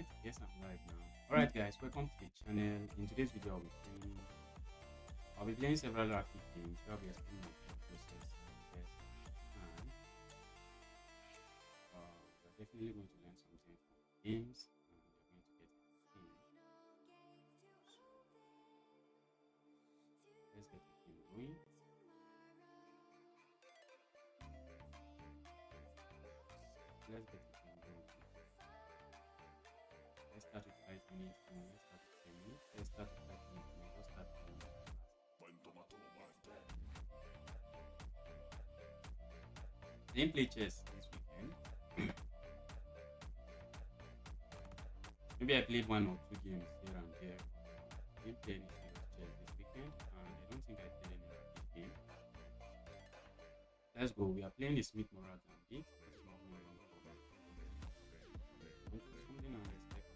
right? Yes, I'm live now. Alright guys, welcome to the channel. In today's video I'll be playing several rapid games where I'll be explaining my thought process. Yes, and we're definitely going to learn something from the games and we're going to get entertained. So let's get the game going. Let's get the game going. Let's start with 5 minutes. Let's start with 10 minutes. Let's start with 5 minutes. Let's start playing fast. I didn't play chess this weekend. Maybe I played 1 or 2 games here and there. I didn't play any serious chess this weekend, and I don't think I played any rapid game. Let's go. We are playing the Smith Moral Gambit. This is not more long for something unexpected.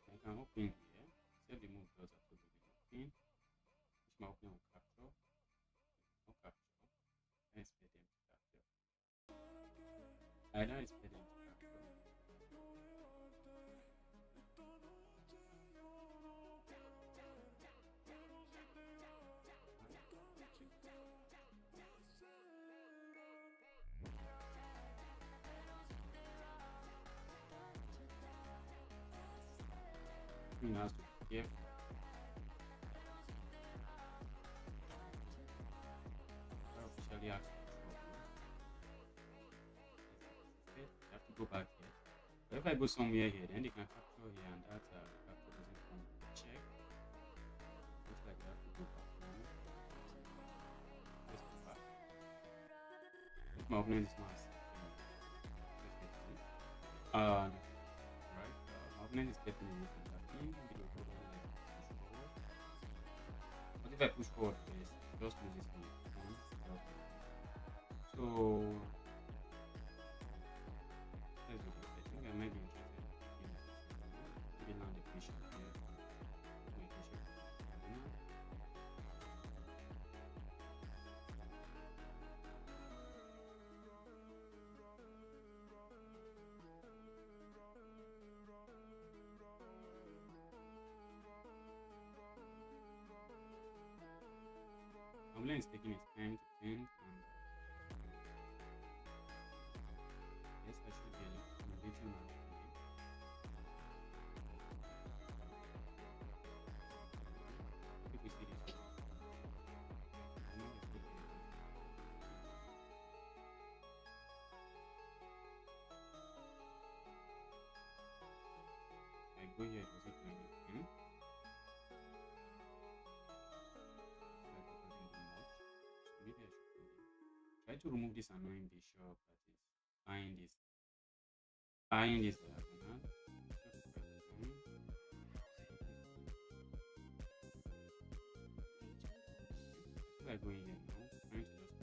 I can open here. Save the move does have to do with open. Which my open will capture. No capture. I expect them to capture. I don't expect them to capture. Queen has to be careful. I officially asked for trouble. You have to go back here. But if I go somewhere here, then they can capture here, and that the capture doesn't come with a check. Looks like we have to go back now. Let's go back. If my opponent is not accepting, let's get in. Right, my opponent is getting away from that thing. Maybe they'll go down like push forward. But if I push forward first, it just loses me. So let's do this. I think I might be interested in maybe land the bishop here. My bishop. Amlin is taking his time to think, and yes, I should be eliminating my opponent. If we see this one, I go here, it was it to anything. Maybe I should try to remove this annoying bishop that is eyeing this diagonal. I go in here now, trying to just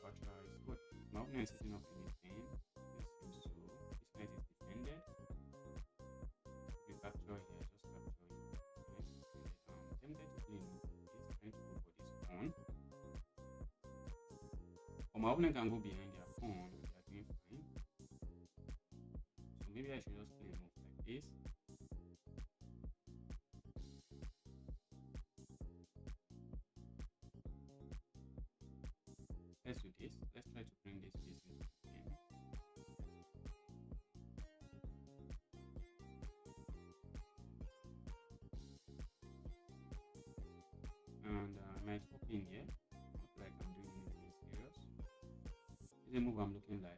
capture is good. My opponent is setting up anything. This seems so. This knight is defended. If you capture here, just capture it. I'm tempted to play no for this, trying to go for this pawn. Or my opponent can go behind their pawn and they are doing fine. So maybe I should just play a move like this. Let's do this. Let's try to bring this piece into the game. And I might open here, not like I'm doing anything serious. This is a move I'm looking at.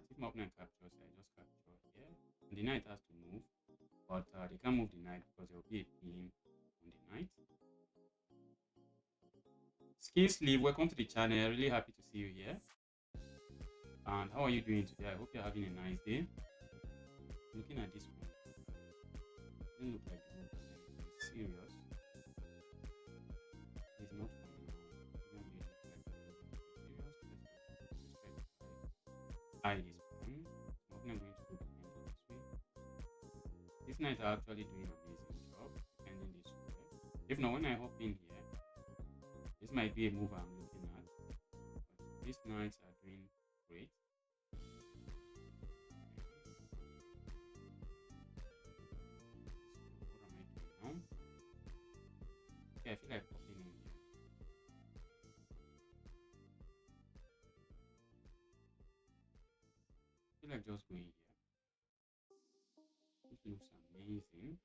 If my opponent captures, I just capture here. And the knight has to move, but they can't move the knight because there will be a pin on the knight. Skin Sleeve, welcome to the channel. Really happy to see you here. And how are you doing today? I hope you're having a nice day. Looking at this one, it doesn't look like the move is anything serious. It's not for now. It doesn't really look like the move is serious. hide this pawn. I'm going to go behind it this way. These knights are actually doing an amazing job defending this square. If not, when I hop in here, this might be a move I'm looking at. But these knights are doing great. So what am I doing now? Okay, I feel like popping in here. I feel like just going here. This looks amazing.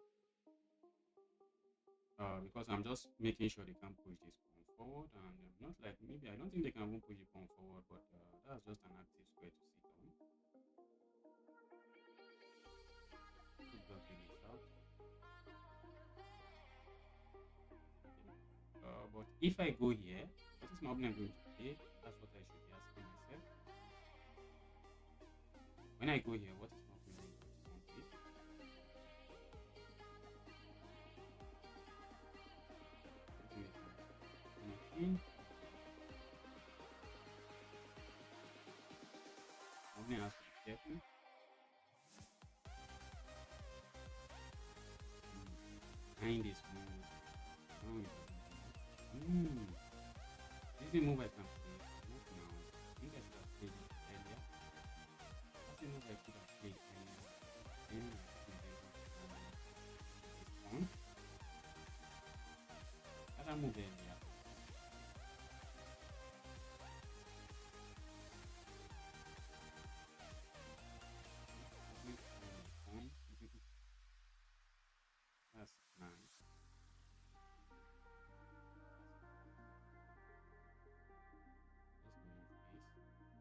Because I'm just making sure they can push this pawn forward, and not like maybe I don't think they can even push the pawn forward, but that's just an active square to sit on. Let's just do this out. Okay. But if I go here, what is my opponent going to play? That's what I should be asking myself. When I go here, what is my opponent going to play? In. I'm going to have to be careful. Behind this move. This is a move I can play. Not now. I think I should have played it earlier. That's a move I could have played earlier. Then I should be able to this pawn. Other move earlier. That's nice. Let's go into this.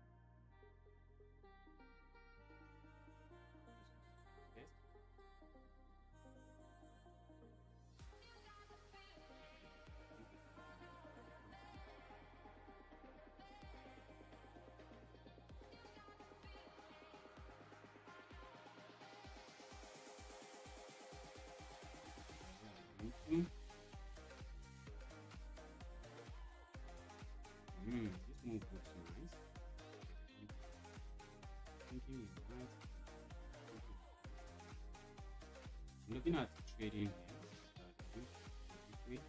Yes. This move looks nice. Thinking is nice. I'm looking at trading here. Okay.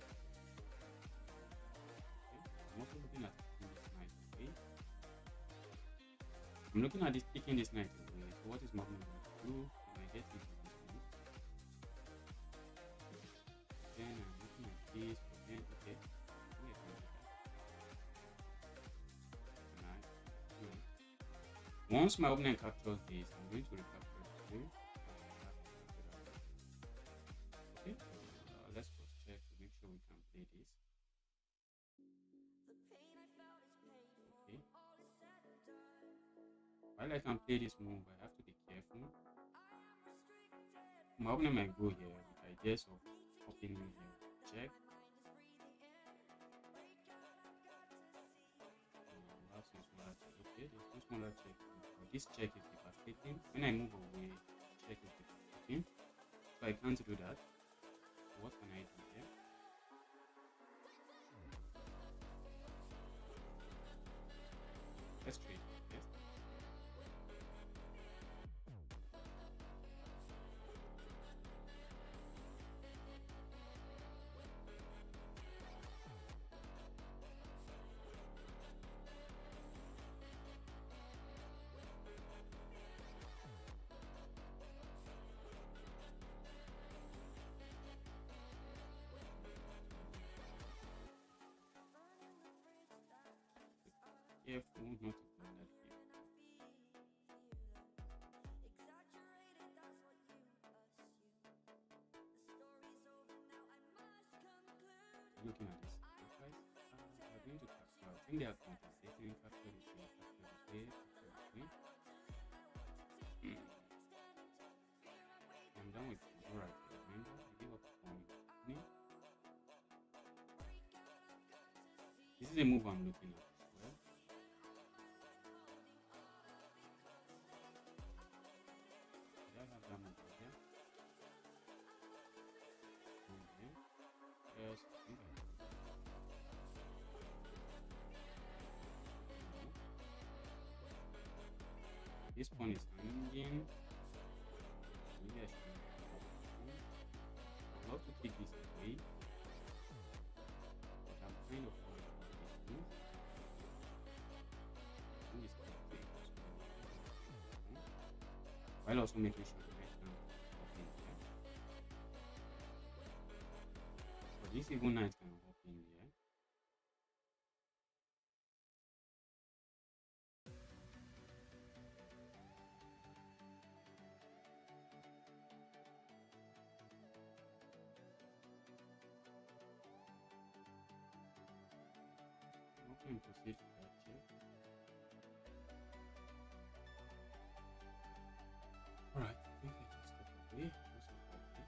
I'm also looking at taking this knight away. I'm looking at this taking this knight away. So what is my move going to do? Can I get into this move? Then I'm looking at this, but then okay. Once my opponent captures this, I'm going to recapture this too. Okay, let's cross check to make sure we can play this. Okay. While I can play this move, I have to be careful. My opponent might go here with ideas of popping in here. Check. Okay, there's no smaller check. But this check is devastating. When I move away, check is devastating. So I can't do that. So what can I do here? Let's trade. Yes. Careful not to go that deep. Looking at this, guys, we're going to capture. I think they are compensating. Capture this way, capture this way, capture this way. I'm done with it. Alright, remember, I give up on me. This is a move I'm looking at as well. Did I have that move right there? Okay. Yes, I think I did. this pawn is hanging. Maybe I should move the pawn. I would love to take this away, but I'm kind of worried about this move. I think this is big, while also making sure the next knight can hop in here. So this evil knight can hop in here. Okay, proceed to that check. Alright, I think I just step away. Also away.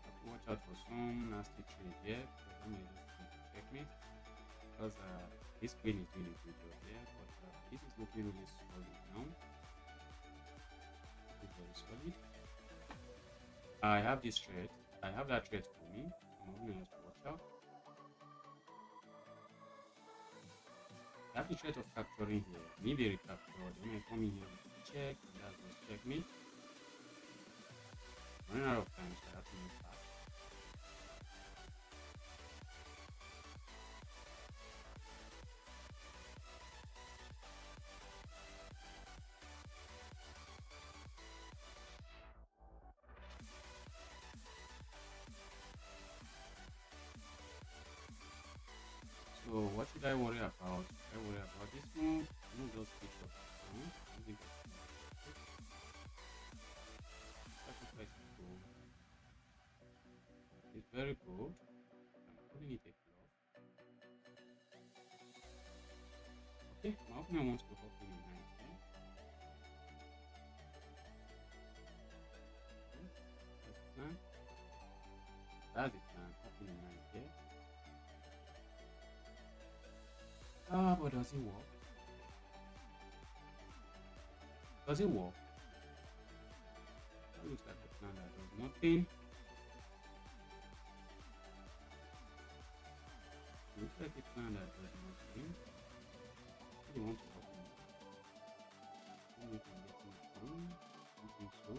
Have to watch out for some nasty trade here, because I may just need to checkmate. Because this queen is doing a good job here, but this is looking really solid now. It's very solid. I have this threat. I have that threat for me. I'm going to have to watch out. I have the threat of capturing here. Maybe recapture. Then I come in here with a check, and that's just checkmate. Running out of time, so I have to move fast. So what should I worry about? Should I worry about this move? I'm not just pick up down. I don't think I should it. Sacrifice is gold. It's very good. I'm calling it a bluff. Okay, my opponent wants to hop in a knight here. Okay, that's the plan. That's the plan. Hop in a knight here. But does it work? Does it work? That looks like a plan that does nothing. It looks like a plan that does nothing. What do you want to happen? Maybe we can get him through. I don't think so.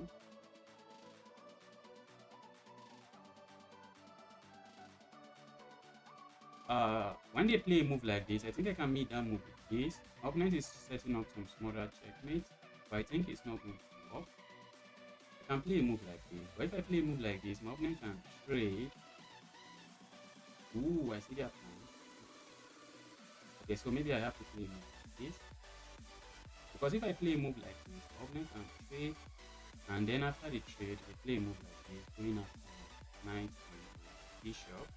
When they play a move like this, I think I can meet that move with this. My opponent is setting up some smaller checkmate, but I think it's not going to work. I can play a move like this, but if I play a move like this, my opponent can trade. Ooh, I see their plan. Okay, so maybe I have to play a move like this, because if I play a move like this, my opponent can trade, and then after the trade, they play a move like this, going after knight and bishop.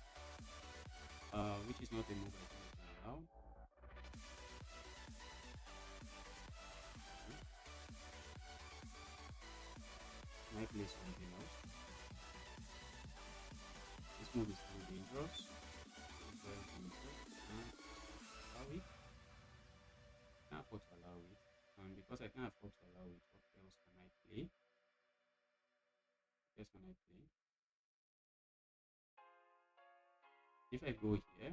Which is not a move I think I can allow. Might play something else. This move is very dangerous. It's very dangerous. Can't allow it. Can't afford to allow it. And because I can't afford to allow it, what else can I play? What else can I play? If I go here,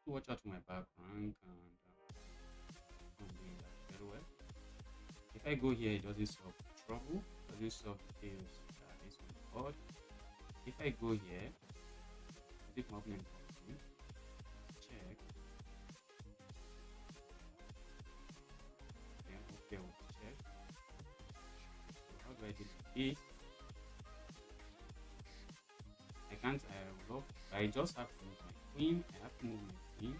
to watch out for my back rank, and I'm doing that very well. If I go here, it doesn't solve the trouble, doesn't solve the chaos that is on the board. If I go here, if my opponent comes in, check. Then okay, we'll check. So how do I do this? I can't. I just have to move my queen. I have to move my queen.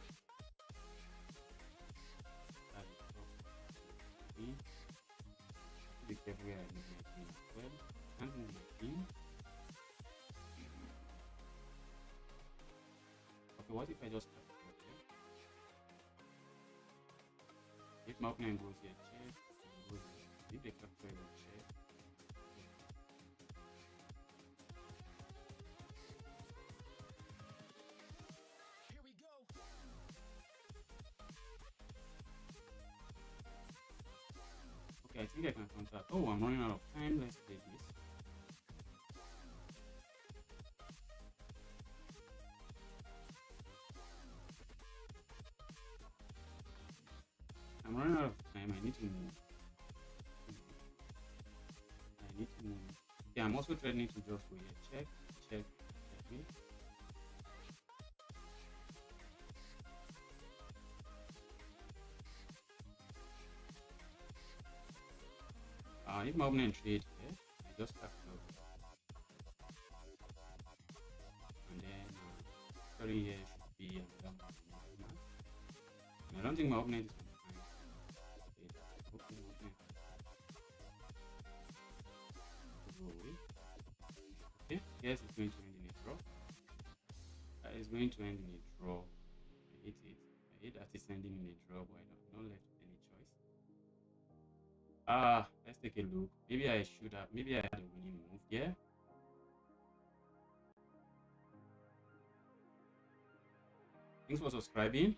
That is top queen. I have to be careful where I move my queen as well. I can't move my queen. Okay, what if I just capture here? If my opponent goes here, check. Goes here. If they capture your check. Okay, I think I can counter. Oh, I'm running out of time. Let's play this. I'm running out of time. I need to move. I need to move. Yeah, I'm also threatening to just go here. Check, check, checkmate. If my opponent trade here, I just capture. And then sorry, here should be another man. And I don't think my opponent is going to find it. Okay, my opponent go away. Okay, yes, it's going to end in a draw. It's going to end in a draw. I hate it. I hate that it's ending in a draw, but I'm not left with any choice. Let's take a look. Maybe I should have. Maybe I had a winning move here. Thanks for subscribing.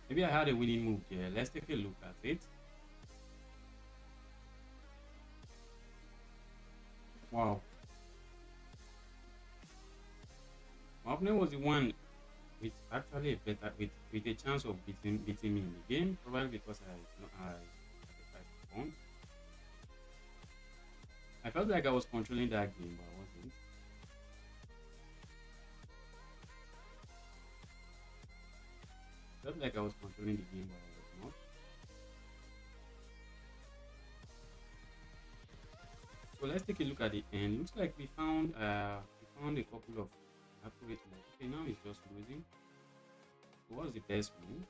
Maybe I had a winning move here. Let's take a look at it. Wow. My opponent was the one with actually a better with a chance of beating me in the game, probably because I sacrificed the pawn. I felt like I was controlling that game, but I wasn't. I felt like I was controlling the game, but I was not. So let's take a look at the end. Looks like we found a couple of accurate moves. Okay, now it's just losing. So what's the best move?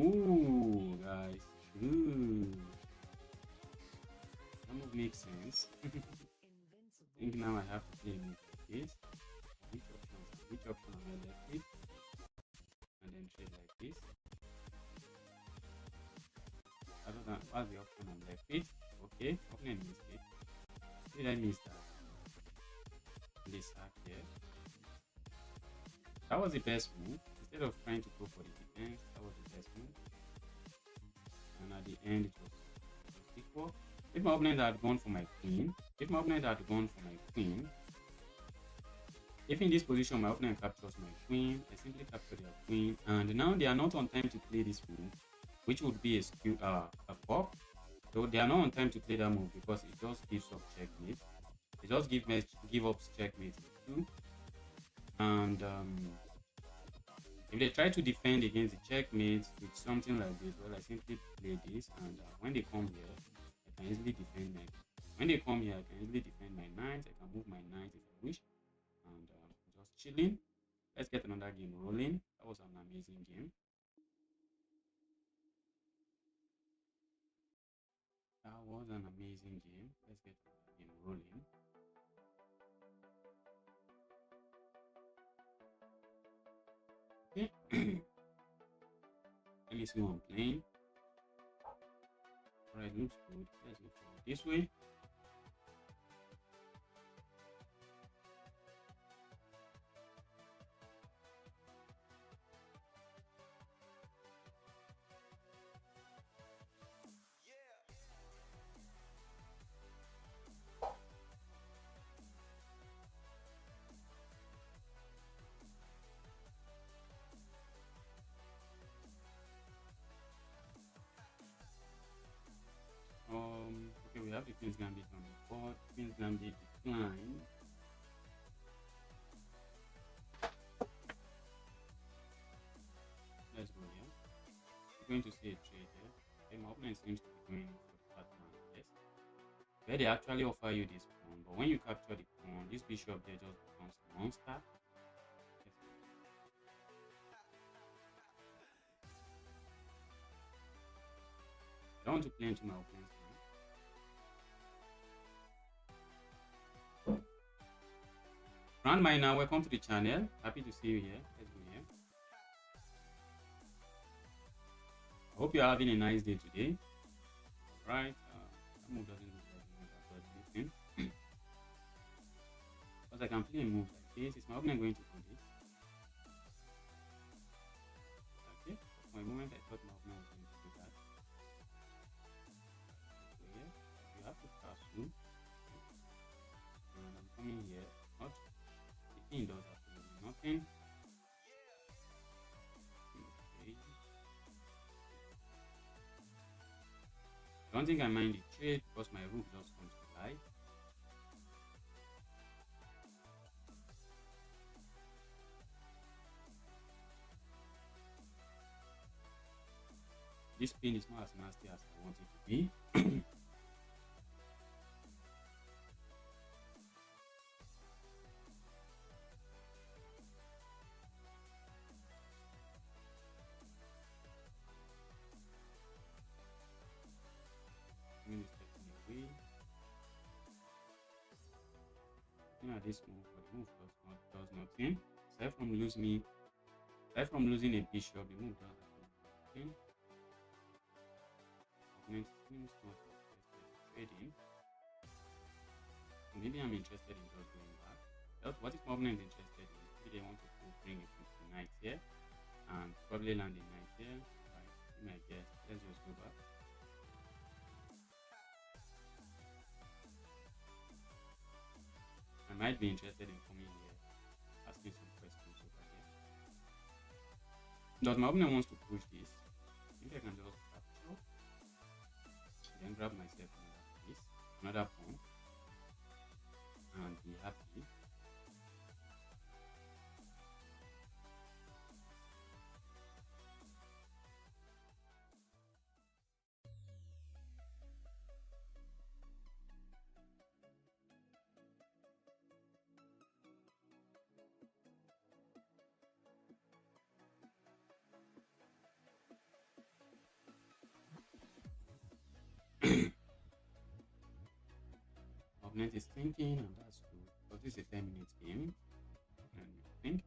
Ooh, guys. Ooh. That move makes sense. I think now I have to play a move like this. Which option am I left with? And then trade like this. Other than what's the option I'm left with? Okay, opponent missed it. Did I miss that? This hack here. That was the best move. Instead of trying to go for the defense, that was the best move. And at the end it was equal. If my opponent had gone for my queen, if in this position my opponent captures my queen, I simply capture their queen, and now they are not on time to play this move, which would be a pop. So they are not on time to play that move because it just gives up checkmate. It just give up checkmate too. And if they try to defend against the checkmate with something like this, well, I simply play this, and when they come here, I can easily defend my. When they come here, I can easily defend my knight. I can move my knight if I wish, and just chilling. Let's get another game rolling. That was an amazing game. That was an amazing game. Let's get another game rolling. Okay. Let me see who I'm playing. Alright, looks good. Let's go forward this way. Okay, we have the Queen's Gambit on the board. Queen's Gambit declined. Let's go here. We're going to see a trade here. Okay, my opponent seems to be going for the Batman, yes. Where they actually offer you this pawn, but when you capture the pawn, this bishop there just becomes a monster. I don't want to play into my opponent's game. Grand Miner, welcome to the channel. Happy to see you here. Let's go here. I hope you're having a nice day today. Right? That move doesn't look like the move I was using. Because I can play a move like this. Is my opponent going to do this? for a moment I thought my opponent was going to do that. So here, you have to castle, and I'm coming here. Not the king does absolutely nothing. Okay. I don't think I mind the trade because my rook just comes to life. This pin is not as nasty as I want it to be. Queen is taking away. Looking at this move, but the move does nothing. Aside from losing a bishop, the move does nothing. Opponent seems not interested in trading. So maybe I'm interested in just going back. What is my opponent interested in? Maybe they want to bring a 50 knight here and probably land a knight here. Right, you might guess. Let's just go back. I might be interested in coming here, asking some questions over here. Does my opponent wants to push this? Maybe I can just capture, then grab myself another piece, another pawn, and be happy. Opponent is thinking, and that's good because this is a 10-minute game, and you think.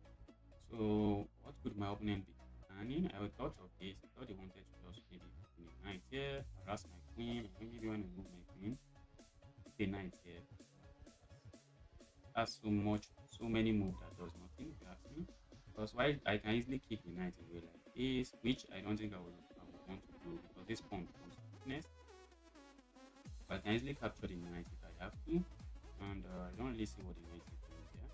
So, what could my opponent be planning? I thought of this. I thought they wanted to just maybe put a knight here, harass my queen, and maybe want to move my queen. Put a knight here. That's so many moves that does nothing, if you ask me. Because why I can easily kick the knight away like this, which I don't think I would want to do because this pawn becomes weakness. But I can easily capture the knight if I have to, and I don't really see what the knight is doing there.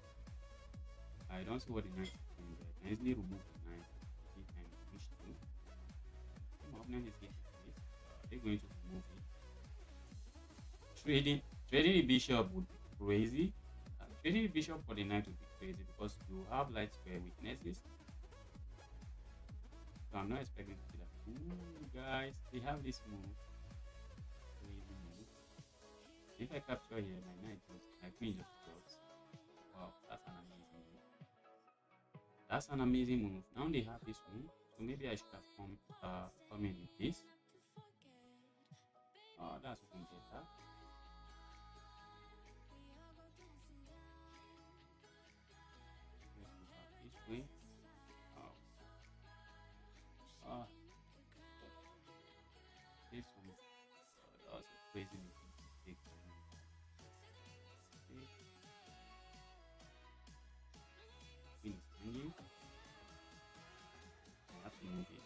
I don't see what the knight is doing there. I can easily remove the knight if I wish to. My opponent is getting this. They're going to remove it. Trading the bishop would be crazy. Trading the bishop for the knight would be crazy because you have light square weaknesses. So I'm not expecting to see that. Ooh, guys, they have this move. Crazy move. If I capture here, my queen just drops. Wow, that's an amazing move. That's an amazing move. Now they have this move, so maybe I should have come in with this. That's even better. Let's go back this way. This one, that was a crazy mistake. Queen is hanging. I have to move it.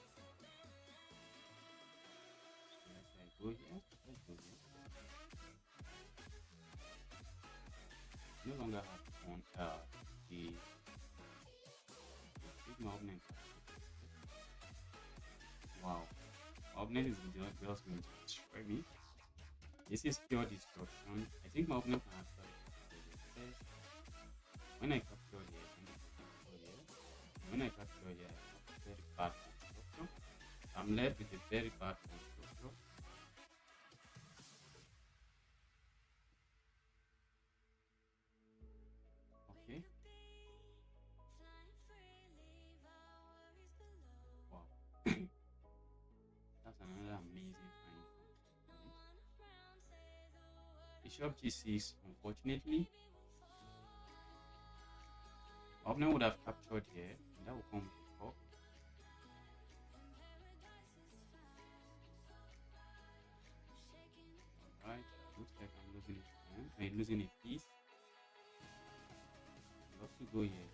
So let's say I go here. Let's go here. No longer have on the big movement. Wow, movement is just going to destroy me. This is pure destruction. I think my opponent can actually capture this first. When I capture here, when I capture here, I have a very bad construction. I'm left with a very bad construction. Okay. Wow. That's another amazing find. Bishop g6, unfortunately. My opponent would have captured here, and that will come with a fork. Alright, looks like I'm losing it. I'm losing a piece. I'd love to go here.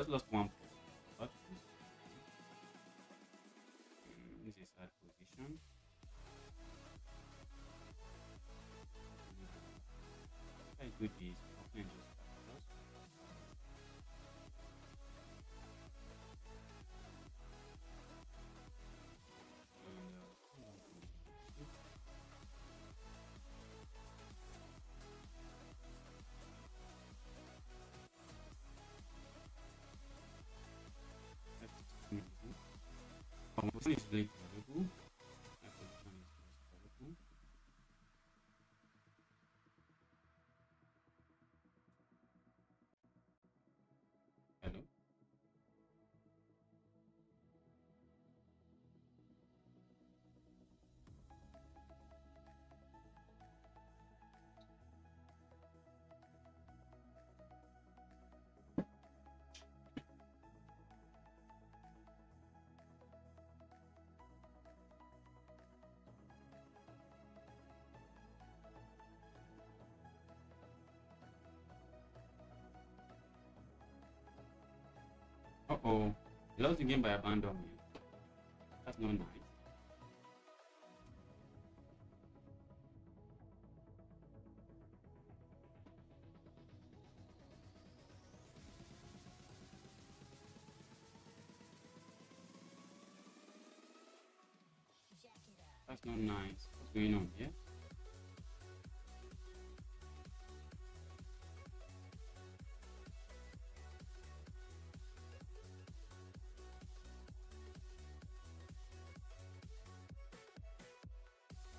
just lost 1 pawn. About to lose 2 pawn. This is a sad position. If I do this, opponent just captures. My position is really terrible. My position is just terrible. Hello. Uh-oh. He lost the game by abandonment. That's not nice. That's not nice. What's going on here?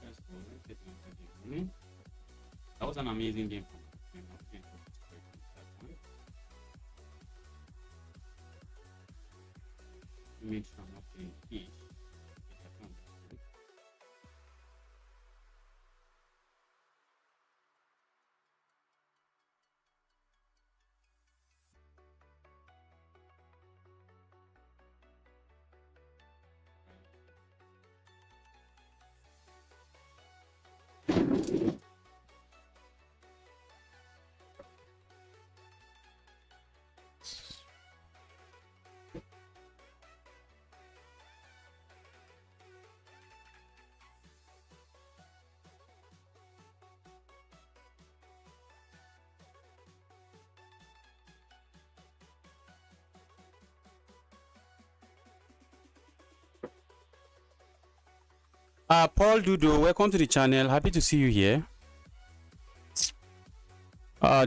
Let's go. Let's get another game running. That was an amazing game for me. Make sure I'm not playing fish. Paul Dudo, welcome to the channel. Happy to see you here.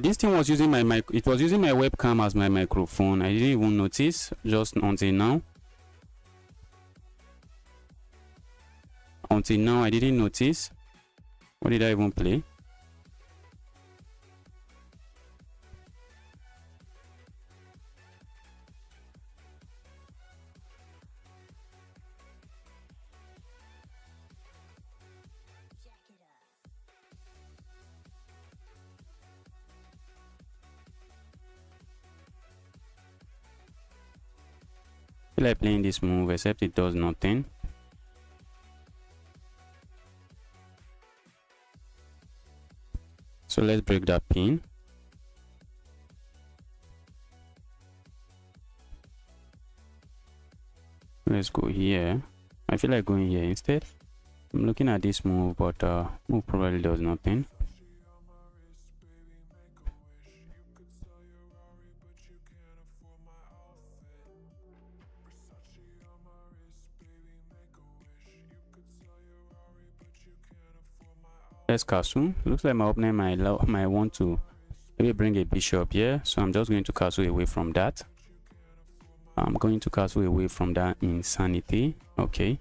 This thing was using my mic. It was using my webcam as my microphone. I didn't even notice just until now. Until now, I didn't notice. What did I even play? I feel like playing this move, except it does nothing. So let's break that pin. Let's go here. I feel like going here instead. I'm looking at this move, but move probably does nothing. Let's castle. Looks like my opponent might want to maybe bring a bishop here, so I'm just going to castle away from that. I'm going to castle away from that insanity. Okay.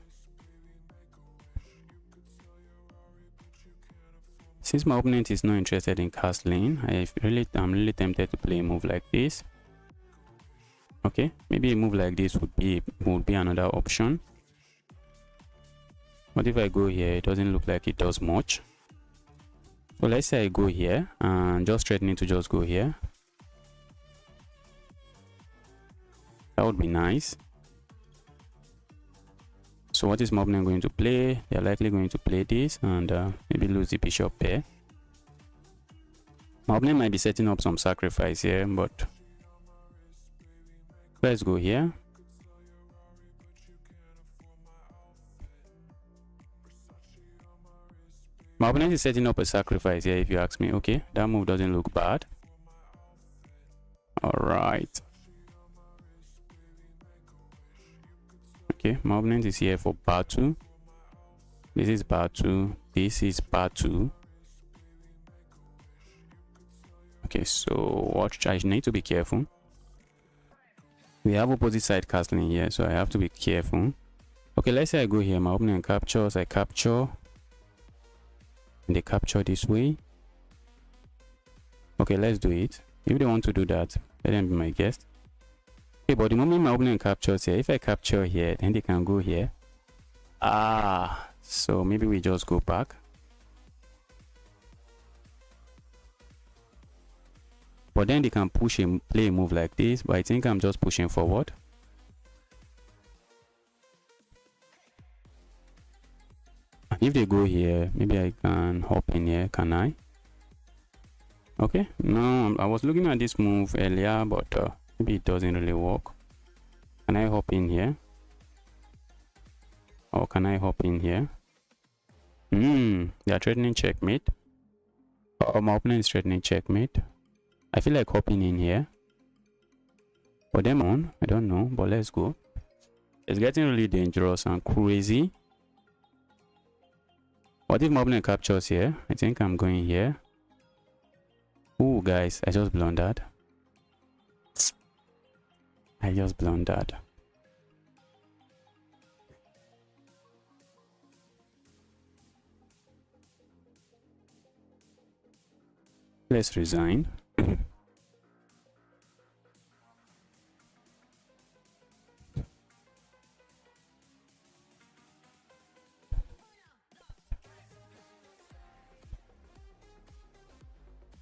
Since my opponent is not interested in castling, I'm really tempted to play a move like this. Okay, maybe a move like this would be another option. But if I go here, it doesn't look like it does much. So let's say I go here and just threatening to just go here. That would be nice. So what is my opponent going to play? They're likely going to play this and maybe lose the bishop pair. My opponent might be setting up some sacrifice here, but Let's go here. My opponent is setting up a sacrifice here, if you ask me. Okay, that move doesn't look bad. All right. Okay, my opponent is here for battle. This is battle. This is battle. Okay, so watch. I need to be careful. We have opposite side castling here, so I have to be careful. Okay, let's say I go here. My opponent captures. I capture. And they capture this way. Okay, let's do it. If they want to do that, let them be my guest. Okay, but the moment my opponent captures here, if I capture here, then they can go here. So maybe we just go back. But then they can push and play a move like this, but I think I'm just pushing forward. And if they go here, maybe I can hop in here, can I? Okay, no, I was looking at this move earlier, but maybe it doesn't really work. Can I hop in here? Or can I hop in here? They are threatening checkmate. My opponent is threatening checkmate. I feel like hopping in here. For them on, I don't know, but let's go. It's getting really dangerous and crazy. What if my opponent captures here? I think I'm going here. Oh, guys, I just blundered. I just blundered. Let's resign.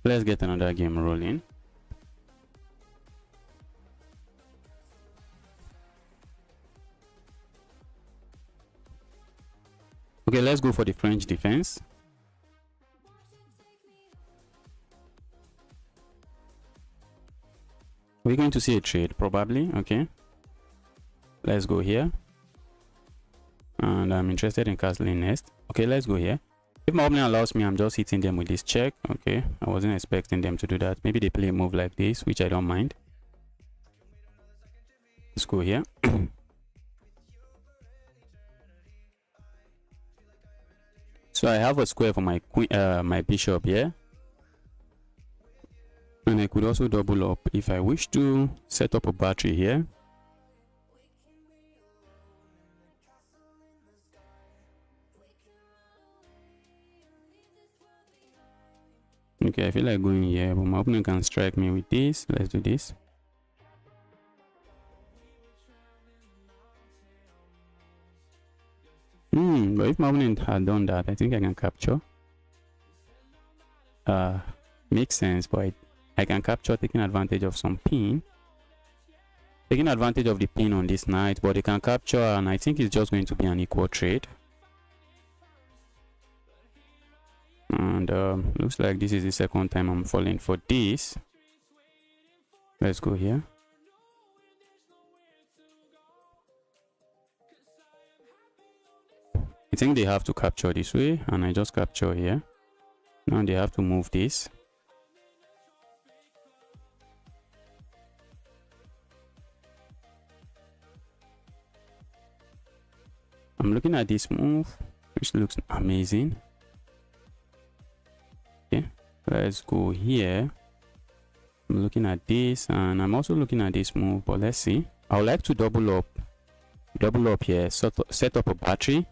Let's get another game rolling. Okay, let's go for the French defense. We're going to see a trade, probably. Okay. Let's go here. And I'm interested in castling next. Okay, let's go here. If my opponent allows me, I'm just hitting them with this check. Okay, I wasn't expecting them to do that. Maybe they play a move like this, which I don't mind. Let's go here. So I have a square for my queen, my bishop here. And I could also double up if I wish to set up a battery here. Okay, I feel like going here, but my opponent can strike me with this. Let's do this. But if my opponent had done that, I think I can capture. Makes sense, but I can capture taking advantage of some pin. Taking advantage of the pin on this knight, but they can capture, and I think it's just going to be an equal trade. And looks like this is the second time I'm falling for this. Let's go here. I think they have to capture this way, and I just capture here. Now they have to move this. I'm looking at this move, which looks amazing. Okay, let's go here. I'm looking at this, and I'm also looking at this move, but let's see. I would like to double up here, set up a battery.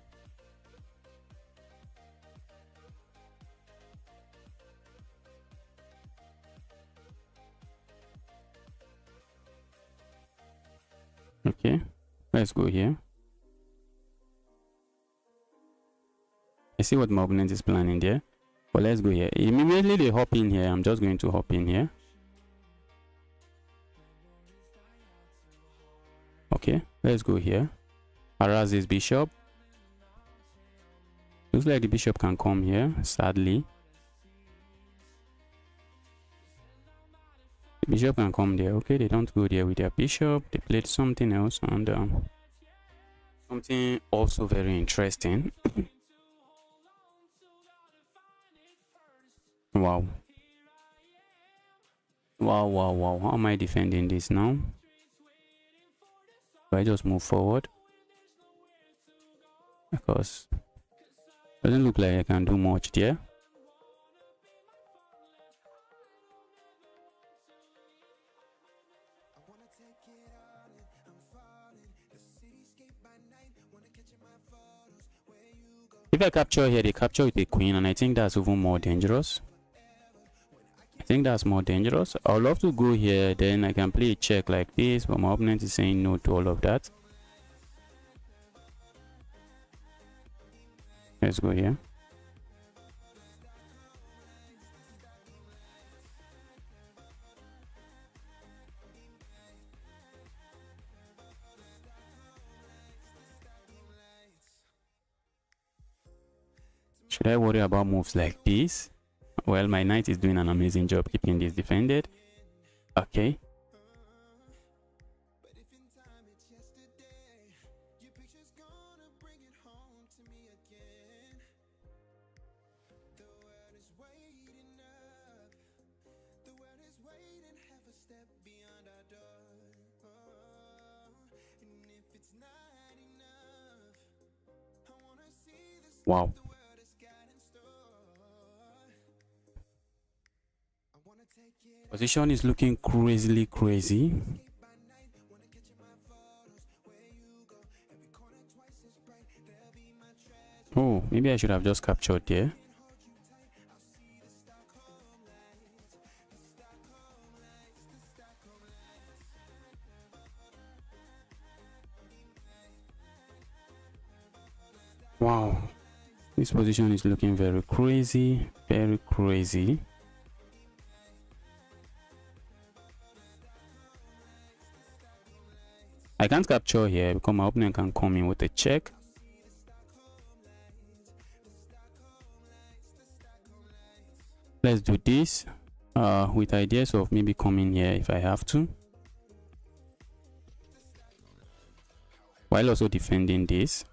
Okay, let's go here. I see what my opponent is planning there. But let's go here. Immediately they hop in here. I'm just going to hop in here. Okay, let's go here. Harass this bishop. Looks like the bishop can come here, sadly. The bishop can come there. Okay, they don't go there with their bishop. They played something else, and something also very interesting. Wow. Wow. How am I defending this now? Do I just move forward? Because it doesn't look like I can do much there. If I capture here, they capture with a queen, and I think that's even more dangerous. I think that's more dangerous. I would love to go here, then I can play a check like this, but my opponent is saying no to all of that. Let's go here. Should I worry about moves like this? Well, my knight is doing an amazing job keeping this defended. Okay. Wow. Position is looking crazily crazy. Oh, maybe I should have just captured there. Wow. This position is looking very crazy, very crazy. I can't capture here because my opponent can come in with a check. Let's do this with ideas of maybe coming here if I have to, while also defending this.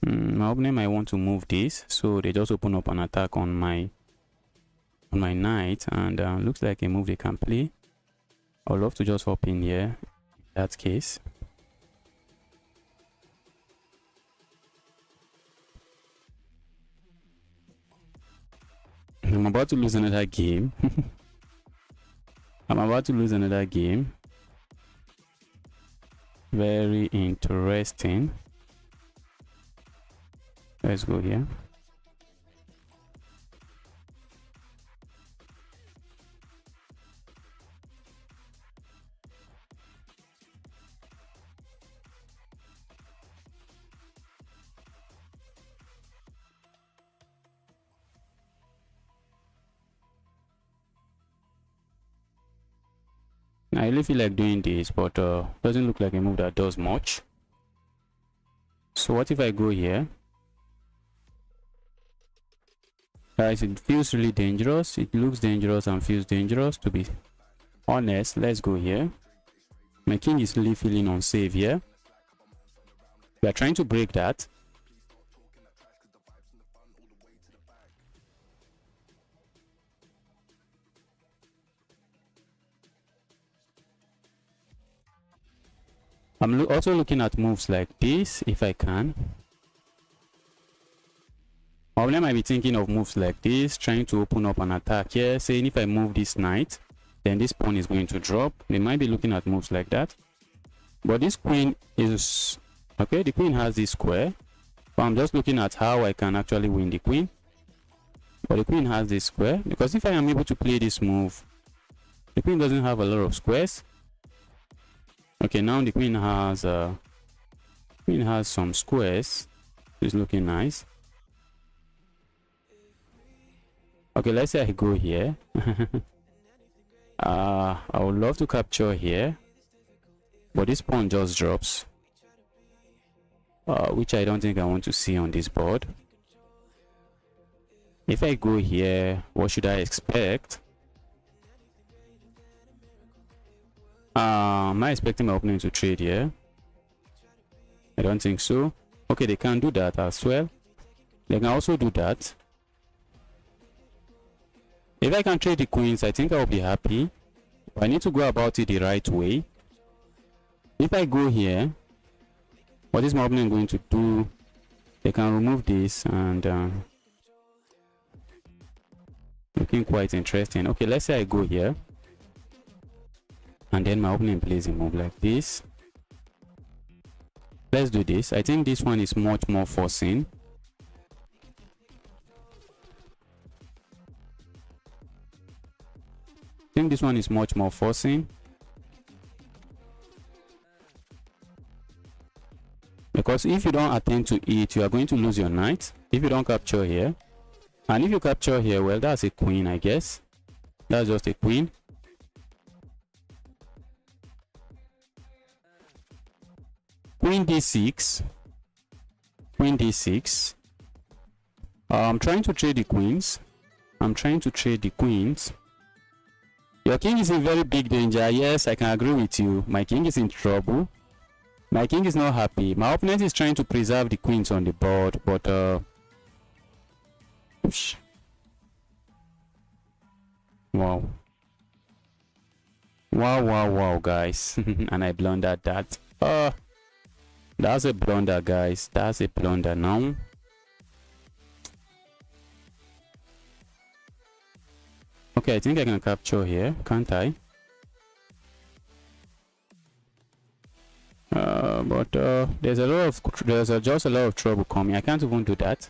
My opponent might want to move this, so they just open up an attack on my knight, and looks like a move they can play. I would love to just hop in here in that case. I'm about to lose another game. I'm about to lose another game. Very interesting. Let's go here. I really feel like doing this, but doesn't look like a move that does much. So what if I go here? Guys, it feels really dangerous. It looks dangerous and feels dangerous, to be honest. Let's go here. My king is really feeling unsafe here. We are trying to break that. I'm also looking at moves like this if I can. Or I might be thinking of moves like this, trying to open up an attack here, saying if I move this knight, then this pawn is going to drop. They might be looking at moves like that. But this queen is... okay, the queen has this square. But I'm just looking at how I can actually win the queen. But the queen has this square, because if I am able to play this move, the queen doesn't have a lot of squares. Okay, now the queen has some squares. It's looking nice. Okay, let's say I go here. I would love to capture here, but this pawn just drops. which I don't think I want to see on this board. If I go here, what should I expect? Am I expecting my opponent to trade here? I don't think so. Okay, they can do that as well. They can also do that. If I can trade the queens, I think I'll be happy. But I need to go about it the right way. If I go here, what is my opponent going to do? They can remove this and looking quite interesting. Okay, let's say I go here. And then my opponent plays a move like this. Let's do this. I think this one is much more forcing. I think this one is much more forcing. Because if you don't attend to it, you are going to lose your knight. If you don't capture here. And if you capture here, well, that's a queen, I guess. That's just a queen. Queen d6. Queen d6. I'm trying to trade the queens. Your king is in very big danger. Yes, I can agree with you. My king is in trouble. My king is not happy. My opponent is trying to preserve the queens on the board, but wow. Wow, guys. And I blundered that. That's a blunder, guys. That's a blunder now. Okay, I think I can capture here, can't I? But there's just a lot of trouble coming. I can't even do that.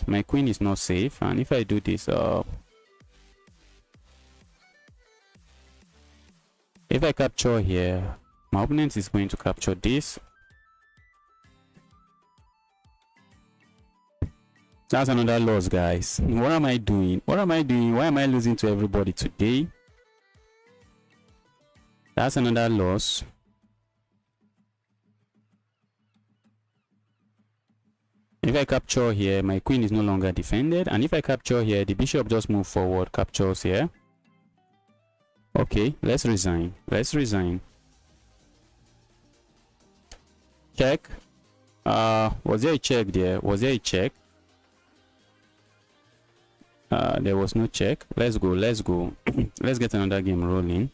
My queen is not safe, and if I do this, if I capture here, my opponent is going to capture this. That's another loss, guys. What am I doing? Why am I losing to everybody today? That's another loss. If I capture here, my queen is no longer defended. And if I capture here, the bishop just moves forward, captures here. Okay, let's resign. Check. Was there a check there? There was no check. Let's go. Let's get another game rolling.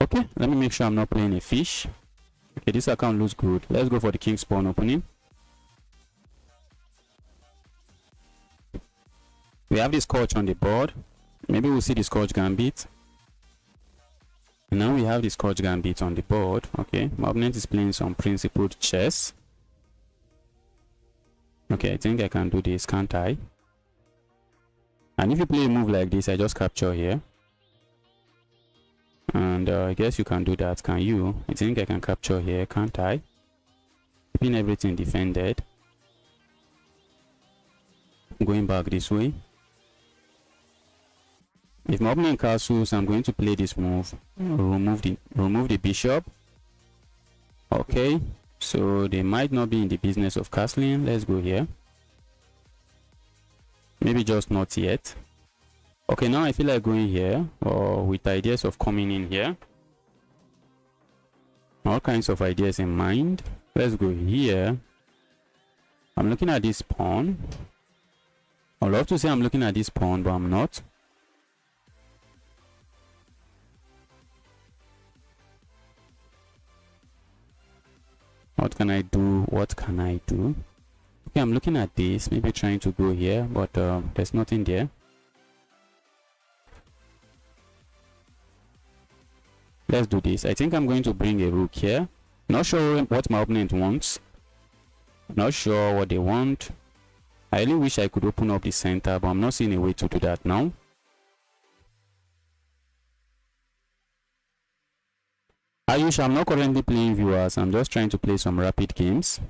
Okay, let me make sure I'm not playing a fish. Okay, this account looks good. Let's go for the king's pawn opening. We have this coach on the board. Maybe we'll see the Scotch Gambit. And now we have the Scotch Gambit on the board. Okay, my opponent is playing some principled chess. Okay, I think I can do this, can't I? And if you play a move like this, I just capture here. And I guess you can do that, can you? I think I can capture here, can't I? Keeping everything defended. Going back this way. If my opponent castles, I'm going to play this move. Remove the bishop. Okay, so they might not be in the business of castling. Let's go here. Maybe just not yet. Okay, now I feel like going here, or with ideas of coming in here. All kinds of ideas in mind. Let's go here. I'm looking at this pawn. I'd love to say I'm looking at this pawn, but I'm not. What can I do? Okay, I'm looking at this, maybe trying to go here, but there's nothing there. Let's do this. I think I'm going to bring a rook here. Not sure what my opponent wants. Not sure what they want. I really wish I could open up the center, but I'm not seeing a way to do that now. Ayush, I'm not currently playing viewers. I'm just trying to play some rapid games.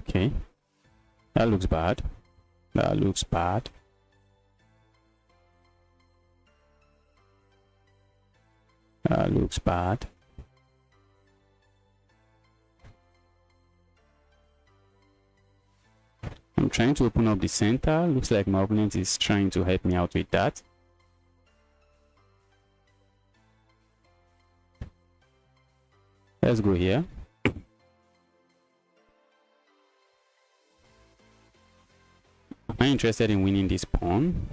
Okay, that looks bad. That looks bad. That looks bad. I'm trying to open up the center. Looks like my opponent is trying to help me out with that. Let's go here. Am I interested in winning this pawn?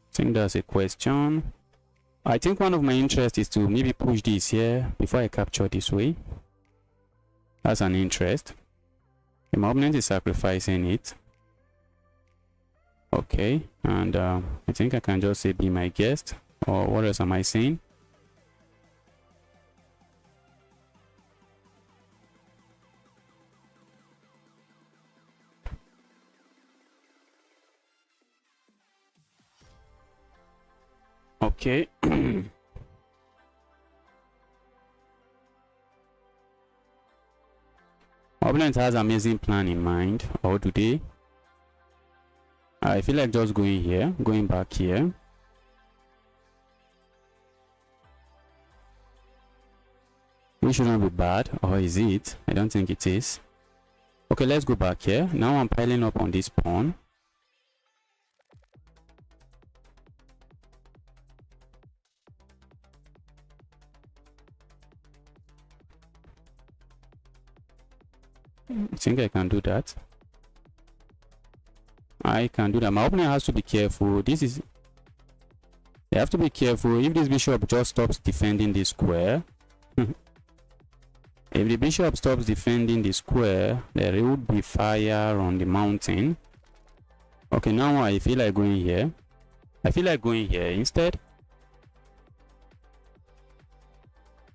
I think that's a question. I think one of my interests is to maybe push this here before I capture this way. That's an interest. My opponent is sacrificing it. Okay, and I think I can just say be my guest, or what else am I saying? Okay. Opponent has amazing plan in mind, or do they? I feel like just going here, going back here. Which shouldn't be bad, or is it? I don't think it is. Okay, let's go back here. Now I'm piling up on this pawn. I think I can do that. I can do that. My opponent has to be careful. They have to be careful. If this bishop just stops defending this square, if the bishop stops defending the square, there would be fire on the mountain. Okay, now I feel like going here. I feel like going here instead.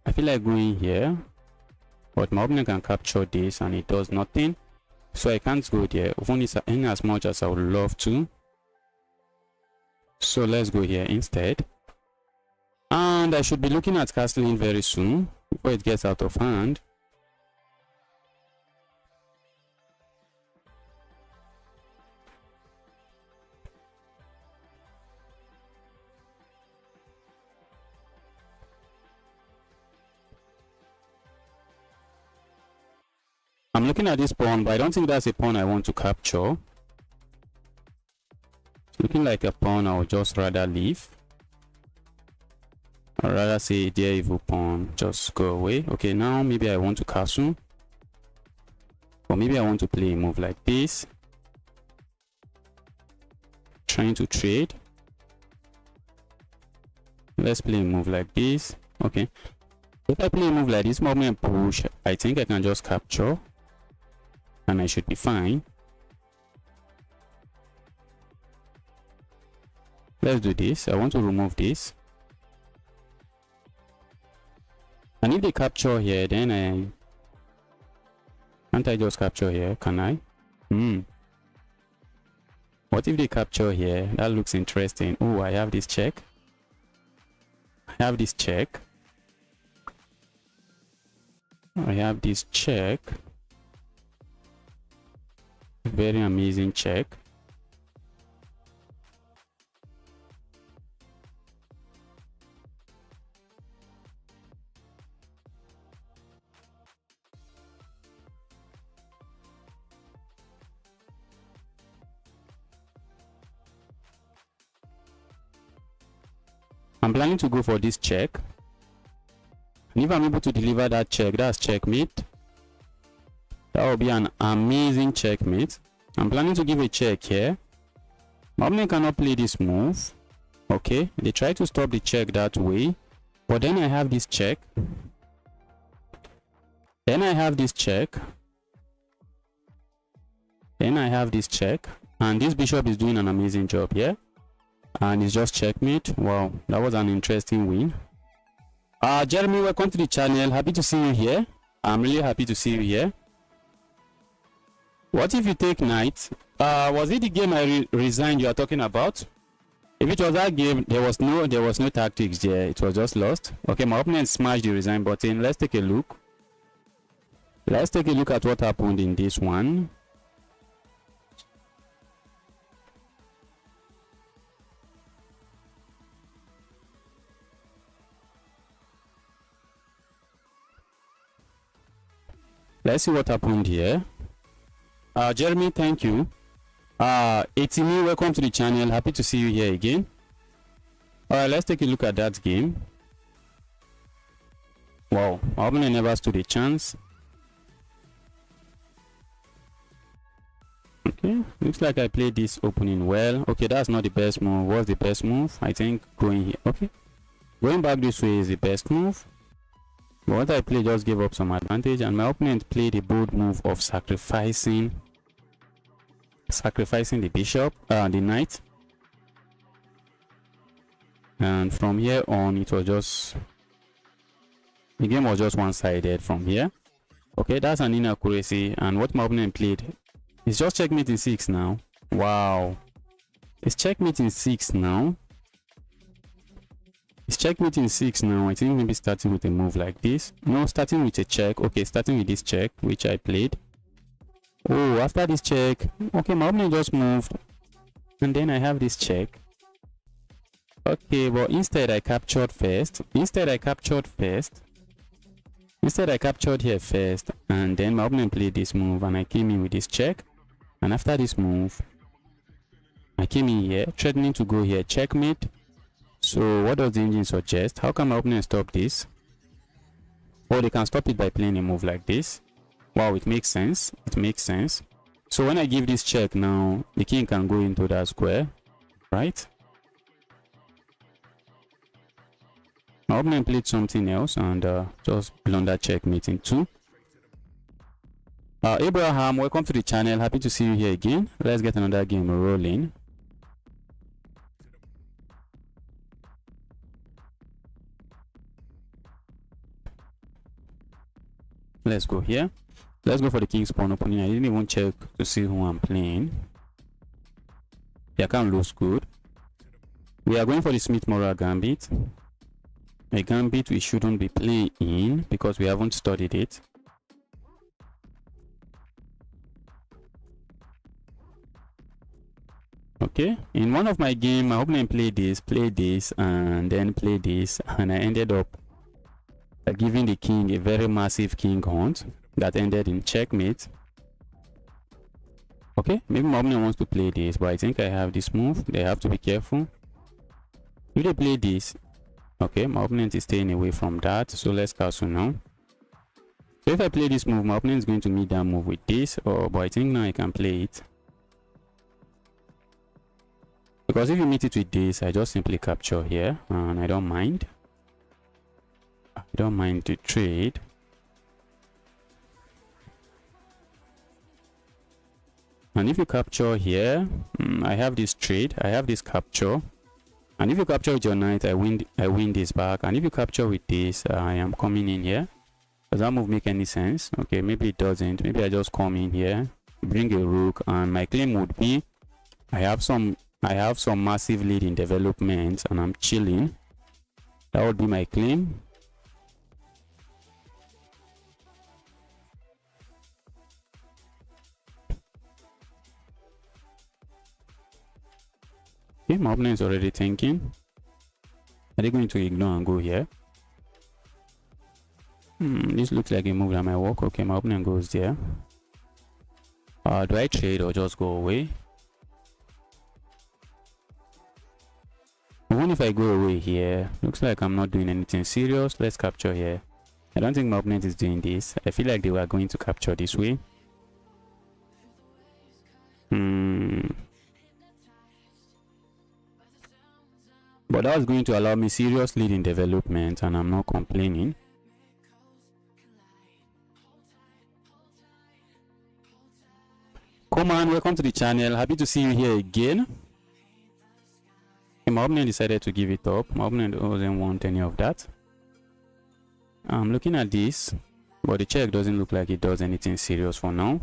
I feel like going here, but my opponent can capture this and it does nothing. So I can't go there, even in as much as I would love to. So let's go here instead. And I should be looking at castling very soon, before it gets out of hand. I'm looking at this pawn, but I don't think that's a pawn I want to capture. It's looking like a pawn I would just rather leave. I'd rather say, dear evil pawn, just go away. Okay, now maybe I want to castle. Or maybe I want to play a move like this. Trying to trade. Let's play a move like this. Okay. If I play a move like this, movement push, I think I can just capture. And I should be fine. Let's do this. I want to remove this. And if they capture here, then can't I just capture here? Can I? What if they capture here? That looks interesting. Oh, I have this check. I have this check. I have this check. Very amazing check. I'm planning to go for this check. And if I'm able to deliver that check, that's checkmate. That will be an amazing checkmate. I'm planning to give a check here. My opponent cannot play this move. Okay, they try to stop the check that way. But then I have this check. Then I have this check. Then I have this check. And this bishop is doing an amazing job here. And it's just checkmate. Wow, that was an interesting win. Jeremy, welcome to the channel. Happy to see you here. I'm really happy to see you here. What if you take knight Was it the game I resigned you are talking about? If it was that game, there was no tactics there. It was just lost. Okay, my opponent smashed the resign button. Let's take a look. Let's take a look at what happened in this one. Let's see what happened here. Jeremy, thank you. Etimi, welcome to the channel. Happy to see you here again. Alright, let's take a look at that game. Wow, my opponent never stood a chance. Okay, looks like I played this opening well. Okay, that's not the best move. What's the best move? I think going here. Okay, going back this way is the best move. But what I played just gave up some advantage, and my opponent played a bold move of sacrificing the bishop, the knight. And from here on, it was just, the game was just one-sided from here. Okay, that's an inaccuracy, and what my opponent played is just checkmate in 6 now. Wow, it's checkmate in 6 now. It's checkmate in 6 now. I think maybe starting with a move like this. No, starting with a check. Okay, starting with this check, which I played. Oh, after this check, okay, my opponent just moved, and then I have this check. Okay, but instead I captured first. Instead I captured here first, and then my opponent played this move, and I came in with this check. And after this move, I came in here, threatening to go here, checkmate. So what does the engine suggest? How can my opponent stop this? Oh, they can stop it by playing a move like this. Wow, it makes sense. It makes sense. So when I give this check now, the king can go into that square, right? My opponent played something else and just blunder checkmate in 2. Abraham, welcome to the channel. Happy to see you here again. Let's get another game rolling. Let's go here. Let's go for the king's pawn opening. I didn't even check to see who I'm playing. Yeah, I can't lose good. We are going for the Smith-Morrah gambit. A gambit we shouldn't be playing because we haven't studied it. Okay, in one of my games, my opponent played this, and then played this, and I ended up giving the king a very massive king hunt that ended in checkmate. Okay, maybe my opponent wants to play this, but I think I have this move. They have to be careful. If they play this, okay, my opponent is staying away from that, so let's castle now. So if I play this move, my opponent is going to meet that move with this, but I think now I can play it. Because if you meet it with this, I just simply capture here, and I don't mind. I don't mind the trade. And if you capture here, I have this trade, I have this capture. And if you capture with your knight, I win this back. And if you capture with this, I am coming in here. Does that move make any sense? Okay, maybe it doesn't. Maybe I just come in here, bring a rook, and my claim would be I have some massive lead in development and I'm chilling. That would be my claim. Okay, my opponent is already thinking. Are they going to ignore and go here? This looks like a move that might work. Okay, my opponent goes there. Do I trade or just go away? Even if I go away here, looks like I'm not doing anything serious. Let's capture here. I don't think my opponent is doing this. I feel like they were going to capture this way. But that was going to allow me serious lead in development, and I'm not complaining. Come on, welcome to the channel. Happy to see you here again. My opponent decided to give it up. My opponent doesn't want any of that. I'm looking at this, but the check doesn't look like it does anything serious for now.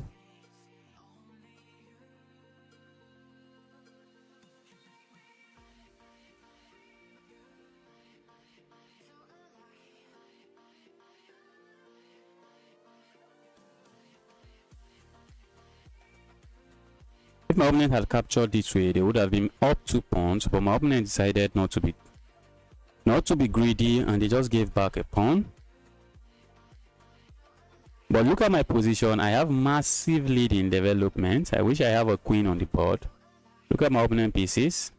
If my opponent had captured this way, they would have been up 2 pawns, but my opponent decided not to be greedy, and they just gave back a pawn. But look at my position. I have massive lead in development. I wish I have a queen on the board. Look at my opponent pieces.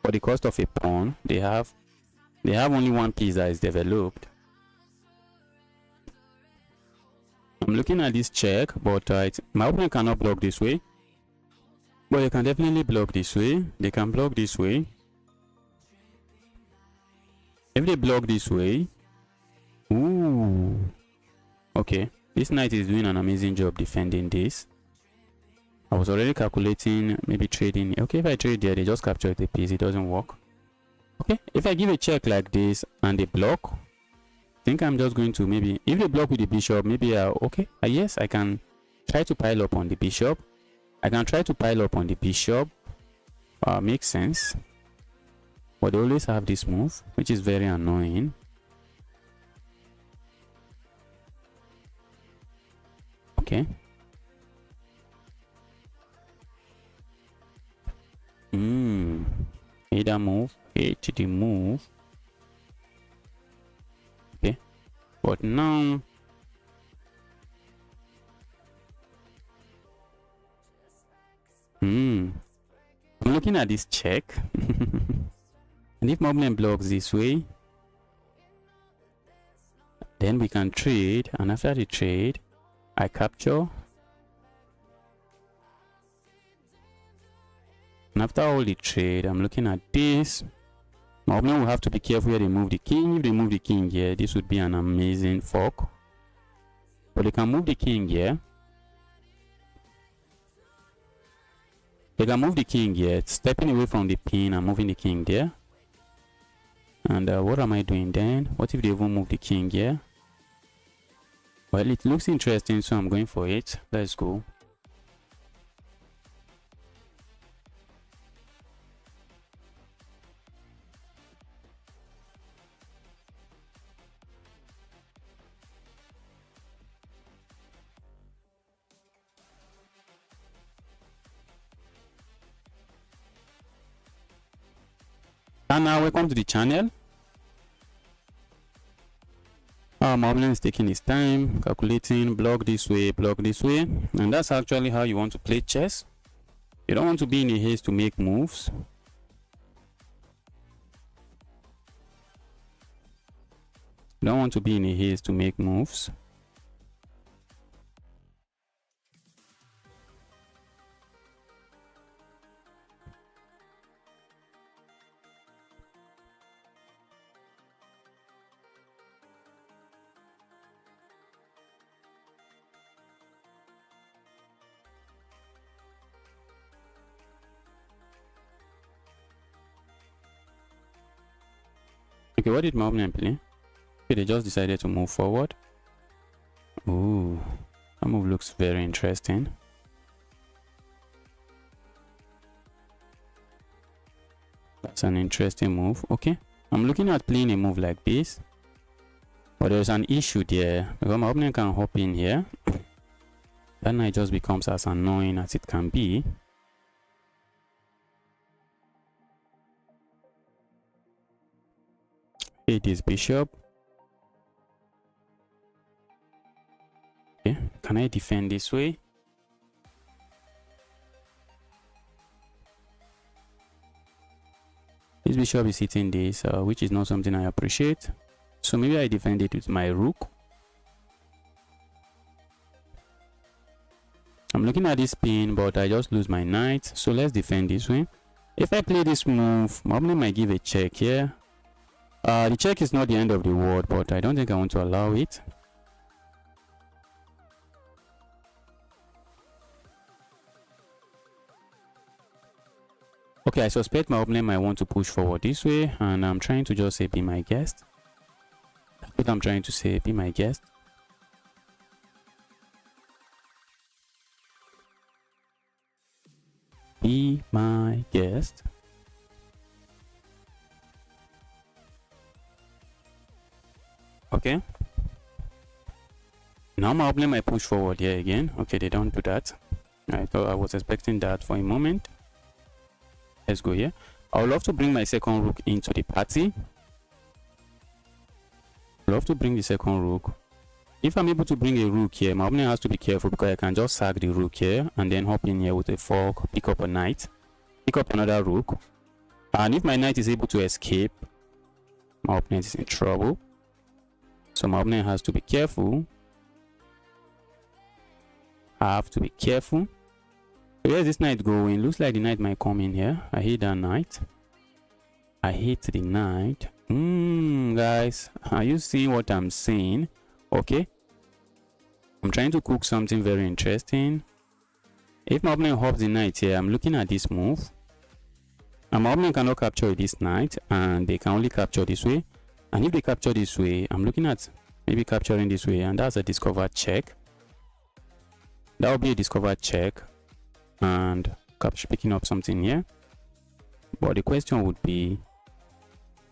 For the cost of a pawn, they have only one piece that is developed. I'm looking at this check, but my opponent cannot block this way. But they can definitely block this way. They can block this way. If they block this way, ooh, okay. This knight is doing an amazing job defending this. I was already calculating maybe trading. Okay, if I trade there, they just capture the piece. It doesn't work. Okay, if I give a check like this and they block, I think I'm just going to maybe, if they block with the bishop, maybe okay, yes, I can try to pile up on the bishop. Makes sense. But they always have this move, which is very annoying. Okay. Either move, HD move. Okay. But now I'm looking at this check. And if my opponent blocks this way, then we can trade, and after the trade, I capture. And after all the trade, I'm looking at this. My opponent will have to be careful where they move the king. If they move the king here, this would be an amazing fork. But they can move the king here. They can move the king here, stepping away from the pin and moving the king there. And what am I doing then? What if they even move the king here? Well, it looks interesting, so I'm going for it. Let's go. And now welcome to the channel. My opponent is taking his time, calculating, block this way, and that's actually how you want to play chess. You don't want to be in a haste to make moves. You don't want to be in a haste to make moves. Okay, what did my opponent play? Okay, they just decided to move forward. Ooh, that move looks very interesting. That's an interesting move. Okay, I'm looking at playing a move like this. But there's an issue there, because my opponent can hop in here. That knight just becomes as annoying as it can be. This bishop. Okay, can I defend this way? This bishop is hitting this, which is not something I appreciate. So maybe I defend it with my rook. I'm looking at this pin, but I just lose my knight. So let's defend this way. If I play this move, my opponent might give a check here. The check is not the end of the world, but I don't think I want to allow it. Okay, I suspect my opponent might want to push forward this way, and I'm trying to just say be my guest. That's what I'm trying to say, be my guest. Be my guest. Okay. Now my opponent might push forward here again. Okay, they don't do that. I thought I was expecting that for a moment. Let's go here. I would love to bring my second rook into the party. Love to bring the second rook. If I'm able to bring a rook here, my opponent has to be careful because I can just sack the rook here and then hop in here with a fork, pick up a knight, pick up another rook. And if my knight is able to escape, my opponent is in trouble. So my opponent has to be careful. I have to be careful. So where's this knight going? Looks like the knight might come in here. I hate that knight. I hate the knight. Guys, are you seeing what I'm saying? Okay. I'm trying to cook something very interesting. If my opponent hops the knight here, I'm looking at this move. And my opponent cannot capture this knight, and they can only capture this way. And if they capture this way, I'm looking at maybe capturing this way, and that's a discovered check. That will be a discovered check, and picking up something here. But the question would be,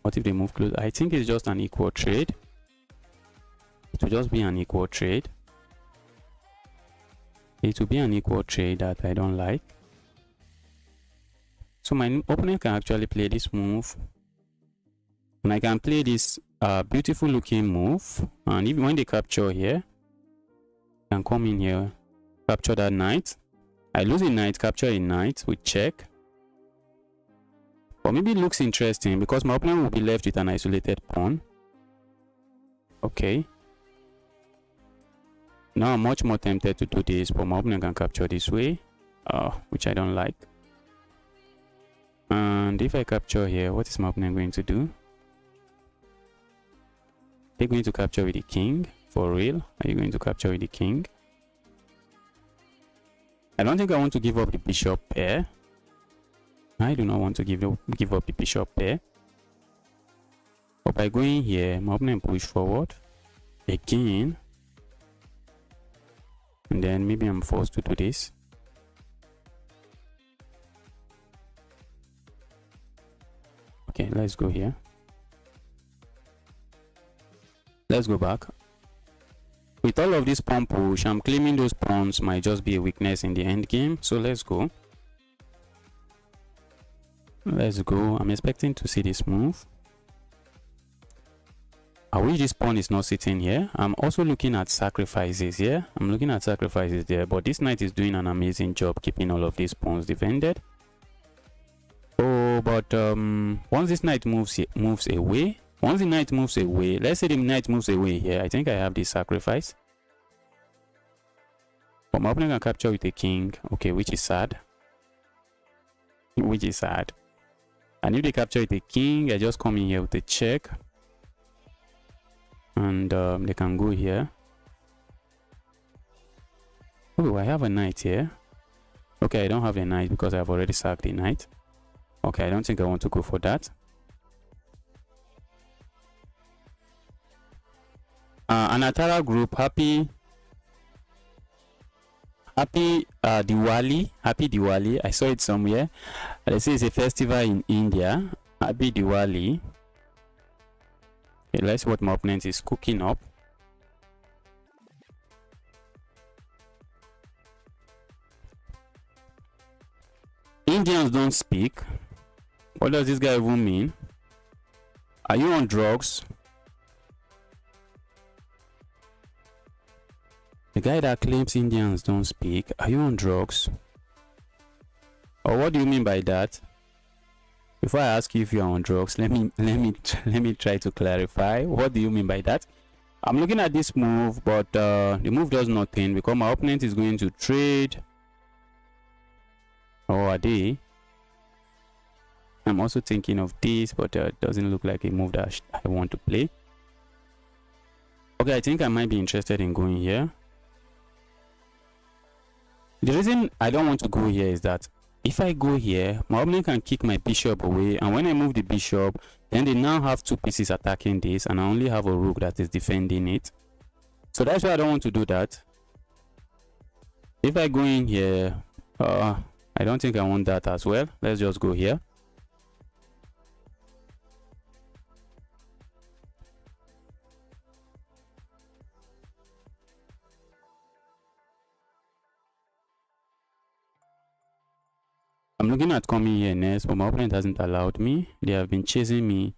what if they move close? I think it's just an equal trade. It will just be an equal trade. It will be an equal trade that I don't like. So my opponent can actually play this move, and I can play this beautiful looking move. And even when they capture here, I can come in here, capture that knight. I lose a knight, capture a knight with check. But maybe it looks interesting because my opponent will be left with an isolated pawn. Okay. Now I'm much more tempted to do this, but my opponent can capture this way, which I don't like. And if I capture here, what is my opponent going to do? They're going to capture with the king. For real? Are you going to capture with the king? I don't think I want to give up the bishop pair. I do not want to give up the bishop pair. But by going here, my opponent push forward again. And then maybe I'm forced to do this. Okay, let's go here. Let's go back. With all of this pawn push, I'm claiming those pawns might just be a weakness in the end game. So let's go. Let's go. I'm expecting to see this move. I wish this pawn is not sitting here. I'm also looking at sacrifices here. I'm looking at sacrifices there, but this knight is doing an amazing job keeping all of these pawns defended. Oh, but once this knight moves away, once the knight moves away, let's say the knight moves away here, I think I have this sacrifice. But my opponent can capture with a king, okay, which is sad. Which is sad. And if they capture with a king, I just come in here with a check. And they can go here. Oh, I have a knight here. Okay, I don't have a knight because I've already sacked the knight. Okay, I don't think I want to go for that. Anatara group, happy Diwali. Happy Diwali. I saw it somewhere. They say it's a festival in India. Happy Diwali. Okay, let's see what my opponent is cooking up. Indians don't speak. What does this guy even mean? Are you on drugs? The guy that claims Indians don't speak, are you on drugs? Or what do you mean by that? Before I ask you if you are on drugs, let me try to clarify. What do you mean by that? I'm looking at this move, but the move does nothing because my opponent is going to trade. Or are they? I'm also thinking of this, but it doesn't look like a move that I want to play. Okay, I think I might be interested in going here. The reason I don't want to go here is that if I go here, my opponent can kick my bishop away, and when I move the bishop, then they now have two pieces attacking this, and I only have a rook that is defending it. So that's why I don't want to do that. If I go in here, I don't think I want that as well. Let's just go here. I'm looking at coming here next, but my opponent hasn't allowed me. They have been chasing me.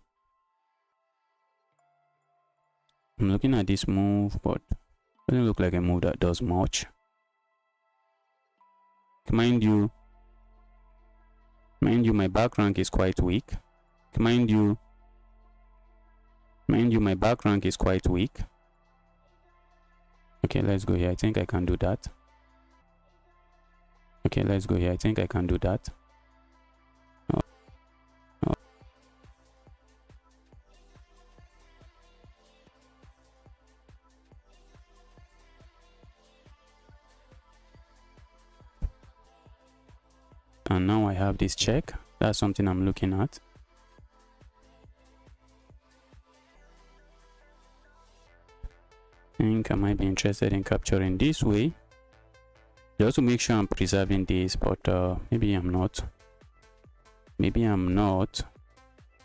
I'm looking at this move, but it doesn't look like a move that does much. Mind you, my back rank is quite weak. Mind you, my back rank is quite weak. Okay, let's go here. I think I can do that. Okay, let's go here. I think I can do that. Oh. Oh. And now I have this check. That's something I'm looking at. I think I might be interested in capturing this way, just to make sure I'm preserving this, but maybe I'm not. Maybe I'm not,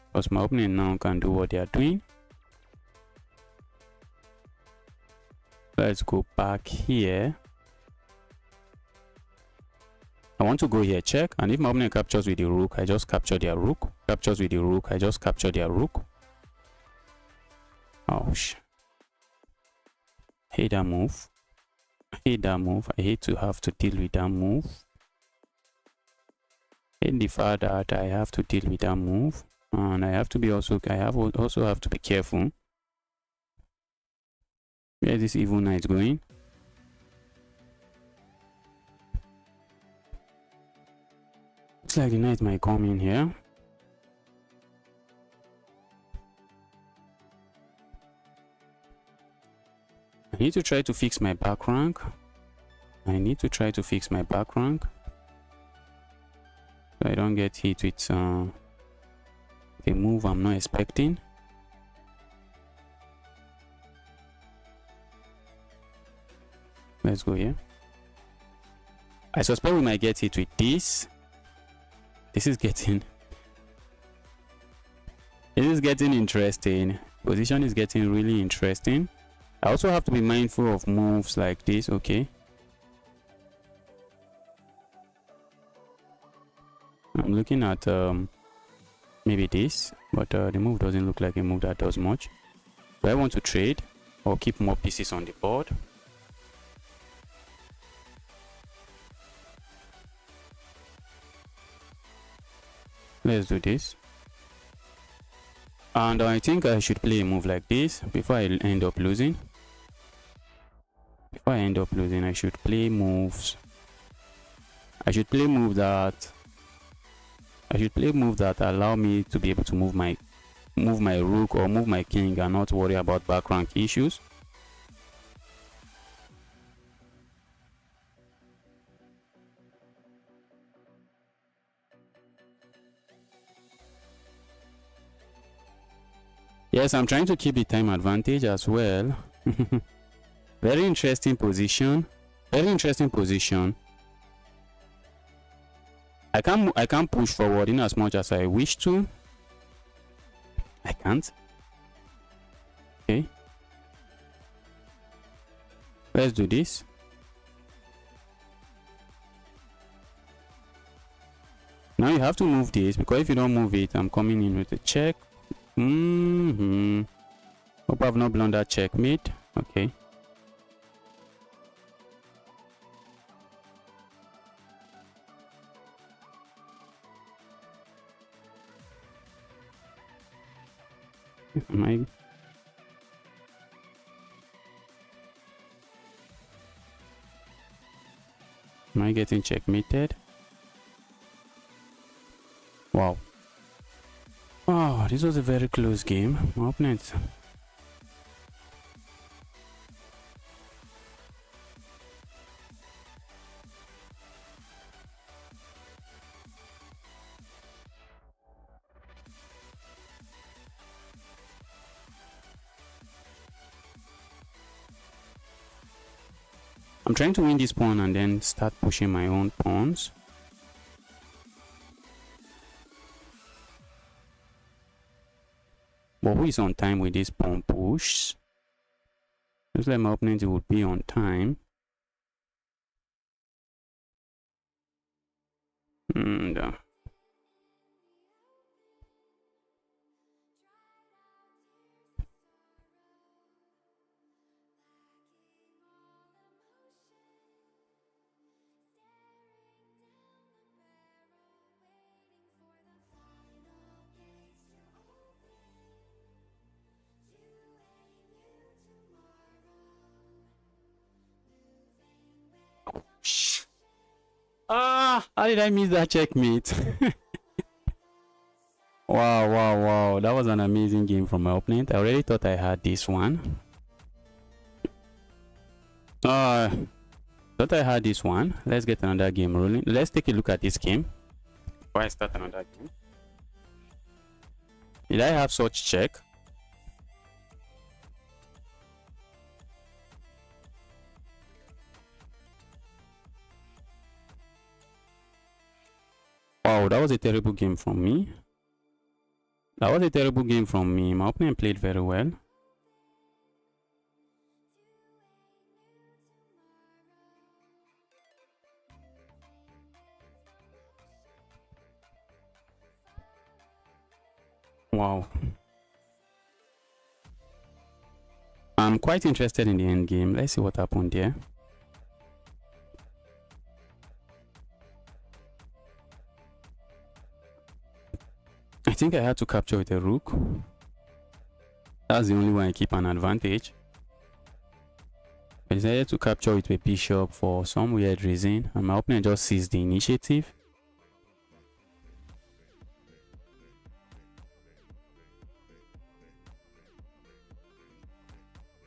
because my opponent now can do what they are doing. Let's go back here. I want to go here, check, and if my opponent captures with the rook, I just capture their rook. Captures with the rook, I just capture their rook. Ouch. Hate that move. Hate that move. I hate to have to deal with that move. Hate the fact that I have to deal with that move, and I have to be also have to be careful. Where is this evil knight going? Looks like the knight might come in here. I need to try to fix my back rank. I need to try to fix my back rank, so I don't get hit with a move I'm not expecting. Let's go here. I suspect we might get hit with this. This is getting interesting. Position is getting really interesting. I also have to be mindful of moves like this. Okay, I'm looking at maybe this, but the move doesn't look like a move that does much. Do I want to trade or keep more pieces on the board? Let's do this. And I think I should play a move like this before I end up losing. Before I end up losing, I should play moves. I should play moves that allow me to be able to move my rook or move my king and not worry about back rank issues. Yes, I'm trying to keep the time advantage as well. Very interesting position. Very interesting position. I can't push forward in as much as I wish to. I can't. Okay. Let's do this. Now you have to move this, because if you don't move it, I'm coming in with a check. Hope I've not blown that checkmate. Okay. Am I getting checkmated? Wow. Oh, this was a very close game. My opponent. I'm trying to win this pawn and then start pushing my own pawns. But who is on time with this pawn push? Looks like my opponent would be on time. And how did I miss that checkmate? Wow, wow, wow. That was an amazing game from my opponent. I already thought I had this one. Thought I had this one. Let's get another game rolling. Let's take a look at this game before I start another game. Did I have such check? Wow, that was a terrible game from me. That was a terrible game from me. My opponent played very well. Wow. I'm quite interested in the end game. Let's see what happened there. I think I had to capture with a rook. That's the only way I keep an advantage. I decided to capture with a bishop for some weird reason, and my opponent just seized the initiative.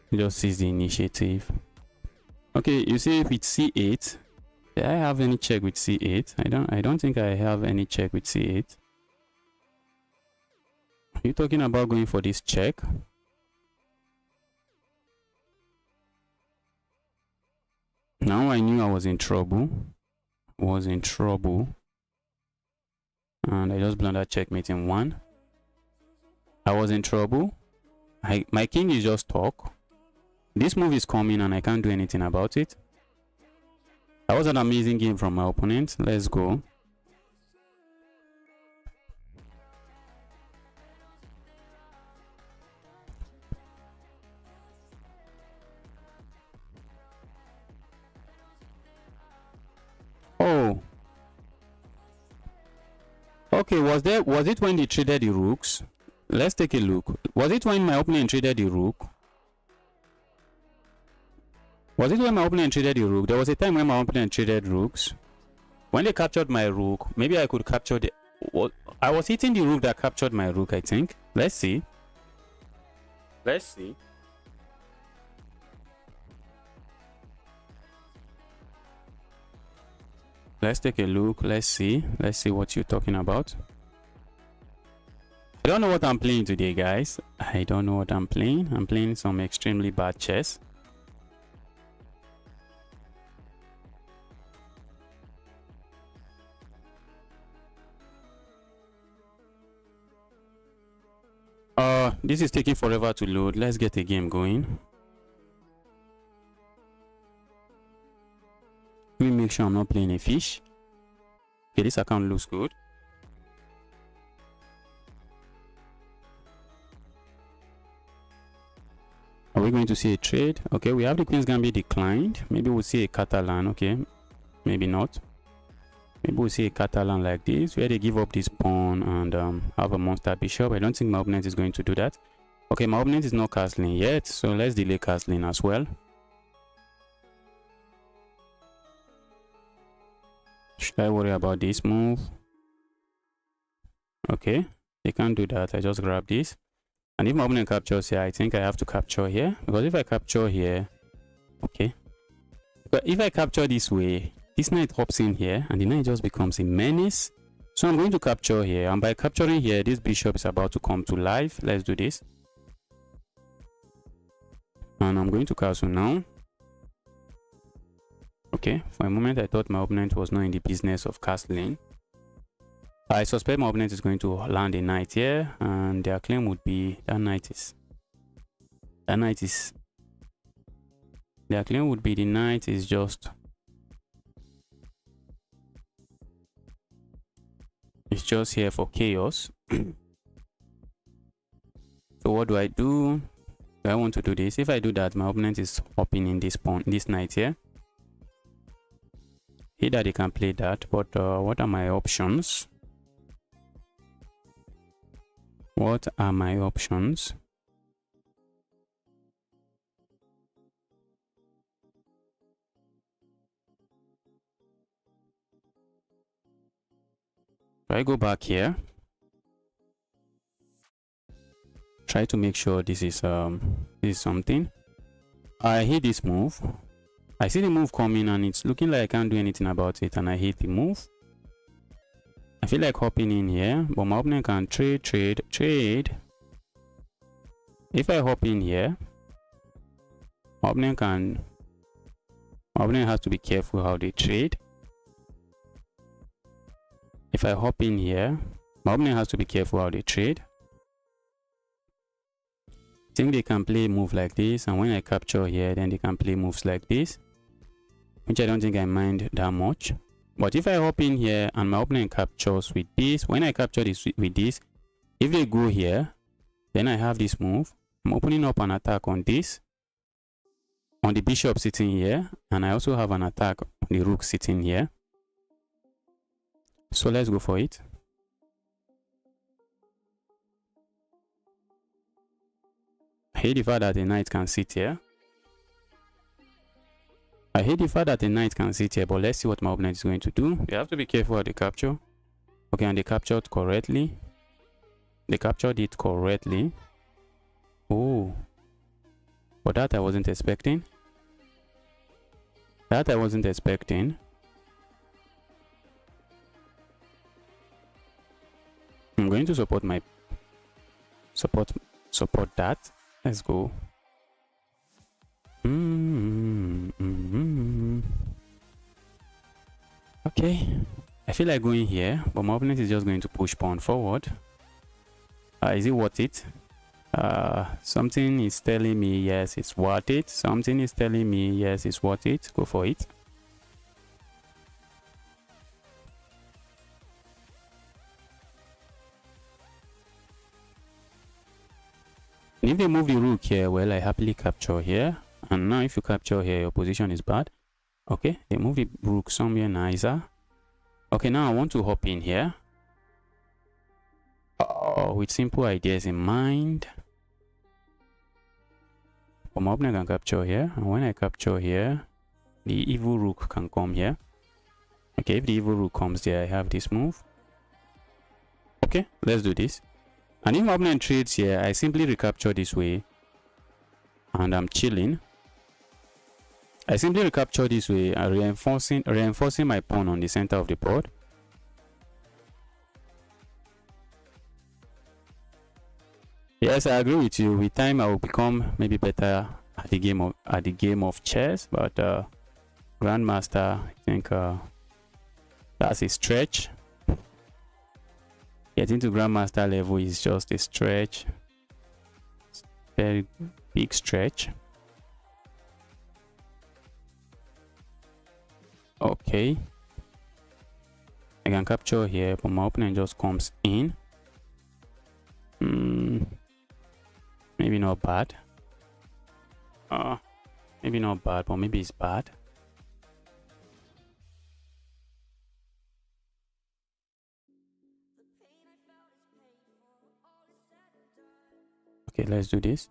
He just seized the initiative. Okay, you see with c8. Do I have any check with c8? I don't think I have any check with c8. Are you talking about going for this check? Now I knew I was in trouble. And I just blundered checkmate in one. I was in trouble. My king is just stuck. This move is coming and I can't do anything about it. That was an amazing game from my opponent. Let's go. Oh. Okay, was it when they traded the rooks? Let's take a look. Was it when my opponent traded the rook? Was it when my opponent traded the rook? There was a time when my opponent traded rooks. When they captured my rook, maybe I could capture the... I was hitting the rook that captured my rook, I think. Let's see. Let's see. Let's take a look. Let's see. Let's see what you're talking about. I don't know what I'm playing today, guys. I don't know what I'm playing. I'm playing some extremely bad chess. This is taking forever to load. Let's get a game going. Let me make sure I'm not playing a fish. Okay, this account looks good. Are we going to see a trade? Okay, we have the Queen's Gambit declined. Maybe we'll see a Catalan. Okay, maybe not. Maybe we'll see a Catalan like this, where they give up this pawn and have a monster bishop. I don't think my opponent is going to do that. Okay, my opponent is not castling yet, so let's delay castling as well. Should I worry about this move? Okay, they can't do that. I just grab this. And if my opponent captures here, I think I have to capture here. Because if I capture here, okay. But if I capture this way, this knight hops in here and the knight just becomes a menace. So I'm going to capture here, and by capturing here, this bishop is about to come to life. Let's do this. And I'm going to castle now. Okay, for a moment I thought my opponent was not in the business of castling. I suspect my opponent is going to land a knight here, and their claim would be their claim would be the knight is just just here for chaos. So what do? Do I want to do this? If I do that, my opponent is hopping in this pawn, this knight here. Either they can play that, but what are my options? What are my options? So I go back here. Try to make sure this is something. I hate this move. I see the move coming and it's looking like I can't do anything about it, and I hate the move. I feel like hopping in here, but my opponent can trade. If I hop in here, my opponent has to be careful how they trade. If I hop in here, my opponent has to be careful how they trade. I think they can play a move like this, and when I capture here, then they can play moves like this, which I don't think I mind that much. But if I hop in here and my opponent captures with this, when I capture this with this, if they go here, then I have this move. I'm opening up an attack on this, on the bishop sitting here, and I also have an attack on the rook sitting here. So let's go for it. I hate the fact that the knight can sit here. I hate the fact that the knight can sit here, but let's see what my opponent is going to do. They have to be careful at the capture. Okay, and they captured correctly. They captured it correctly. Oh, but that I wasn't expecting. That I wasn't expecting. I'm going to support that. Let's go. Okay, I feel like going here, but my opponent is just going to push pawn forward. Is it worth it? Something is telling me yes, it's worth it. Something is telling me yes, it's worth it. Go for it. And if they move the rook here, well, I happily capture here. And now if you capture here, your position is bad. Okay, they move the rook somewhere nicer. Okay, now I want to hop in here. With simple ideas in mind. But my opponent can capture here. And when I capture here, the evil rook can come here. Okay, if the evil rook comes there, I have this move. Okay, let's do this. And if my opponent trades here, I simply recapture this way. And I'm chilling. I simply recapture this way, reinforcing my pawn on the center of the board. Yes, I agree with you. With time, I will become maybe better at the game of chess. But Grandmaster, I think that's a stretch. Getting to Grandmaster level is just a stretch. It's a very big stretch. Okay. I can capture here, but my opponent just comes in. Maybe not bad. Maybe not bad, but maybe it's bad. Okay, let's do this.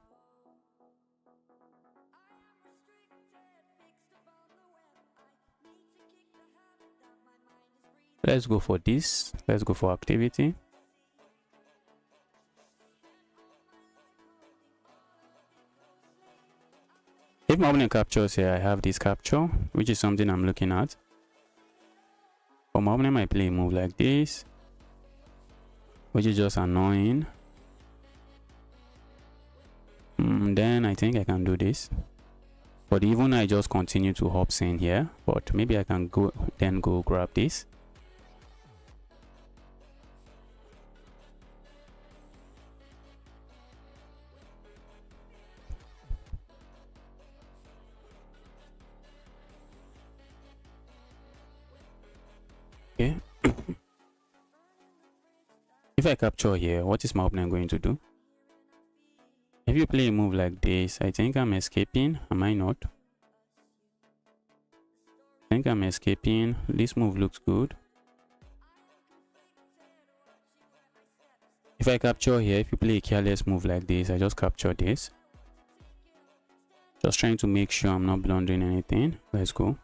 Let's go for this. Let's go for activity. If my opponent captures here, I have this capture, which is something I'm looking at. But my opponent might play a move like this, which is just annoying. Then I think I can do this. But even I just continue to hop in here, but maybe I can go grab this. Okay. If I capture here, what is my opponent going to do? If you play a move like this, I think I'm escaping. Am I not? I think I'm escaping. This move looks good. If I capture here, if you play a careless move like this, I just capture this. Just trying to make sure I'm not blundering anything. Let's go.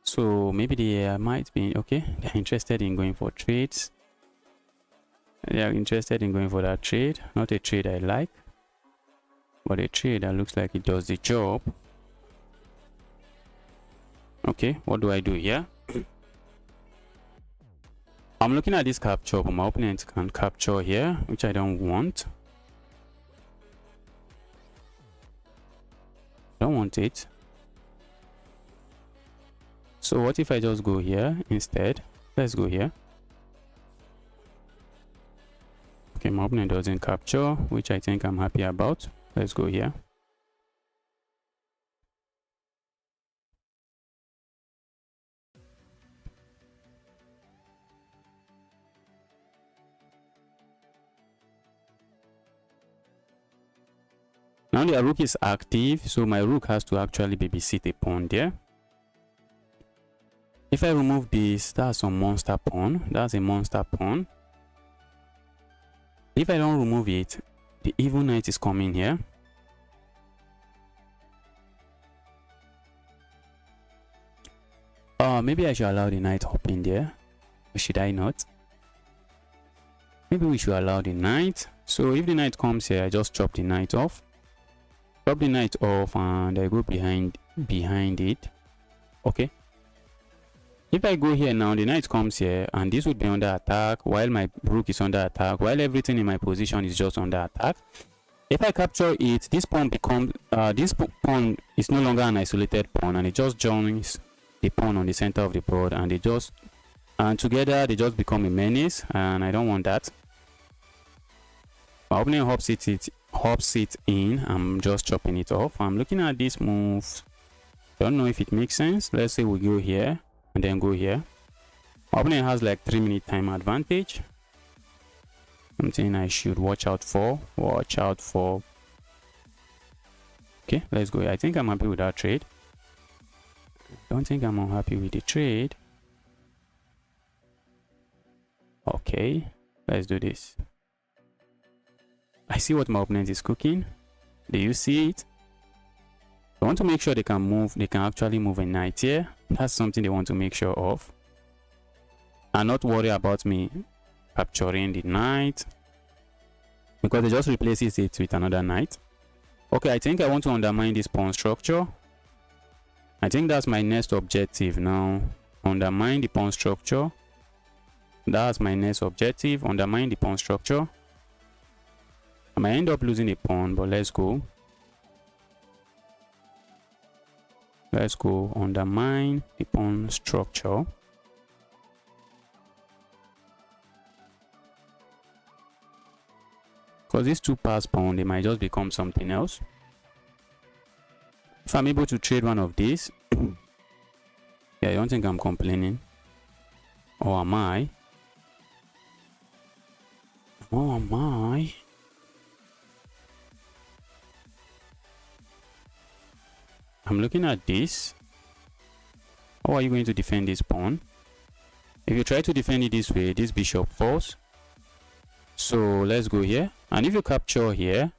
So maybe they might be okay. They're interested in going for trades. They are interested in going for that trade. Not a trade I like, but a trade that looks like it does the job. Okay, what do I do here? I'm looking at this capture, but my opponent can capture here, which I don't want. I don't want it. So what if I just go here instead? Let's go here. Okay, my opponent doesn't capture, which I think I'm happy about. Let's go here. Now the rook is active, so my rook has to actually babysit a pawn there. If I remove this, that's a monster pawn. That's a monster pawn. If I don't remove it, the evil knight is coming here. Maybe I should allow the knight up in there. Or should I not? Maybe we should allow the knight. So if the knight comes here, I just chop the knight off. Chop the knight off and I go behind it. Okay. If I go here now, the knight comes here and this would be under attack while my rook is under attack, while everything in my position is just under attack. If I capture it, this pawn becomes this pawn is no longer an isolated pawn and it just joins the pawn on the center of the board and together they just become a menace, and I don't want that. My opponent hops it in. I'm just chopping it off. I'm looking at this move. Don't know if it makes sense. Let's say we go here and then go here. My opponent has like 3-minute time advantage. Something I should watch out for. Okay, let's go. I think I'm happy with that trade. Don't think I'm unhappy with the trade. Okay, let's do this. I see what my opponent is cooking. Do you see it? I want to make sure they can move. They can actually move a knight here. That's something they want to make sure of. And not worry about me capturing the knight, because they just replaces it with another knight. Okay, I think I want to undermine this pawn structure. I think that's my next objective now. Undermine the pawn structure. That's my next objective. Undermine the pawn structure. I might end up losing a pawn, but let's go. Let's go undermine the pawn structure. Because these two pass pawn, they might just become something else. If I'm able to trade one of these, yeah, I don't think I'm complaining. Or am I? Or am I? I'm looking at this. How are you going to defend this pawn? If you try to defend it this way, this bishop falls. So let's go here. And if you capture here,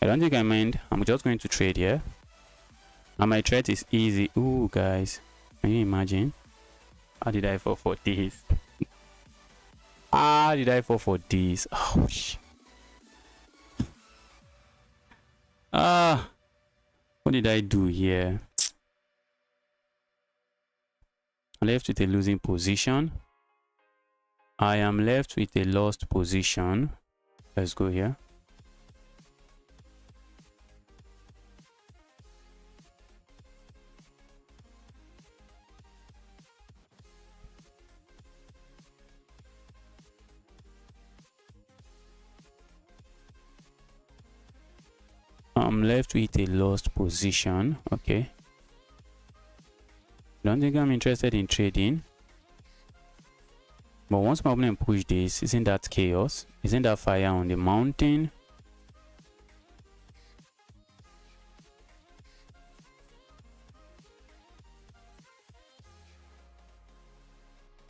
I don't think I mind. I'm just going to trade here. And my trade is easy. Ooh, guys. Can you imagine? How did I fall for this? How did I fall for this? Oh, shit. What did I do here? I'm left with a losing position. I am left with a lost position. Let's go here. I'm left with a lost position. Okay. Don't think I'm interested in trading. But once my opponent push this, isn't that chaos? Isn't that fire on the mountain?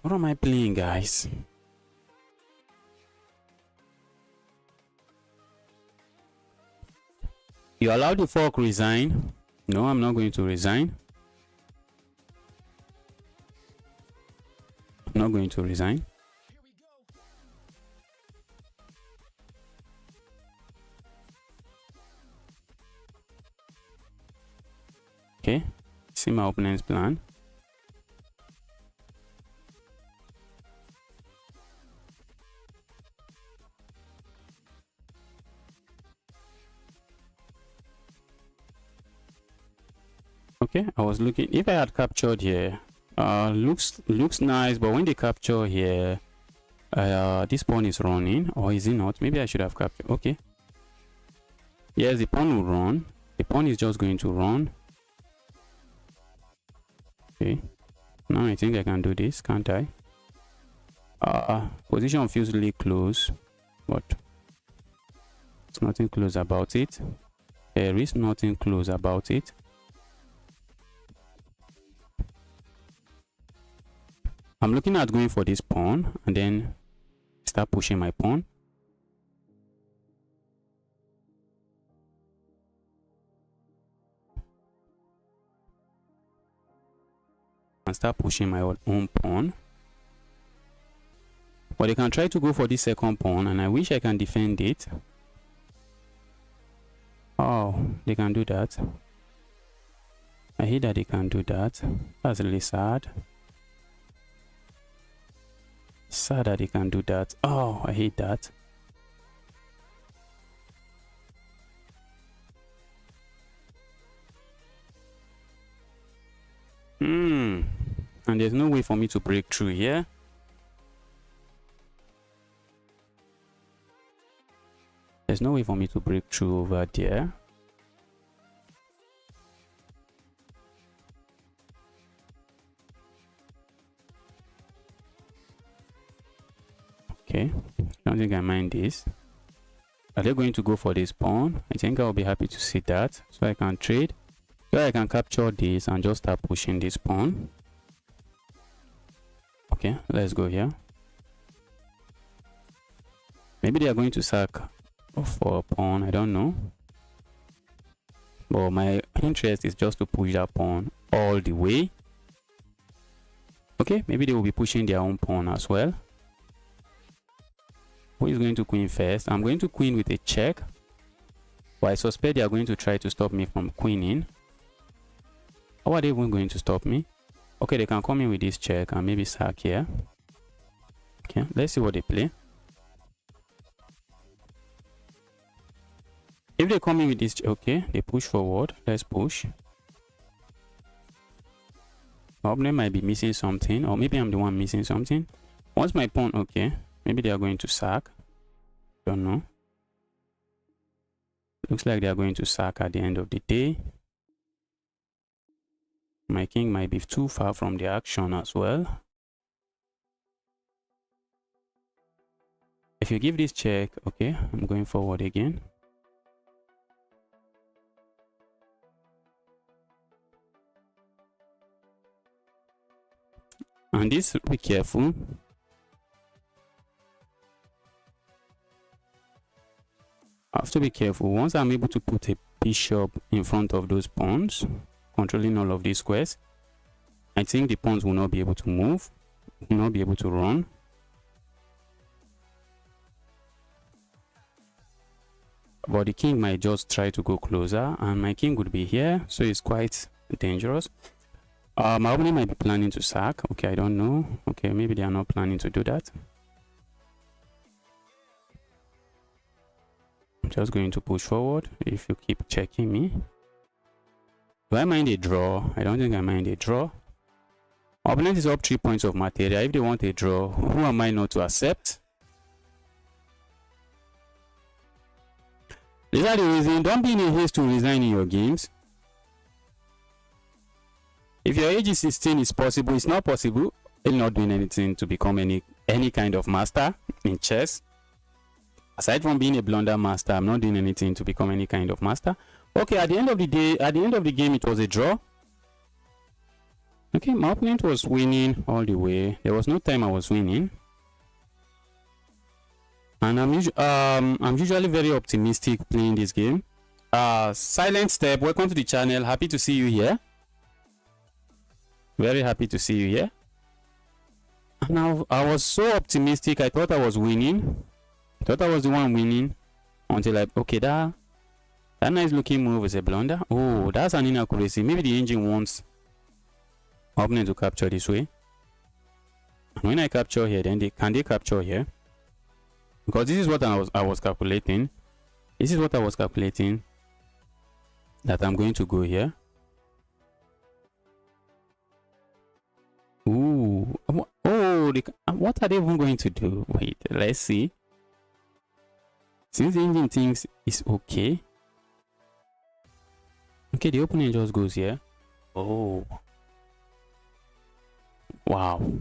What am I playing, guys? You allowed the fork resign? No, I'm not going to resign. I'm not going to resign. Okay, see my opponent's plan. Okay, I was looking. If I had captured here, looks nice, but when they capture here, this pawn is running, or is it not? Maybe I should have captured. Okay. Yes, the pawn will run. The pawn is just going to run. Okay. Now I think I can do this, can't I? Position feels really close, but it's nothing close about it. There is nothing close about it. I'm looking at going for this pawn and then start pushing my pawn. And start pushing my own pawn. But they can try to go for this second pawn, and I wish I can defend it. Oh, they can do that. I hate that they can do that. That's really sad. Sad that they can do that. Oh, I hate that. And there's no way for me to break through here. There's no way for me to break through over there. Okay, I don't think I mind this. Are they going to go for this pawn? I think I'll be happy to see that, so I can trade. So I can capture this and just start pushing this pawn. Okay, let's go here. Maybe they are going to sack for a pawn, I don't know. But my interest is just to push that pawn all the way. Okay, maybe they will be pushing their own pawn as well. Who is going to queen first? I'm going to queen with a check. But I suspect they are going to try to stop me from queening. How are they even going to stop me? Okay, they can come in with this check and maybe sack here. Okay, let's see what they play. If they come in with this, okay, they push forward. Let's push. My opponent might be missing something, or maybe I'm the one missing something. Once my pawn, okay, maybe they are going to sack. Don't know. Looks like they are going to sack at the end of the day. My king might be too far from the action as well. If you give this check, okay, I'm going forward again. And this, be careful. I have to be careful. Once I'm able to put a bishop in front of those pawns, controlling all of these squares, I think the pawns will not be able to move, will not be able to run. But the king might just try to go closer, and my king would be here, so it's quite dangerous. My opponent might be planning to sack. Okay, I don't know. Okay, maybe they are not planning to do that. I'm just going to push forward if you keep checking me. Do I mind a draw? I don't think I mind a draw. My opponent is up 3 points of material. If they want a draw, who am I not to accept? Is that the reason? Don't be in a haste to resign in your games. If your age is 16, it's possible. It's not possible. You're not doing anything to become any kind of master in chess. Aside from being a blunder master, I'm not doing anything to become any kind of master. Okay, at the end of the day, at the end of the game, it was a draw. Okay, my opponent was winning all the way. There was no time I was winning. And I'm usually very optimistic playing this game. Silent Step, welcome to the channel. Happy to see you here. Very happy to see you here. And I was so optimistic. I thought I was winning. I thought I was the one winning. Until okay, that nice looking move is a blunder. Oh, that's an inaccuracy. Maybe the engine wants my opponent to capture this way. And when I capture here, then can they capture here? Because this is what I was calculating. This is what I was calculating. That I'm going to go here. Ooh. Oh, what are they even going to do? Wait, let's see. Since the engine thinks it's okay. Okay, the opponent just goes here. Oh. Wow.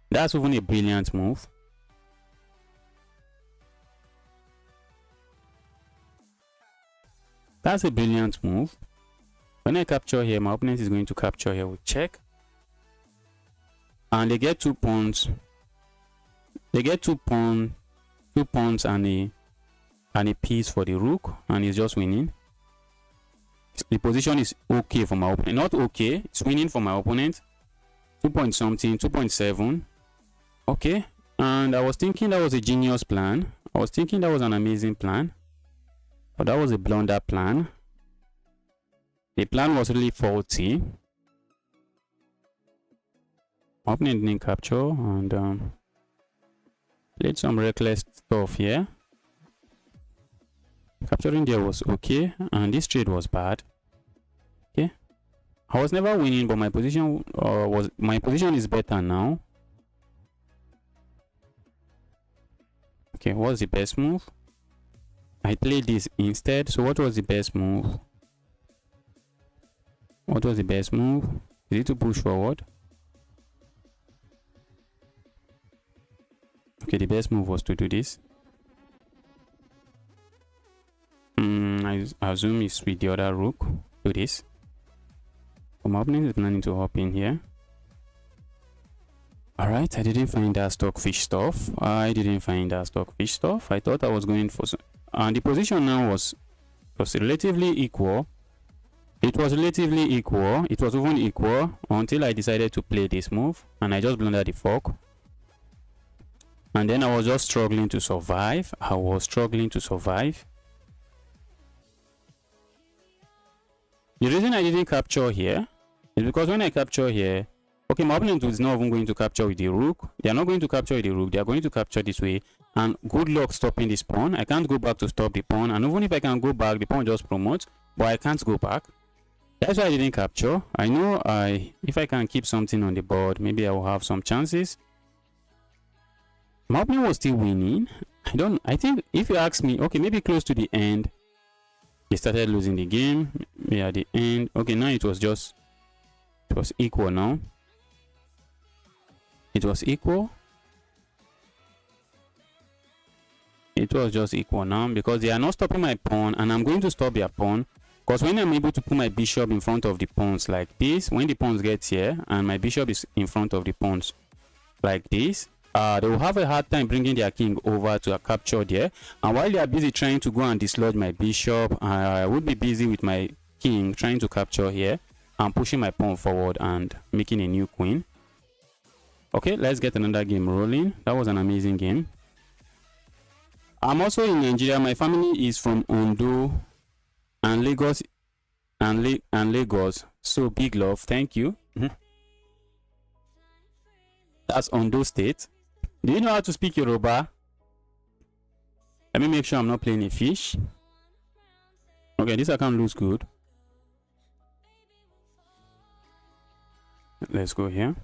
That's even a brilliant move. That's a brilliant move. When I capture here, my opponent is going to capture here with check. And they get 2 pawns. They get 2 pawns and a piece for the rook, and he's just winning. The position is okay for my opponent. Not okay, it's winning for my opponent. 2 point something, 2.7. Okay, and I was thinking that was a genius plan. I was thinking that was an amazing plan. But that was a blunder plan. The plan was really faulty. My opponent didn't capture and played some reckless stuff here. Capturing there was okay, and this trade was bad. Okay, I was never winning, but my position is better now. Okay, what's the best move? I played this instead. So what was the best move? What was the best move? Is it to push forward? Okay, the best move was to do this. I assume it's with the other rook. Do this. So my opponent is planning to hop in here. Alright, I didn't find that stockfish stuff. I thought I was going for some. And the position now was relatively equal. It was relatively equal. It was even equal until I decided to play this move. And I just blundered the fork. And then I was just struggling to survive. The reason I didn't capture here is because when I capture here, okay, my opponent is not even going to capture with the rook. They are not going to capture with the rook. They are going to capture this way. And good luck stopping this pawn. I can't go back to stop the pawn. And even if I can go back, the pawn just promotes. But I can't go back. That's why I didn't capture. I know if I can keep something on the board, maybe I will have some chances. My opponent was still winning. I think if you ask me, okay, maybe close to the end, they started losing the game. Maybe at the end. Okay, now it was equal now. It was equal. It was just equal now because they are not stopping my pawn, and I'm going to stop their pawn. Because when I'm able to put my bishop in front of the pawns like this, when the pawns get here and my bishop is in front of the pawns like this, they will have a hard time bringing their king over to capture there. And while they are busy trying to go and dislodge my bishop, I would be busy with my king trying to capture here and pushing my pawn forward and making a new queen. Okay, let's get another game rolling. That was an amazing game. I'm also in Nigeria. My family is from Ondo and Lagos Lagos. So big love. Thank you. That's Ondo State. Do you know how to speak Yoruba? Let me make sure I'm not playing a fish. Okay, this account looks good. Let's go here.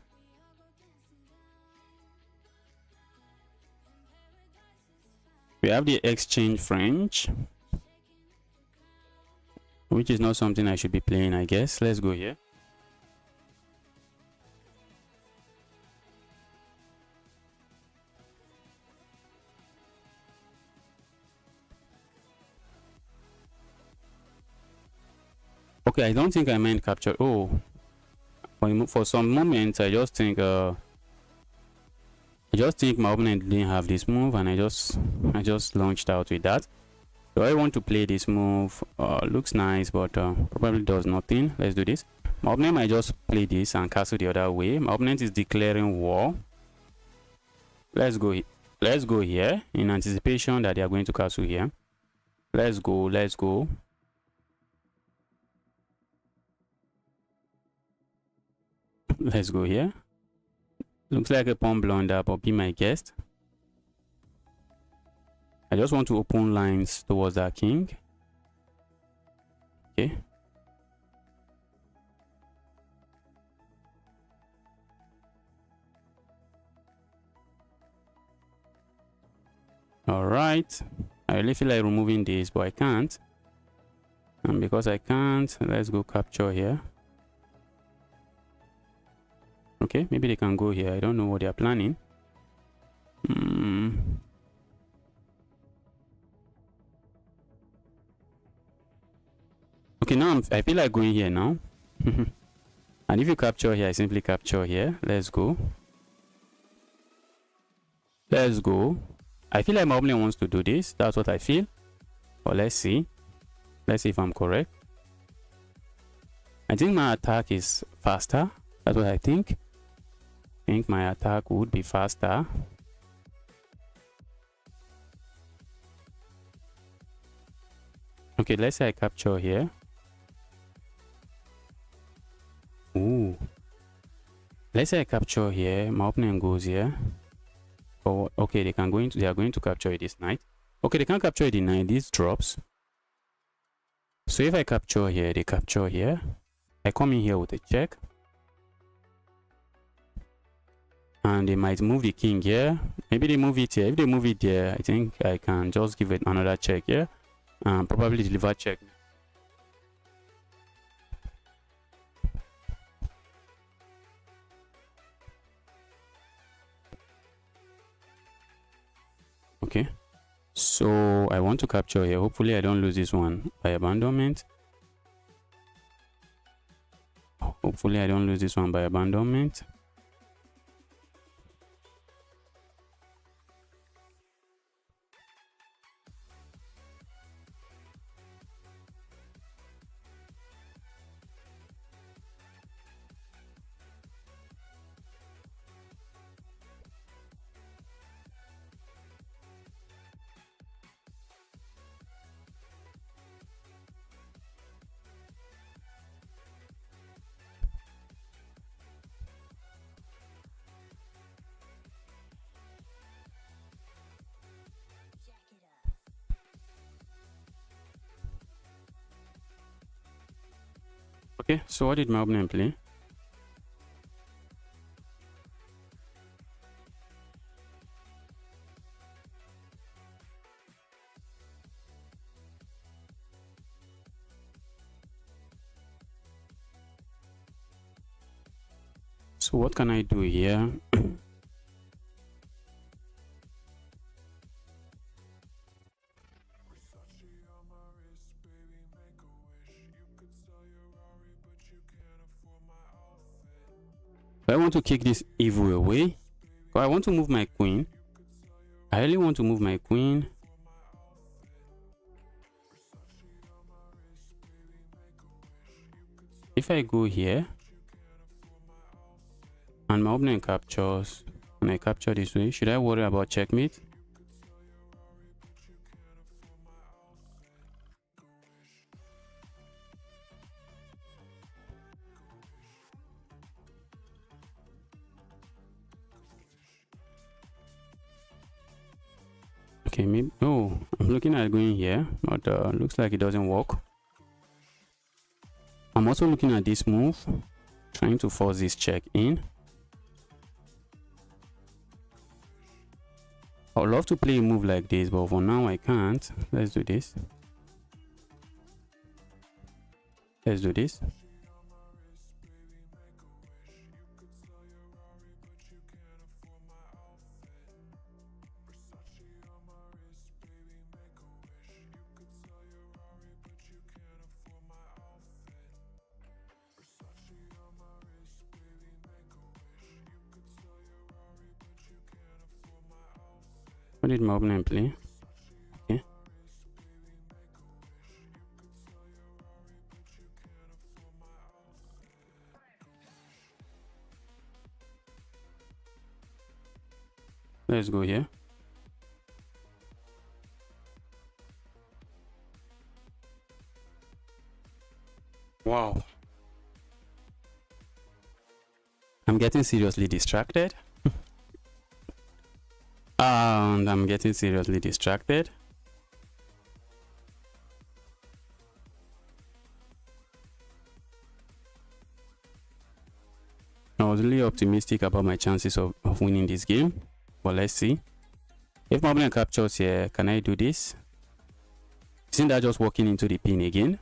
We have the exchange French, which is not something I should be playing, I guess. Let's go here. Okay, I don't think I meant capture. Oh, for some moments I just think my opponent didn't have this move, and I just launched out with that. So I want to play this move. Looks nice, but probably does nothing. Let's do this. My opponent might just play this and castle the other way. My opponent is declaring war. Let's go. Let's go here in anticipation that they are going to castle here. Let's go. Let's go. Let's go here. Looks like a pawn blunder, but be my guest. I just want to open lines towards that king. Okay. All right. I really feel like removing this, but I can't. And because I can't, let's go capture here. Okay, maybe they can go here. I don't know what they are planning. Okay, now I feel like going here now. And if you capture here, I simply capture here. Let's go. Let's go. I feel like my opponent wants to do this. That's what I feel. But let's see. Let's see if I'm correct. I think my attack is faster. That's what I think. I think my attack would be faster. Okay, let's say I capture here. Ooh. Let's say I capture here. My opponent goes here. Oh, okay, they are going to capture it this knight. Okay, they can't capture it the knight. This drops. So if I capture here, they capture here. I come in here with a check. And they might move the king here. Maybe they move it here. If they move it there, I think I can just give it another check here. And probably deliver check. Okay. So I want to capture here. Hopefully I don't lose this one by abandonment. Hopefully I don't lose this one by abandonment. Okay, so what did my opponent play? So what can I do here? I want to kick this evil away. So I want to move my queen. I really want to move my queen. If I go here and my opponent captures and I capture this way, should I worry about checkmate? Okay, maybe. Oh, I'm looking at going here, but looks like it doesn't work. I'm also looking at this move, trying to force this check in. I would love to play a move like this, but for now I can't. Let's do this. Let's do this. What did my opponent play? Okay. Let's go here. Wow. I'm getting seriously distracted. And I'm getting seriously distracted. I was really optimistic about my chances of winning this game. But let's see. If my opponent captures here, can I do this? Isn't that just walking into the pin again?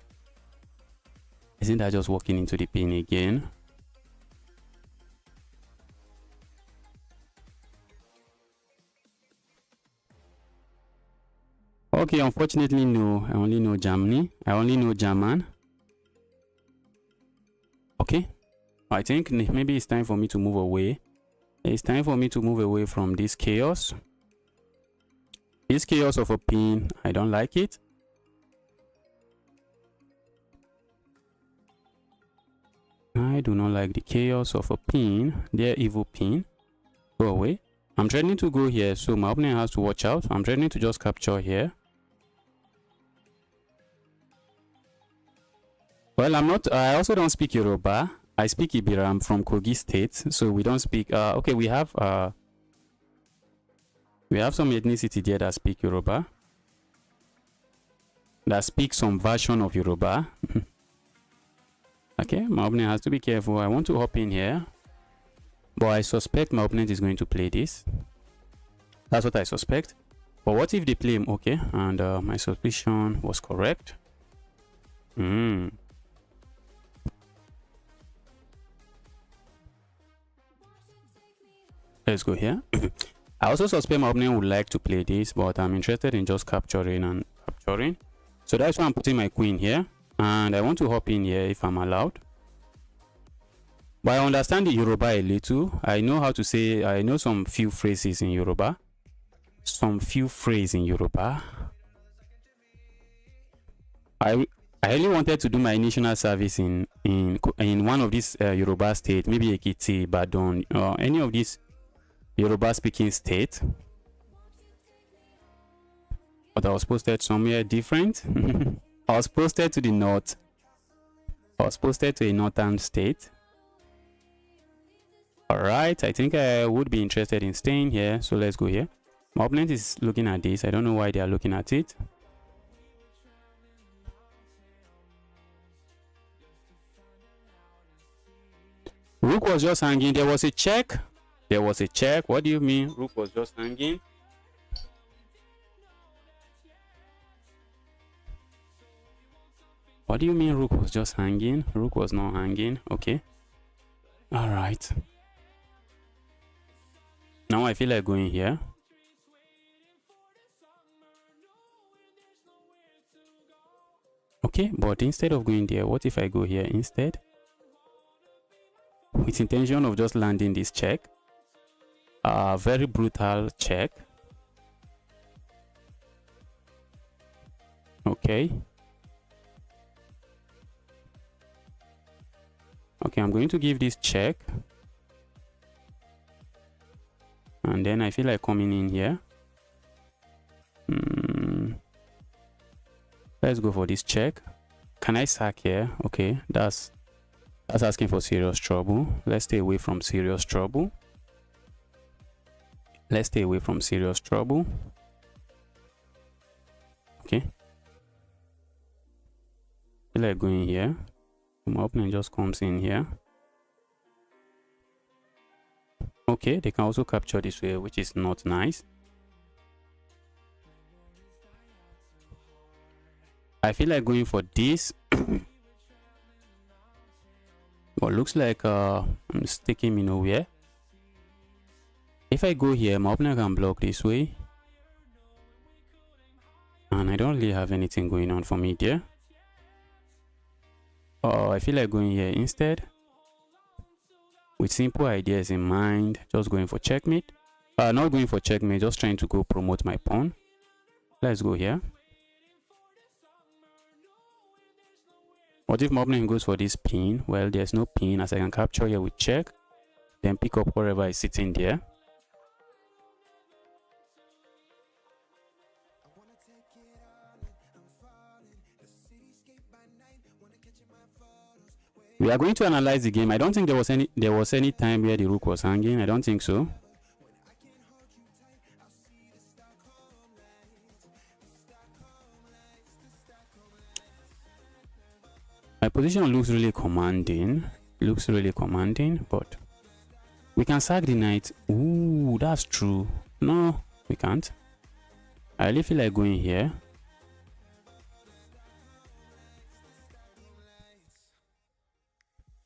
Isn't that just walking into the pin again? Okay, unfortunately, no. I only know Germany. I only know German. Okay. I think maybe it's time for me to move away. It's time for me to move away from this chaos. This chaos of a pin, I don't like it. I do not like the chaos of a pin. Their evil pin. Go away. I'm trying to go here, so my opponent has to watch out. I'm trying to just capture here. Well, I also don't speak Yoruba. I speak Ibira. I'm from Kogi State, so we don't speak. Okay, we have some ethnicity there that speak Yoruba. That speak some version of Yoruba. Okay, my opponent has to be careful. I want to hop in here, but I suspect my opponent is going to play this. That's what I suspect. But what if they play him? Okay, and my suspicion was correct. Let's go here. I also suspect my opponent would like to play this, but I'm interested in just capturing and capturing. So that's why I'm putting my queen here. And I want to hop in here if I'm allowed. But I understand the Yoruba a little. I know how to say, I know some few phrases in Yoruba. Some few phrases in Yoruba. I really wanted to do my national service in one of these Yoruba states, maybe Ekiti, Badon, or any of these Yoruba speaking state. But I was posted somewhere different. I was posted to the north. I was posted to a northern state. Alright, I think I would be interested in staying here. So let's go here. My opponent is looking at this. I don't know why they are looking at it. Rook was just hanging. There was a check. There was a check. What do you mean? Rook was just hanging. What do you mean rook was just hanging? Rook was not hanging. Okay. Alright. Now I feel like going here. Okay, but instead of going there, what if I go here instead? With intention of just landing this check. Very brutal check. Okay. Okay, I'm going to give this check. And then I feel like coming in here. Let's go for this check. Can I sack here? Okay, that's asking for serious trouble. Let's stay away from serious trouble. Let's stay away from serious trouble. Okay. I feel like going here. My opponent just comes in here. Okay, they can also capture this way, which is not nice. I feel like going for this. But looks like I'm sticking me nowhere. If I go here, my opponent can block this way. And I don't really have anything going on for me there. Oh, I feel like going here instead. With simple ideas in mind, just going for checkmate. Not going for checkmate, just trying to go promote my pawn. Let's go here. What if my opponent goes for this pin? Well, there's no pin, as I can capture here with check, then pick up wherever is sitting there. We are going to analyze the game. I don't think there was any time where the rook was hanging. I don't think so. My position looks really commanding. But we can sack the knight. Ooh, that's true. No, we can't. I really feel like going here.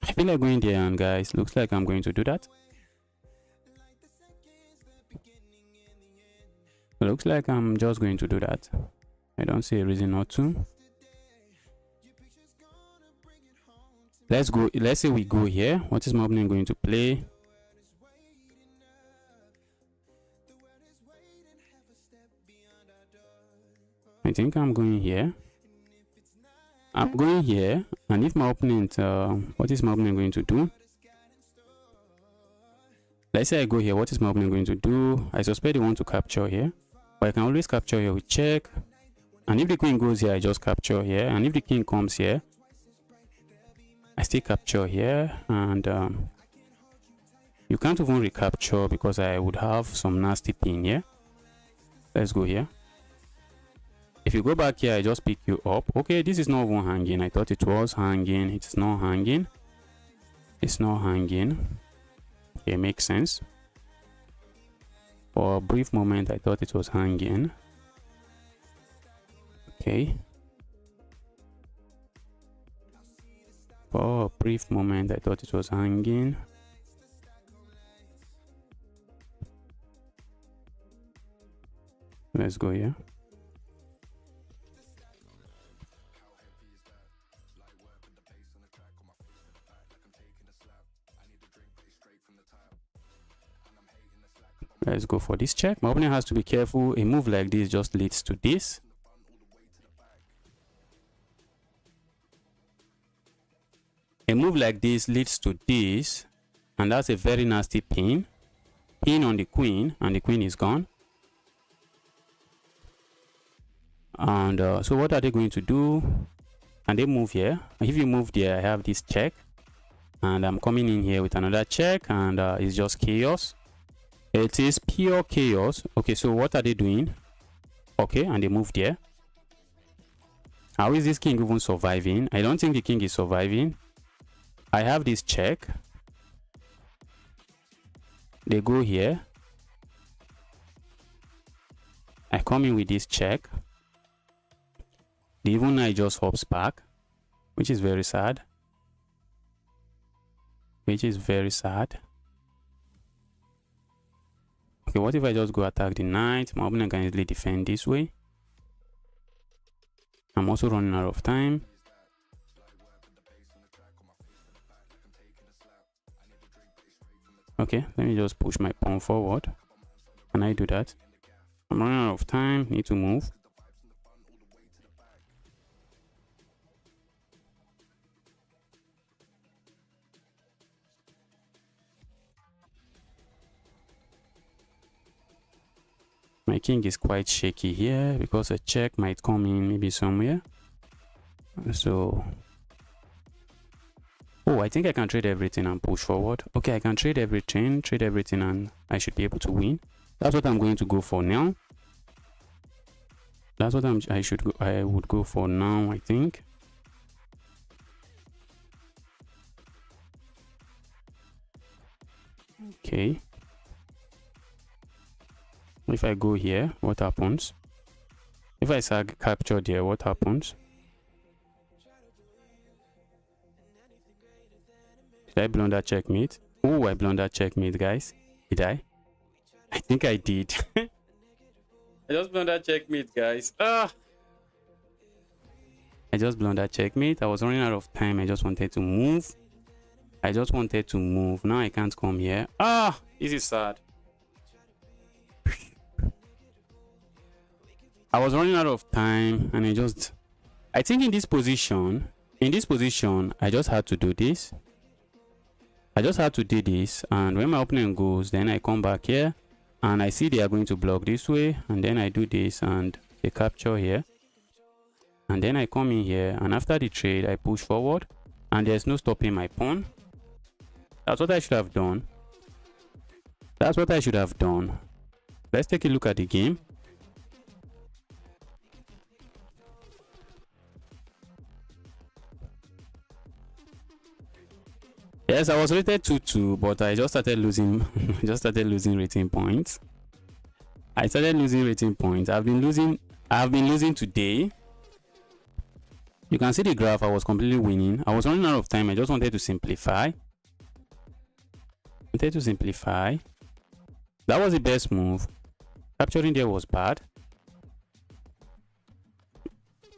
I feel like going there, and guys, looks like I'm going to do that. Looks like I'm just going to do that. I don't see a reason not to. Let's go. Let's say we go here. What is my opponent going to play? I think I'm going here. I'm going here, and if my opponent, what is my opponent going to do? Let's say I go here. What is my opponent going to do? I suspect they want to capture here, but I can always capture here with check. And if the queen goes here, I just capture here. And if the king comes here, I still capture here. And you can't even recapture because I would have some nasty pin here. Let's go here. If you go back here, I just pick you up. Okay, this is not even hanging. I thought it was hanging. It's not hanging. It's not hanging. Okay, makes sense. For a brief moment, I thought it was hanging. Okay. For a brief moment, I thought it was hanging. Let's go here. Let's go for this check. My opponent has to be careful. A move like this just leads to this. A move like this leads to this. And that's a very nasty pin. Pin on the queen. And the queen is gone. And so what are they going to do? And they move here. If you move there, I have this check. And I'm coming in here with another check. And it's just chaos. It is pure chaos. Okay, so what are they doing? Okay, and they move there. How is this king even surviving? I don't think the king is surviving. I have this check. They go here. I come in with this check. The even knight just hops back, which is very sad. Which is very sad. Okay, what if I just go attack the knight? My opponent can easily defend this way. I'm also running out of time. Okay, let me just push my pawn forward. Can I do that? I'm running out of time. Need to move. My king is quite shaky here because a check might come in maybe somewhere. So, oh, I think I can trade everything and push forward. Okay, I can trade everything, and I should be able to win. That's what I'm going to go for now. That's what I would go for now, I think. Okay. If I go here, what happens? If I capture there, what happens? Did I blunder checkmate? Oh, I blundered checkmate, guys. Did I? I think I did. I just blundered checkmate, guys. I just blundered checkmate. I was running out of time. I just wanted to move. Now I can't come here. This is sad. I was running out of time, and I think in this position, I just had to do this. I just had to do this, and when my opponent goes, then I come back here, and I see they are going to block this way, and then I do this, and they capture here. And then I come in here, and after the trade, I push forward, and there's no stopping my pawn. That's what I should have done. That's what I should have done. Let's take a look at the game. Yes, I was rated 2-2, but I just started losing rating points. I started losing rating points. I've been losing today. You can see the graph. I was completely winning. I was running out of time. I just wanted to simplify. That was the best move. Capturing there was bad.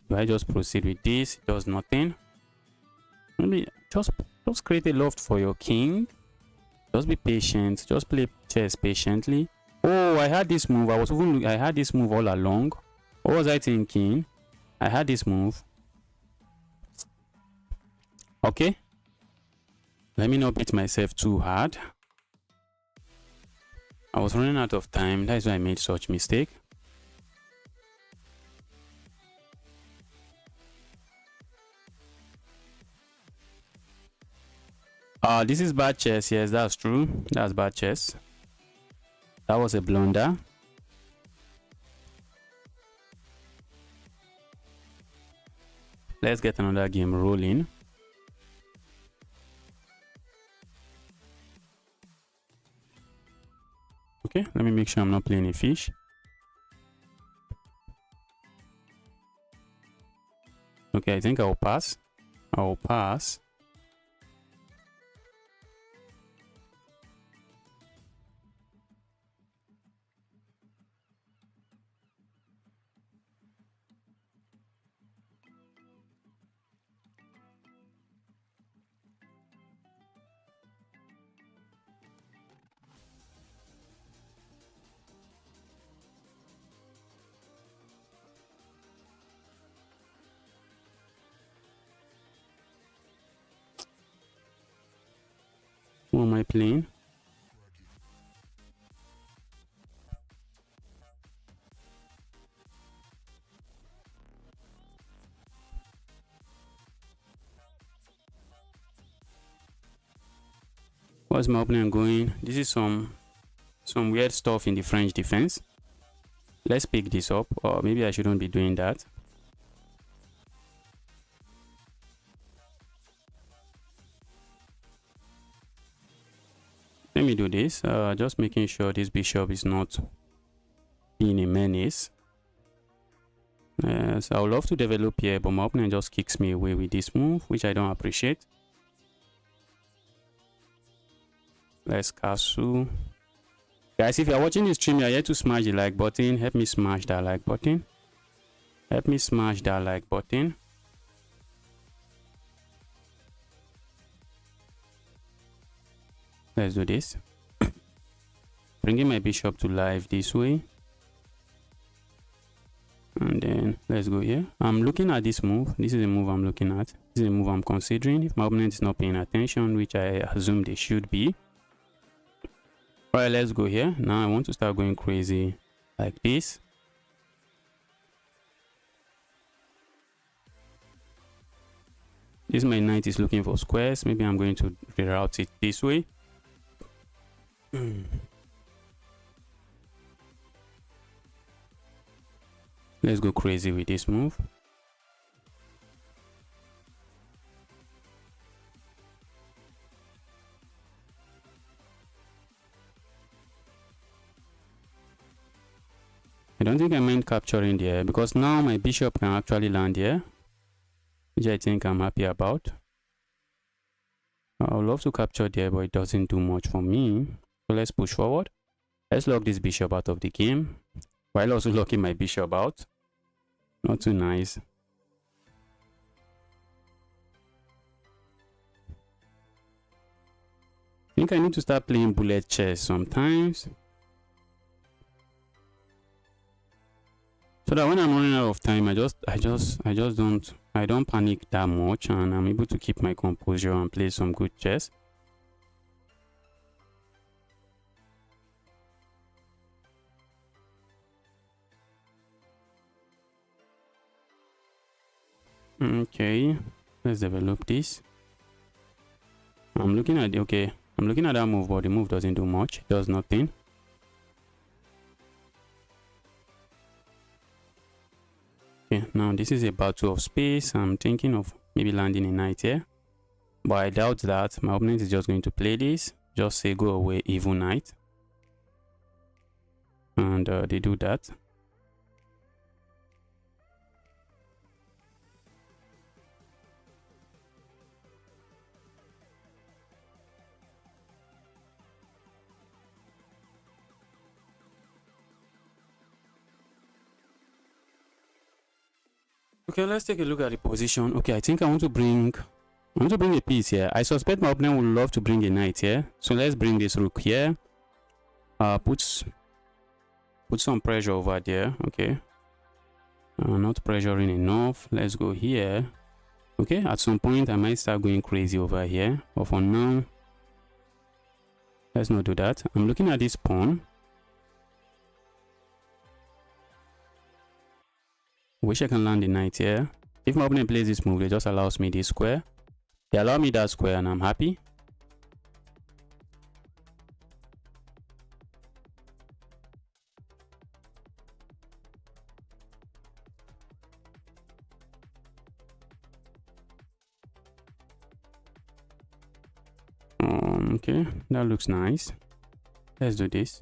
Do I just proceed with this? It does nothing. Maybe just create a loft for your king. Just be patient. Just play chess patiently. Oh, I had this move. I had this move all along. What was I thinking? I had this move. Okay. Let me not beat myself too hard. I was running out of time. That's why I made such mistake. This is bad chess. Yes, that's true. That's bad chess. That was a blunder. Let's get another game rolling. Okay, let me make sure I'm not playing a fish. Okay, I think I'll pass. I'll pass. Who am I playing? What's my opponent going? This is some weird stuff in the French defense. Let's pick this up, or maybe I shouldn't be doing that. Let me do this, just making sure this bishop is not being a menace. So I would love to develop here, but my opponent just kicks me away with this move, which I don't appreciate. Let's castle. Guys, if you're watching this stream, you're here to smash the like button. Help me smash that like button. Help me smash that like button. Let's do this. Bringing my bishop to life this way. And then let's go here. I'm looking at this move. This is a move I'm looking at. This is a move I'm considering. If my opponent is not paying attention, which I assume they should be. Alright, let's go here. Now I want to start going crazy like this. This my knight is looking for squares. Maybe I'm going to reroute it this way. Let's go crazy with this move. I don't think I mind capturing there because now my bishop can actually land here, which I think I'm happy about. I would love to capture there, but it doesn't do much for me. So let's push forward. Let's lock this bishop out of the game while also locking my bishop out. Not too nice. I think I need to start playing bullet chess sometimes. So that when I'm running out of time, I don't panic that much, and I'm able to keep my composure and play some good chess. Okay, let's develop this. I'm looking at that move, but the move doesn't do much. It does nothing. Okay, now this is a battle of space. I'm thinking of maybe landing a knight here, but I doubt that. My opponent is just going to play this. Just say go away, evil knight, and they do that. Okay, let's take a look at the position. Okay, I think I want to bring a piece here. I suspect my opponent would love to bring a knight here. So let's bring this rook here. Put some pressure over there. Okay. Not pressuring enough. Let's go here. Okay, at some point I might start going crazy over here. But for now, let's not do that. I'm looking at this pawn. Wish I can land the knight here. If my opponent plays this move, it just allows me this square. They allow me that square and I'm happy. Okay, that looks nice. Let's do this.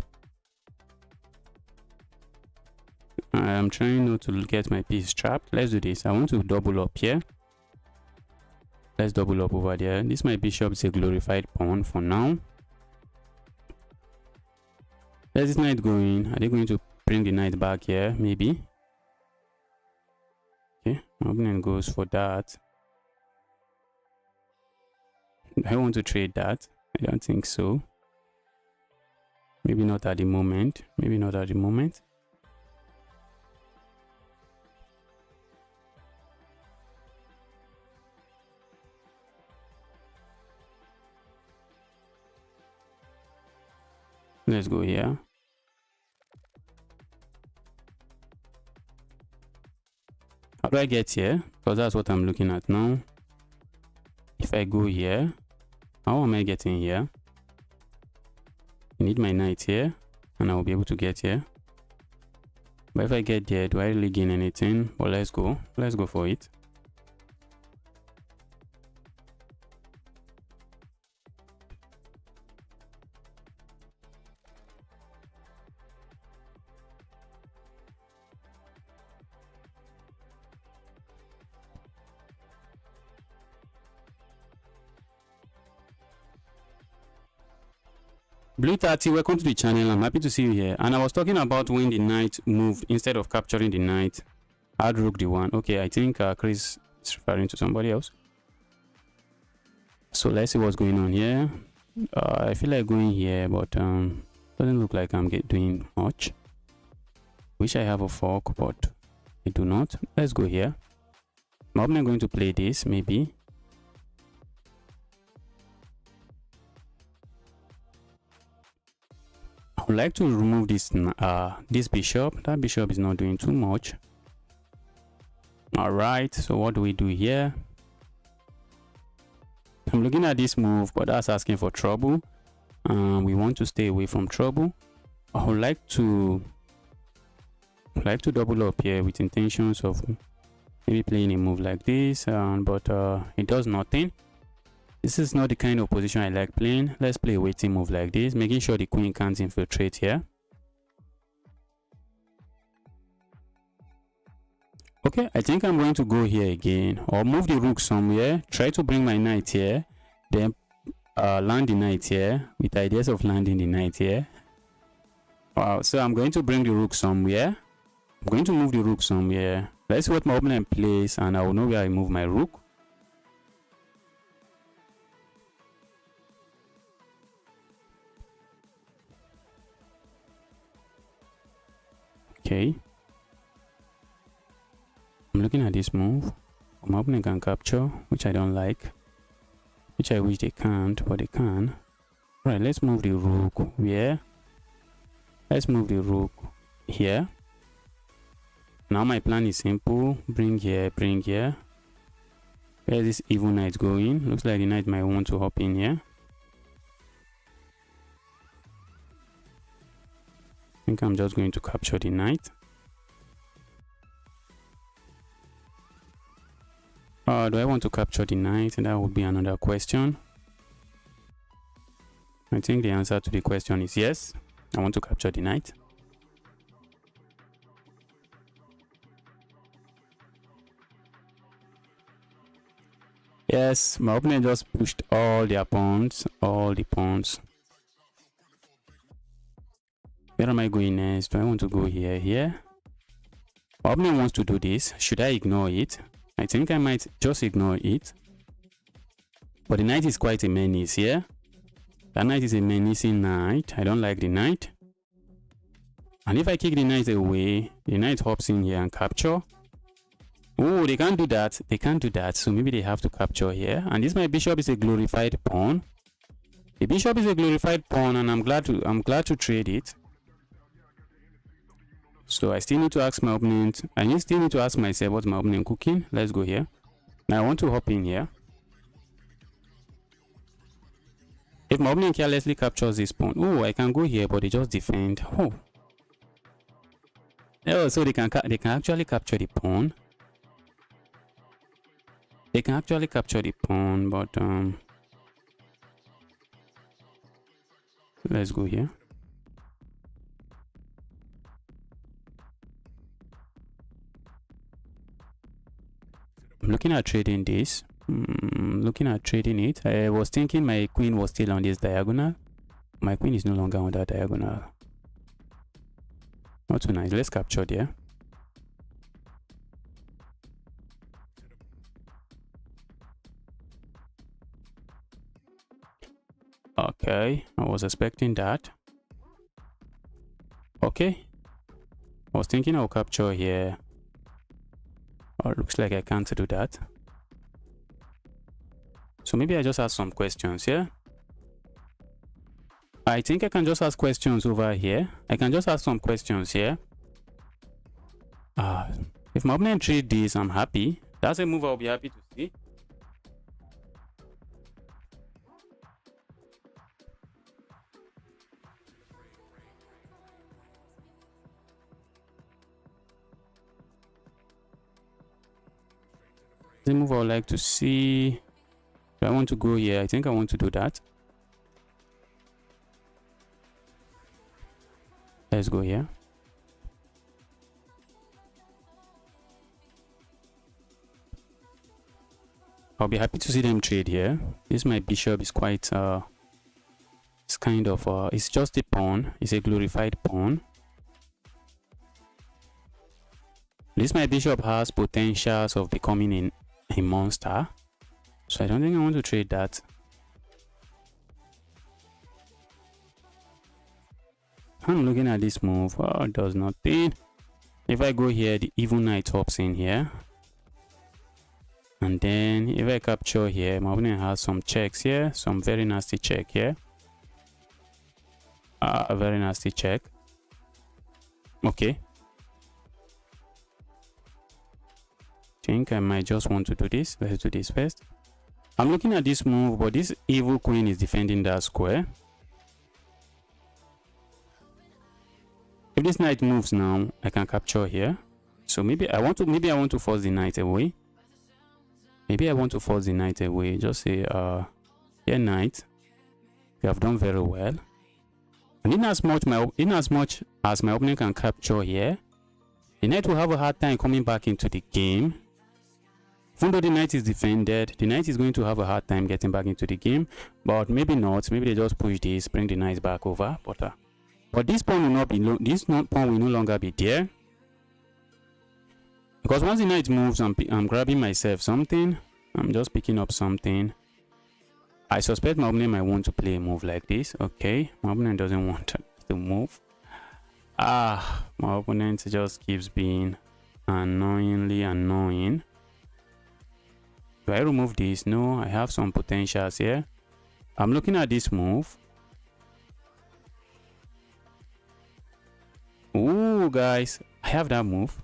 I am trying not to get my piece trapped. Let's do this. I want to double up here. Let's double up over there. This my bishop is a glorified pawn for now. Where's this knight going? Are they going to bring the knight back here? Maybe. Okay, my opponent goes for that. I want to trade that. I don't think so. Maybe not at the moment. Maybe not at the moment. Let's go here. How do I get here? Because that's what I'm looking at now. If I go here, how am I getting here? I need my knight here, and I will be able to get here. But if I get there, do I really gain anything? Well, let's go. Let's go for it. Blue 30, welcome to the channel. I'm happy to see you here. And I was talking about when the knight moved, instead of capturing the knight, add rook d1. Okay, I think Chris is referring to somebody else. So let's see what's going on here. I feel like going here, but doesn't look like I'm doing much. Wish I have a fork, but I do not. Let's go here. I'm not going to play this, maybe. I would like to remove this this bishop. That bishop is not doing too much. All right, so what do we do here? I'm looking at this move, but that's asking for trouble. We want to stay away from trouble. I would like to double up here with intentions of maybe playing a move like this, but it does nothing. This is not the kind of position I like playing. Let's play a waiting move like this, making sure the queen can't infiltrate here. Okay, I think I'm going to go here again, or move the rook somewhere, try to bring my knight here, then land the knight here, with ideas of landing the knight here. Wow, so I'm going to bring the rook somewhere. I'm going to move the rook somewhere. Let's see what my opponent plays, and I will know where I move my rook. Okay. I'm looking at this move. My opponent can capture, which I don't like, which I wish they can't, but they can. All right, let's move the rook here. Let's move the rook here. Now my plan is simple. Bring here, bring here. Where's this evil knight going? Looks like the knight might want to hop in here. I think I'm just going to capture the knight. Do I want to capture the knight? That would be another question. I think the answer to the question is yes. I want to capture the knight. Yes, my opponent just pushed all their pawns, all the pawns. Where am I going next? Do I want to go here, here? My opponent wants to do this. Should I ignore it? I think I might just ignore it. But the knight is quite a menace here. That knight is a menacing knight. I don't like the knight. And if I kick the knight away, the knight hops in here and capture. Oh, they can't do that. They can't do that. So maybe they have to capture here. And this my bishop is a glorified pawn. The bishop is a glorified pawn, and I'm glad to trade it. So I still need to ask my opponent. I still need to ask myself what's my opponent cooking. Let's go here. Now I want to hop in here. If my opponent carelessly captures this pawn, oh, I can go here, but they just defend. Oh, so they can actually capture the pawn. They can actually capture the pawn, but let's go here. I'm looking at trading this. Looking at trading it. I was thinking my queen was still on this diagonal. My queen is no longer on that diagonal. Not too nice. Let's capture there. Okay, I was expecting that. Okay, I was thinking I'll capture here. Oh, looks like I can't do that. So maybe I just ask some questions here. I think I can just ask questions over here. I can just ask some questions here. If my opponent trade this, I'm happy. That's a move I'll be happy to see. The move I would like to see. Do I want to go here? I think I want to do that. Let's go here. I'll be happy to see them trade here. This my bishop is quite it's kind of it's just a pawn. It's a glorified pawn. This my bishop has potentials of becoming a monster. So I don't think I want to trade that. I'm looking at this move. Oh, it does nothing. If I go here, the evil knight hops in here. And then if I capture here, my opponent has some checks here. Some very nasty check here. A very nasty check. Okay. Think I might just want to do this. Let's do this first. I'm looking at this move, but this evil queen is defending that square. If this knight moves now, I can capture here. So maybe I want to force the knight away. Maybe I want to force the knight away. Just say here knight. You have done very well. And in as much as my opponent can capture here, the knight will have a hard time coming back into the game. Even though the knight is defended, the knight is going to have a hard time getting back into the game. But maybe not. Maybe they just push this, bring the knight back over. But this pawn will not be pawn will no longer be there. Because once the knight moves, I'm grabbing myself something. I'm just picking up something. I suspect my opponent might want to play a move like this. Okay, my opponent doesn't want to move. My opponent just keeps being Annoyingly annoying. Do I remove this? No, I have some potentials here. I'm looking at this move. Ooh, guys, I have that move.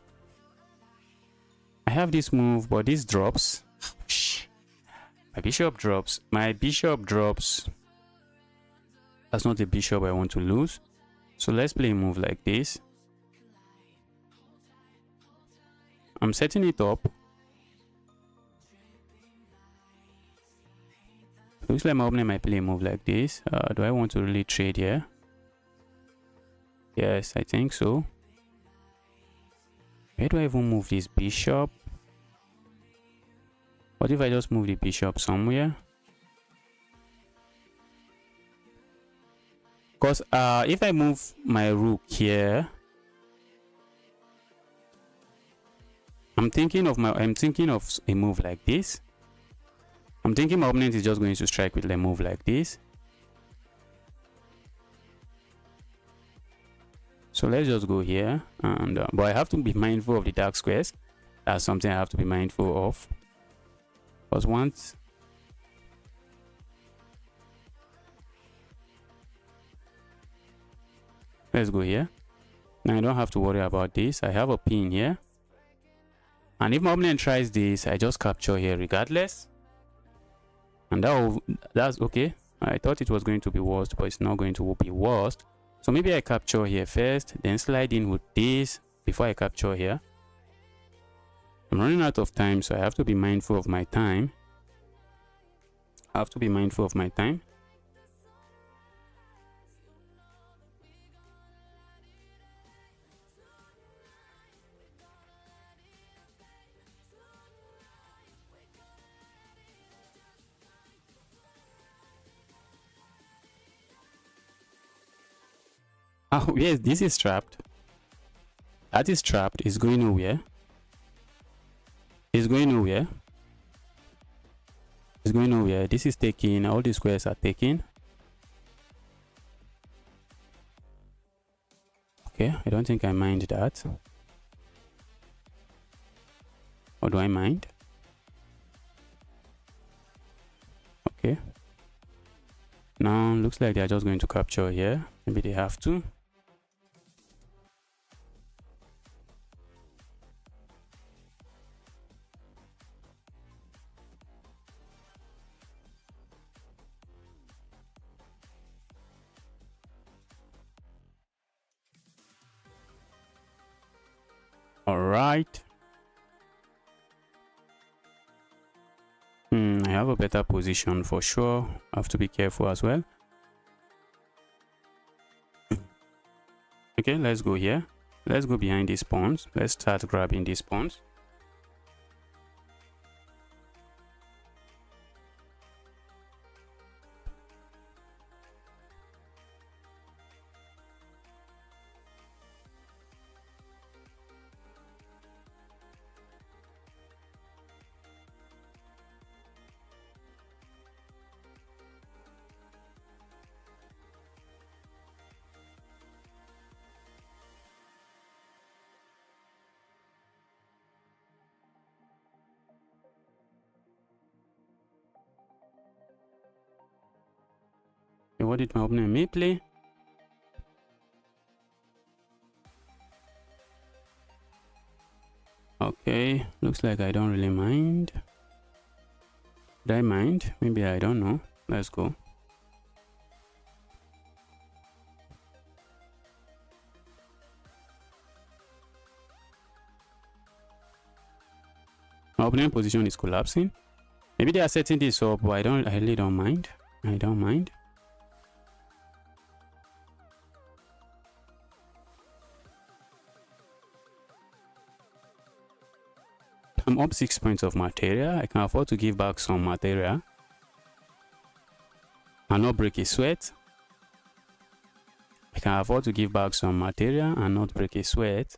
I have this move, but this drops. My bishop drops. My bishop drops. That's not the bishop I want to lose. So let's play a move like this. I'm setting it up. Looks like my opponent might play a move like this. Do I want to really trade here? Yes, I think so. Where do I even move this bishop? What if I just move the bishop somewhere? Because if I move my rook here, I'm thinking of a move like this. I'm thinking my opponent is just going to strike with a move like this. So let's just go here, and but I have to be mindful of the dark squares. That's something I have to be mindful of. Because once let's go here. Now I don't have to worry about this. I have a pin here. And if my opponent tries this, I just capture here regardless. And that's okay. I thought it was going to be worst, but it's not going to be worst. So maybe I capture here first, then slide in with this before I capture here. I'm running out of time, so I have to be mindful of my time. Oh, yes, this is trapped. That is trapped. It's going nowhere. It's going nowhere. It's going nowhere. This is taking. All the squares are taking. Okay, I don't think I mind that. Or do I mind? Okay. Now, looks like they're just going to capture here. Maybe they have to. All right. I have a better position for sure. I have to be careful as well. Okay, let's go here. Let's go behind these pawns. Let's start grabbing these pawns. Okay, what did my opponent may play? Okay, looks like I don't really mind. Did I mind? Maybe I don't know. Let's go. My opening position is collapsing. Maybe they are setting this up, but I really don't mind. I don't mind. I'm up 6 points of material. I can afford to give back some material and not break a sweat. I can afford to give back some material and not break a sweat.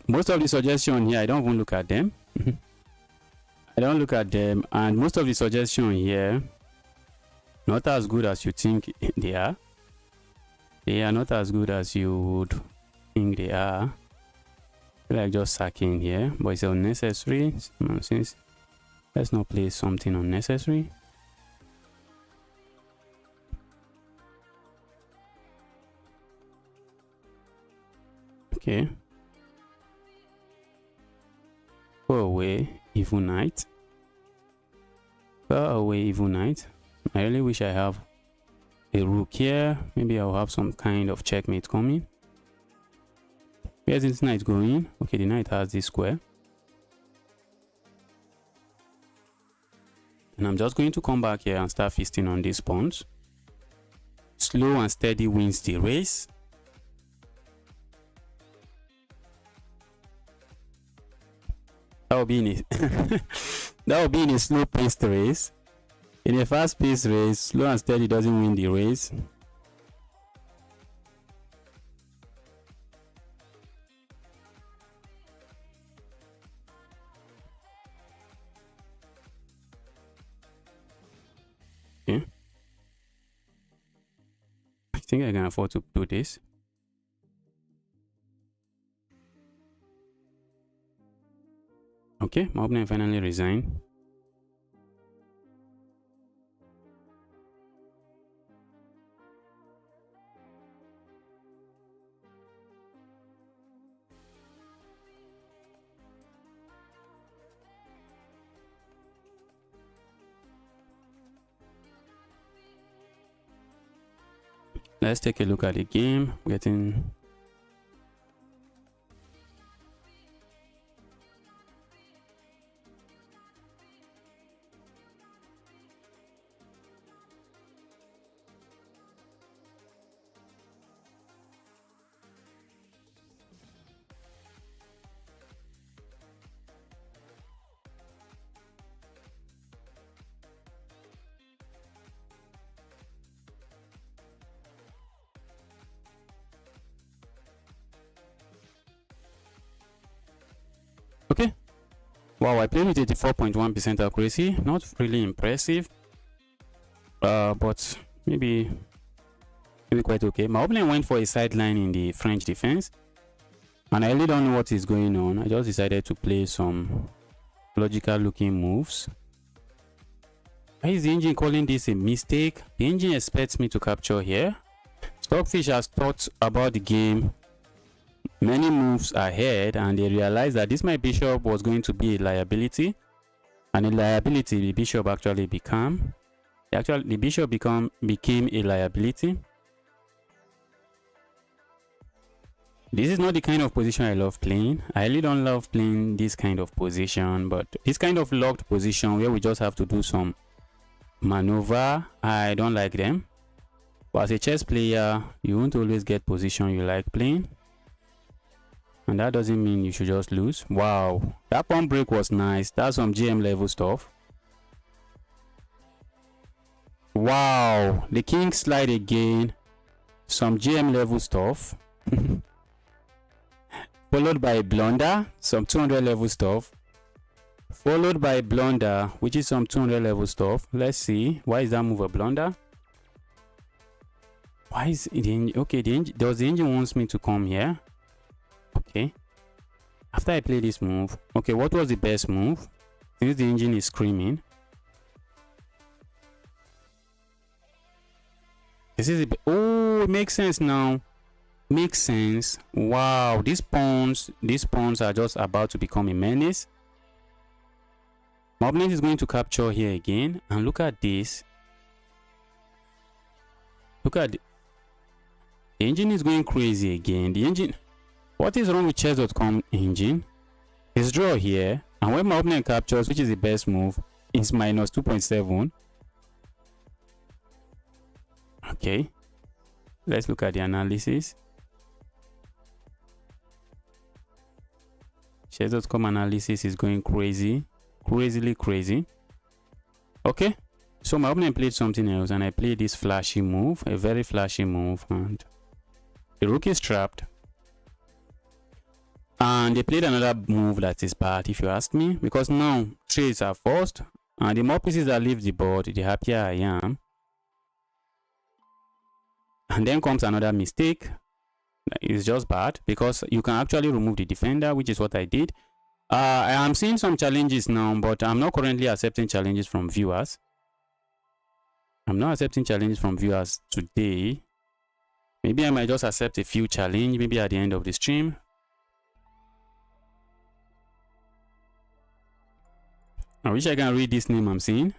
Most of the suggestions here, I don't even look at them. I don't look at them, and most of the suggestion here, not as good as you think they are. They are not as good as you would think they are. I feel like just sacking here, but it's unnecessary. Nonsense. Let's not play something unnecessary. Okay. Go away, evil knight. Go away, evil knight. I really wish I have a rook here. Maybe I'll have some kind of checkmate coming. Where's this knight going? Okay, the knight has this square. And I'm just going to come back here and start feasting on these pawns. Slow and steady wins the race. That will be in a that will be in a slow-paced race. In a fast-paced race, slow and steady doesn't win the race. Okay. I think I can afford to do this. Okay, my opponent finally resigned. Let's take a look at the game. Getting okay. Wow, I played with 84.1% accuracy. Not really impressive. But maybe quite okay. My opponent went for a sideline in the French defense. And I really don't know what is going on. I just decided to play some logical looking moves. Why is the engine calling this a mistake? The engine expects me to capture here. Stockfish has thought about the game many moves ahead, and they realized that this my bishop was going to be a liability, and a liability the bishop actually became. The bishop became a liability. This is not the kind of position I love playing. I really don't love playing this kind of position, but this kind of locked position where we just have to do some maneuver, I don't like them. But as a chess player, you won't always get position you like playing, and that doesn't mean you should just lose. Wow, that pawn break was nice. That's some GM level stuff. Wow, the king slide again. Some GM level stuff. Followed by a blunder, some 200 level stuff. Followed by a blunder, which is some 200 level stuff. Let's see. Why is that move a blunder? Why is it the engine? Okay, does the engine wants me to come here? Okay. After I play this move, okay, what was the best move? Since the engine is screaming. This is oh, it makes sense now. Makes sense. Wow, these pawns are just about to become a menace. My opponent is going to capture here again, and look at this. Look at the engine is going crazy again. The engine. What is wrong with chess.com engine? It's draw here, and when my opponent captures, which is the best move, is minus 2.7. Okay, let's look at the analysis. Chess.com analysis is going crazy, crazily crazy. Okay, so my opponent played something else, and I played this flashy move, a very flashy move, and the rook is trapped. And they played another move that is bad, if you ask me, because now trades are forced, and the more pieces that leave the board, the happier I am. And then comes another mistake. It's just bad because you can actually remove the defender, which is what I did. I am seeing some challenges now, but I'm not currently accepting challenges from viewers. I'm not accepting challenges from viewers today. Maybe I might just accept a few challenges, maybe at the end of the stream. I wish I can read this name I'm seeing.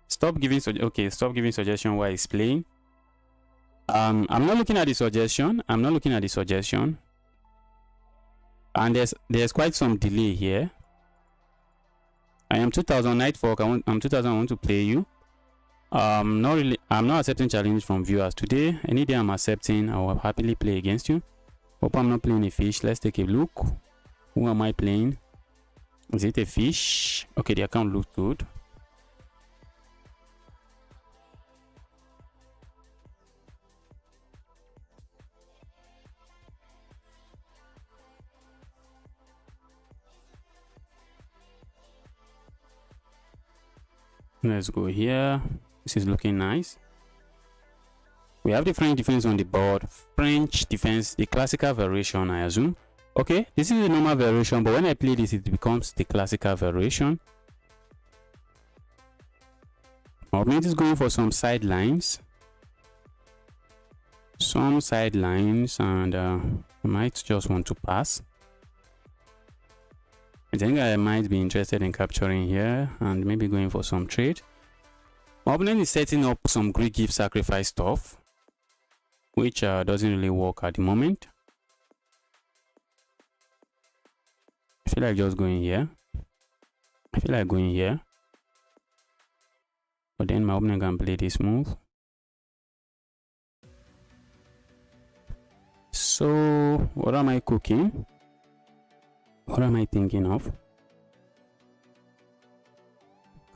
Stop giving suggestion while it's playing. I'm not looking at the suggestion. And there's quite some delay here. I am 2000 Nightfolk. I'm 2000. I want to play you. I'm not accepting challenges from viewers today. Any day I'm accepting, I will happily play against you. Hope I'm not playing a fish. Let's take a look. Who am I playing? Is it a fish? Okay, the account looks good. Let's go here. This is looking nice. We have the French defense on the board. French defense, the classical variation, I assume. Okay, this is the normal variation, but when I play this, it becomes the classical variation. My opponent is going for some sidelines. And I might just want to pass. I think I might be interested in capturing here and maybe going for some trade. My opponent is setting up some Greek gift sacrifice stuff, which doesn't really work at the moment. I feel like just going here. But then my opponent can play this move. So what am I cooking? What am I thinking of?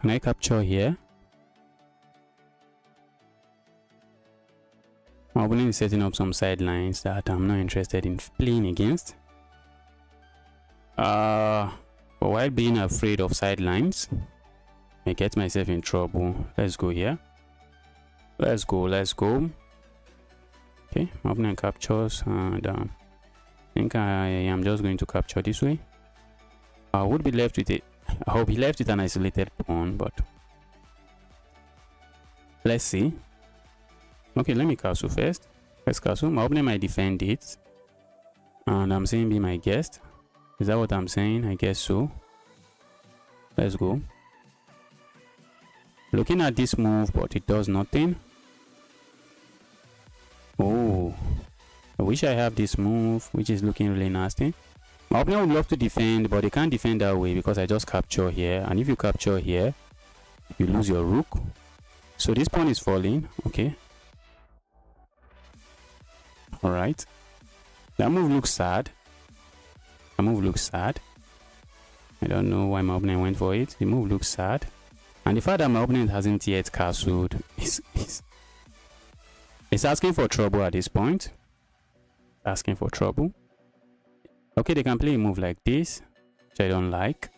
Can I capture here? My opponent is setting up some sidelines that I'm not interested in playing against. But while being afraid of sidelines, I get myself in trouble. Let's go here. Let's go. Okay, my opponent captures, and I think I am just going to capture this way. I would be left with it. I hope he left with an isolated pawn, but let's see. Okay, let me castle first. Let's castle. My opponent might defend it, and I'm saying be my guest. Is that what I'm saying? I guess so. Let's go. Looking at this move, but it does nothing. Oh, I wish I have this move, which is looking really nasty. My opponent would love to defend, but they can't defend that way because I just capture here. And if you capture here, you lose your rook. So this pawn is falling. Okay. Alright. That move looks sad. I don't know why my opponent went for it. The move looks sad. And the fact that my opponent hasn't yet castled is asking for trouble at this point. Okay, they can play a move like this, which I don't like.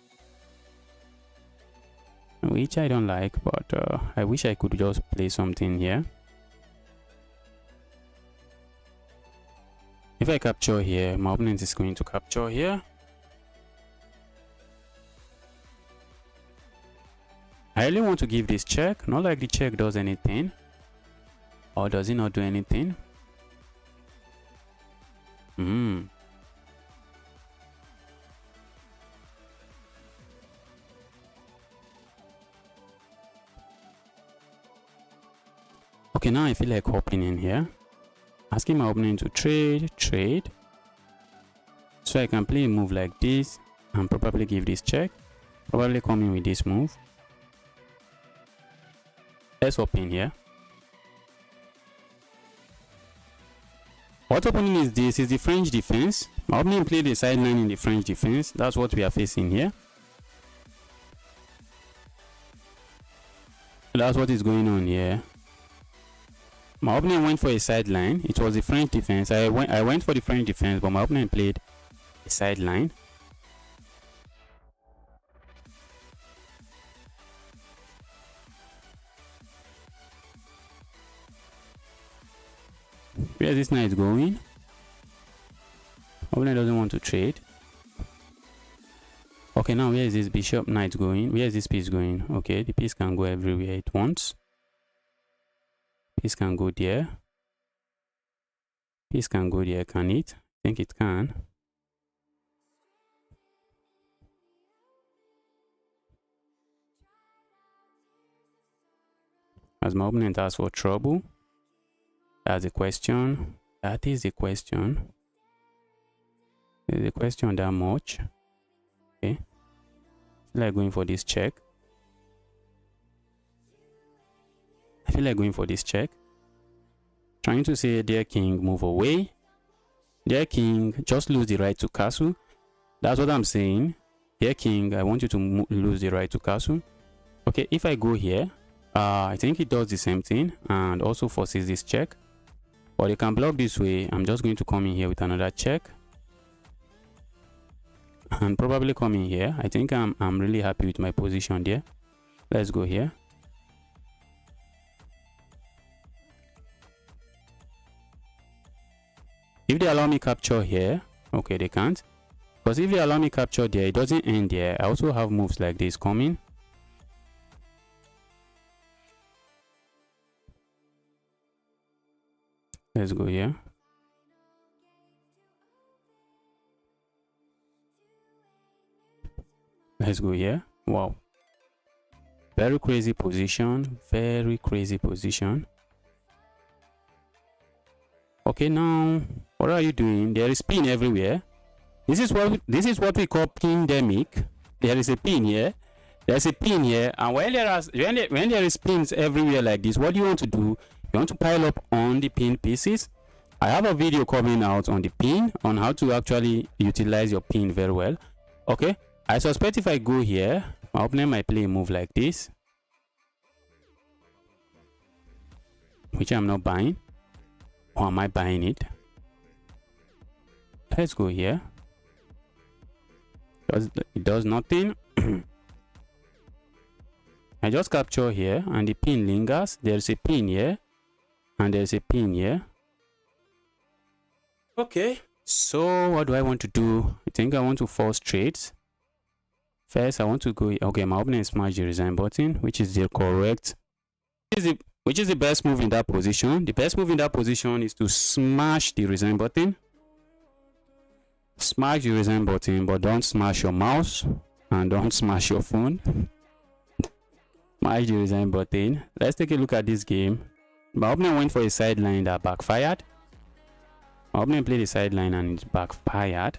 But I wish I could just play something here. If I capture here, my opponent is going to capture here. I really want to give this check. Not like the check does anything. Or does it not do anything? Okay, now I feel like hopping in here. Asking my opponent to trade. So I can play a move like this and probably give this check. Probably come in with this move. Let's hop in here. What opening is this? Is the French defense. My opponent played the sideline in the French defense. That's what we are facing here. That's what is going on here. My opponent went for a sideline. It was the French defense. I went for the French defense, but my opponent played a sideline. Where is this knight going? Opponent doesn't want to trade. Okay, now where is this bishop knight going? Where is this piece going? Okay, the piece can go everywhere it wants. Piece can go there. Piece can go there, can it? I think it can. As my opponent asks for trouble. That's the question. That is the question. Is the question that much? Okay. I feel like going for this check. Trying to say, dear king, move away. Dear king, just lose the right to castle. That's what I'm saying. Dear king, I want you to lose the right to castle. Okay, if I go here, I think it does the same thing and also forces this check. But you can block this way. I'm just going to come in here with another check. And probably come in here. I think I'm really happy with my position there. Let's go here. If they allow me capture here, okay, they can't. Because if they allow me capture there, it doesn't end there. I also have moves like this coming. Let's go here. Let's go here. Wow. Very crazy position. Very crazy position. Okay, now what are you doing? There is pin everywhere. This is what we call pandemic. There is a pin here. There's a pin here, and when there is pins everywhere like this, what do you want to do? You want to pile up on the pin pieces. I have a video coming out on the pin, on how to actually utilize your pin very well. Okay, I suspect if I go here, my opponent might play a move like this, which I'm not buying. Or am I buying it? Let's go here. It does nothing. I just capture here and the pin lingers. There's a pin here and there's a pin here. Okay, so what do I want to do? I think I want to force trades. First, I want to go. Okay, my opponent smash the resign button, which is the correct. Which is the best move in that position? The best move in that position is to smash the resign button. Smash the resign button, but don't smash your mouse and don't smash your phone. Smash the resign button. Let's take a look at this game. My opponent went for a sideline that backfired. My opponent played a sideline and it backfired.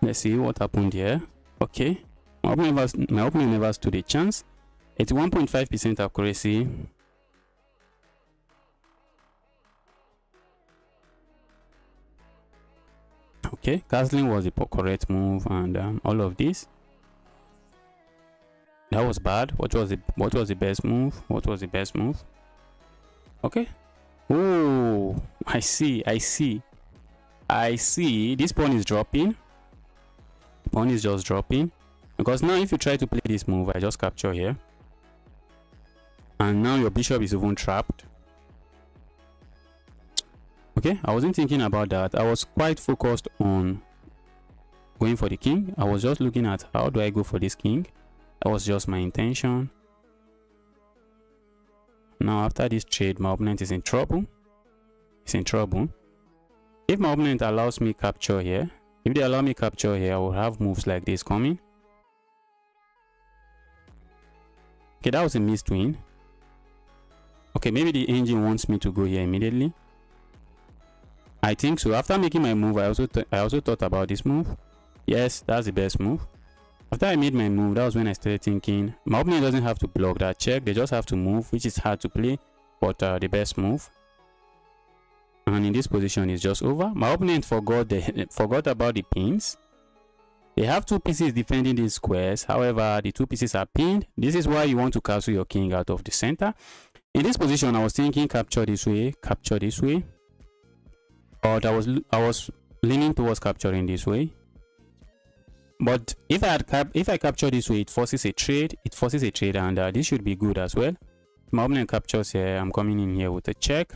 Let's see what happened here. Okay. My opponent never stood a chance. 81.5% accuracy. Okay, castling was the correct move, and all of this. That was bad. What was the best move? What was the best move? Okay. Oh, I see. This pawn is dropping. The pawn is just dropping. Because now if you try to play this move, I just capture here. And now your bishop is even trapped. Okay, I wasn't thinking about that. I was quite focused on going for the king. I was just looking at how do I go for this king. That was just my intention. Now after this trade, my opponent is in trouble. He's in trouble. If my opponent allows me capture here, if they allow me capture here, I will have moves like this coming. Okay, that was a missed win. Okay, maybe the engine wants me to go here immediately. I think so. After making my move, I also thought about this move. Yes, that's the best move. After I made my move, that was when I started thinking my opponent doesn't have to block that check. They just have to move, which is hard to play, but the best move. And in this position is just over. My opponent forgot about the pins. They have two pieces defending these squares. However, the two pieces are pinned. This is why you want to castle your king out of the center. In this position, I was thinking capture this way, capture this way. But I was leaning towards capturing this way. But if I capture this way, it forces a trade. And this should be good as well. My opponent captures here. I'm coming in here with a check.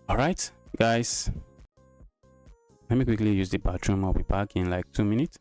All right, guys. Let me quickly use the bathroom. I'll be back in like 2 minutes.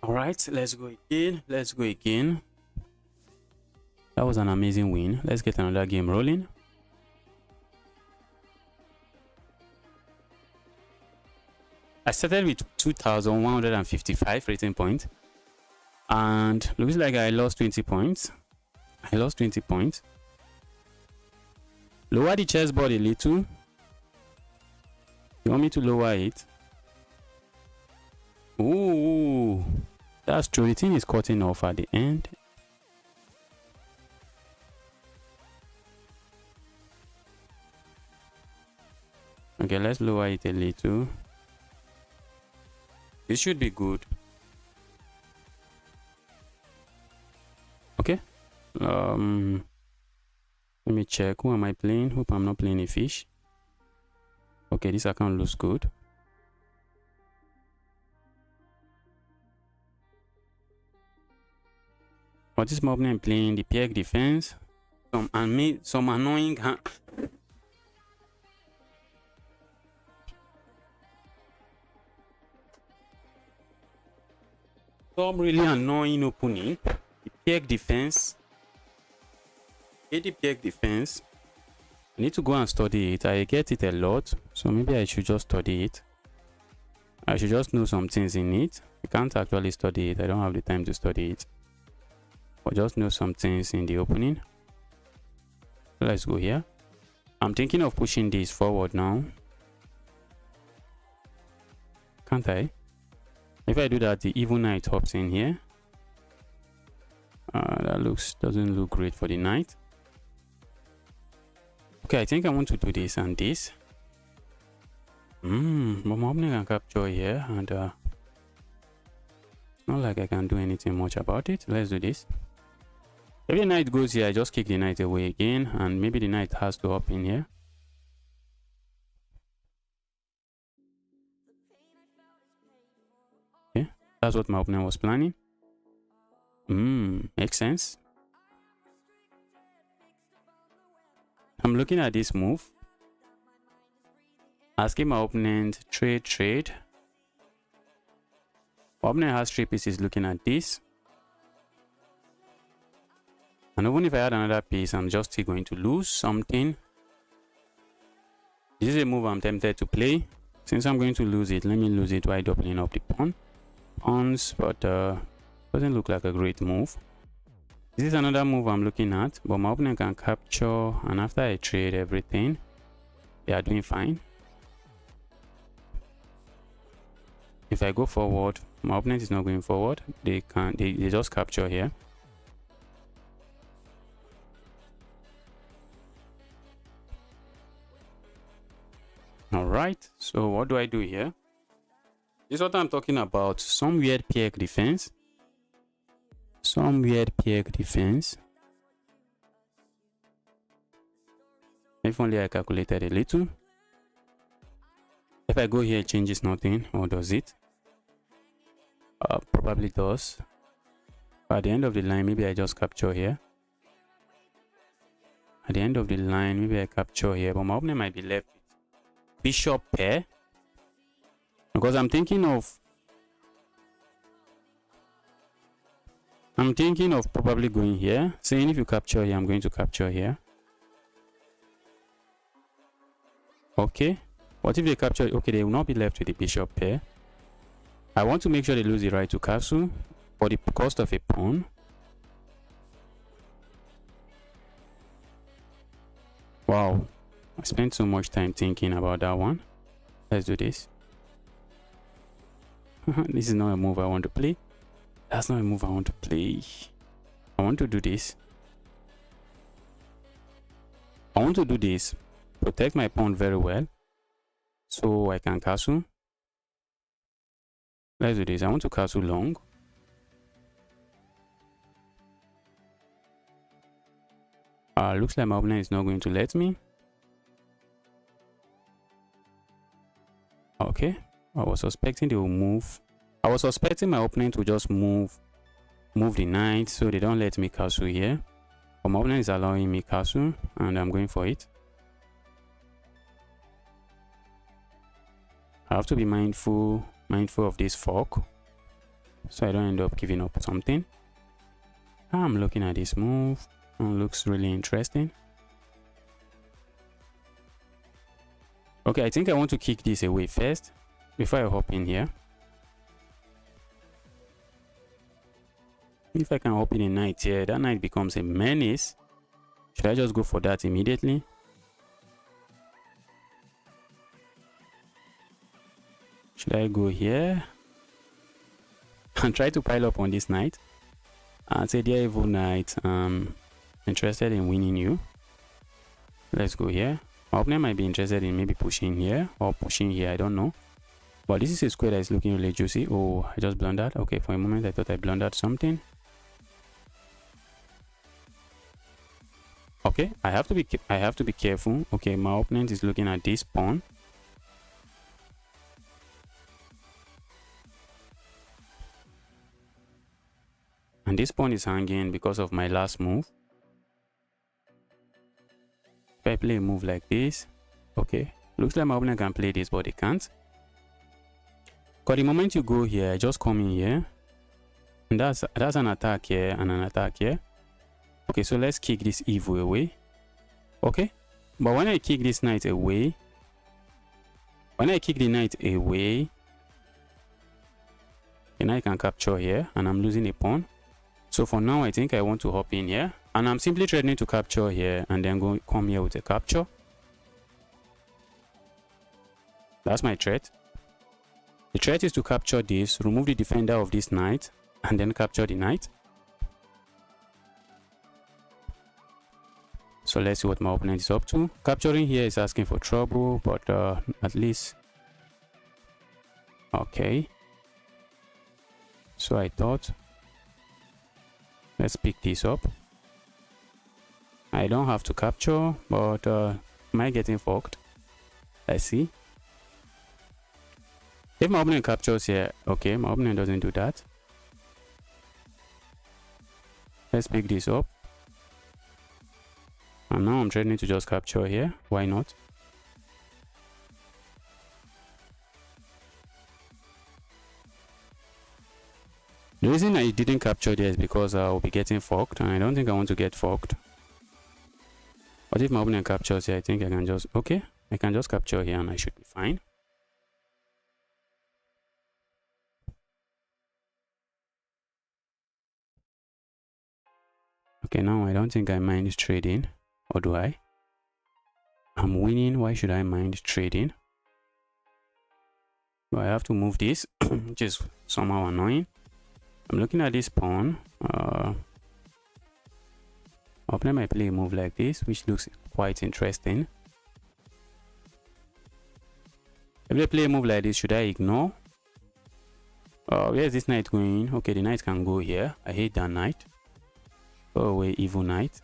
All right, let's go again. Let's go again. That was an amazing win. Let's get another game rolling. I started with 2,155 rating points, and looks like I lost 20 points. I lost 20 points. Lower the chessboard a little. You want me to lower it? Ooh, that's true. The thing is cutting off at the end. Okay, let's lower it a little. This should be good. Okay. Let me check. Who am I playing? Hope I'm not playing a fish. Okay, this account looks good. What is my opponent playing? The PX defense. Some annoying. Some really annoying opening. The PX defense. The PX defense. I need to go and study it. I get it a lot, so maybe I should just study it. I should just know some things in it. I can't actually study it. I don't have the time to study it. But just know some things in the opening. Let's go here. I'm thinking of pushing this forward now. Can't I? If I do that, the evil knight hops in here. That doesn't look great for the knight. Okay, I think I want to do this and this. But my opponent can capture here, and it's not like I can do anything much about it. Let's do this. If the knight goes here, I just kick the knight away again, and maybe the knight has to hop in here. Okay, that's what my opponent was planning. Makes sense. I'm looking at this move. Asking my opponent trade. My opponent has 3 pieces looking at this. And even if I add another piece, I'm just still going to lose something. This is a move I'm tempted to play. Since I'm going to lose it, let me lose it while doubling up the pawns. But doesn't look like a great move. This is another move I'm looking at, but my opponent can capture, and after I trade everything, they are doing fine. If I go forward, my opponent is not going forward. They just capture here. All right, so what do I do here? This is what I'm talking about. Some weird peg defense. Some weird peg defense. If only I calculated a little. If I go here, it changes nothing, or does it? Probably does. At the end of the line, maybe I just capture here. At the end of the line, maybe I capture here, but my opponent might be left with bishop pair. Because I'm thinking of probably going here, saying if you capture here, I'm going to capture here. Okay. What if they capture? Okay, they will not be left with the bishop pair. I want to make sure they lose the right to castle for the cost of a pawn. Wow, I spent so much time thinking about that one. Let's do this. This is not a move I want to play. That's not a move I want to play. I want to do this. I want to do this. Protect my pawn very well, so I can castle. Let's do this. I want to castle long. Looks like my opponent is not going to let me. Okay. I was suspecting they will move. I was suspecting my opponent will just move the knight, so they don't let me castle here. But my opponent is allowing me castle, and I'm going for it. I have to be mindful of this fork, so I don't end up giving up something. I'm looking at this move. It looks really interesting. Okay, I think I want to kick this away first before I hop in here. If I can hop in a knight here, that knight becomes a menace. Should I just go for that immediately? Should I go here and try to pile up on this knight and say, dear evil knight, interested in winning you? Let's go here. My opponent might be interested in maybe pushing here or pushing here, I don't know. But this is a square that is looking really juicy. Oh, I just blundered. Okay, for a moment I thought I blundered something. Okay, I have to be careful. Okay, my opponent is looking at this pawn. And this pawn is hanging because of my last move. If I play a move like this, okay, looks like my opponent can play this, but they can't. Because the moment you go here, I just come in here, and that's an attack here and an attack here. Okay, so let's kick this evil away. Okay, but when I kick this knight away, the knight can capture here, and I'm losing a pawn. So for now, I think I want to hop in here, and I'm simply threatening to capture here and then come here with a capture. That's my threat. The threat is to capture this, remove the defender of this knight, and then capture the knight. So let's see what my opponent is up to. Capturing here is asking for trouble, but at least... Okay. So I thought... Let's pick this up. I don't have to capture, but am I getting forked? Let's see. If my opponent captures here, okay, my opponent doesn't do that. Let's pick this up. And now I'm threatening to just capture here. Why not? The reason I didn't capture there is because I will be getting forked, and I don't think I want to get forked. But if my opponent captures here, I think I can just... Okay, I can just capture here and I should be fine. Okay, now I don't think I mind trading. Or do I? I'm winning. Why should I mind trading? So I have to move this, which is somehow annoying. I'm looking at this pawn. Opponent might play a move like this, which looks quite interesting. If they play a move like this, should I ignore? Where is this knight going? Okay, the knight can go here. I hate that knight. Go away, evil knight.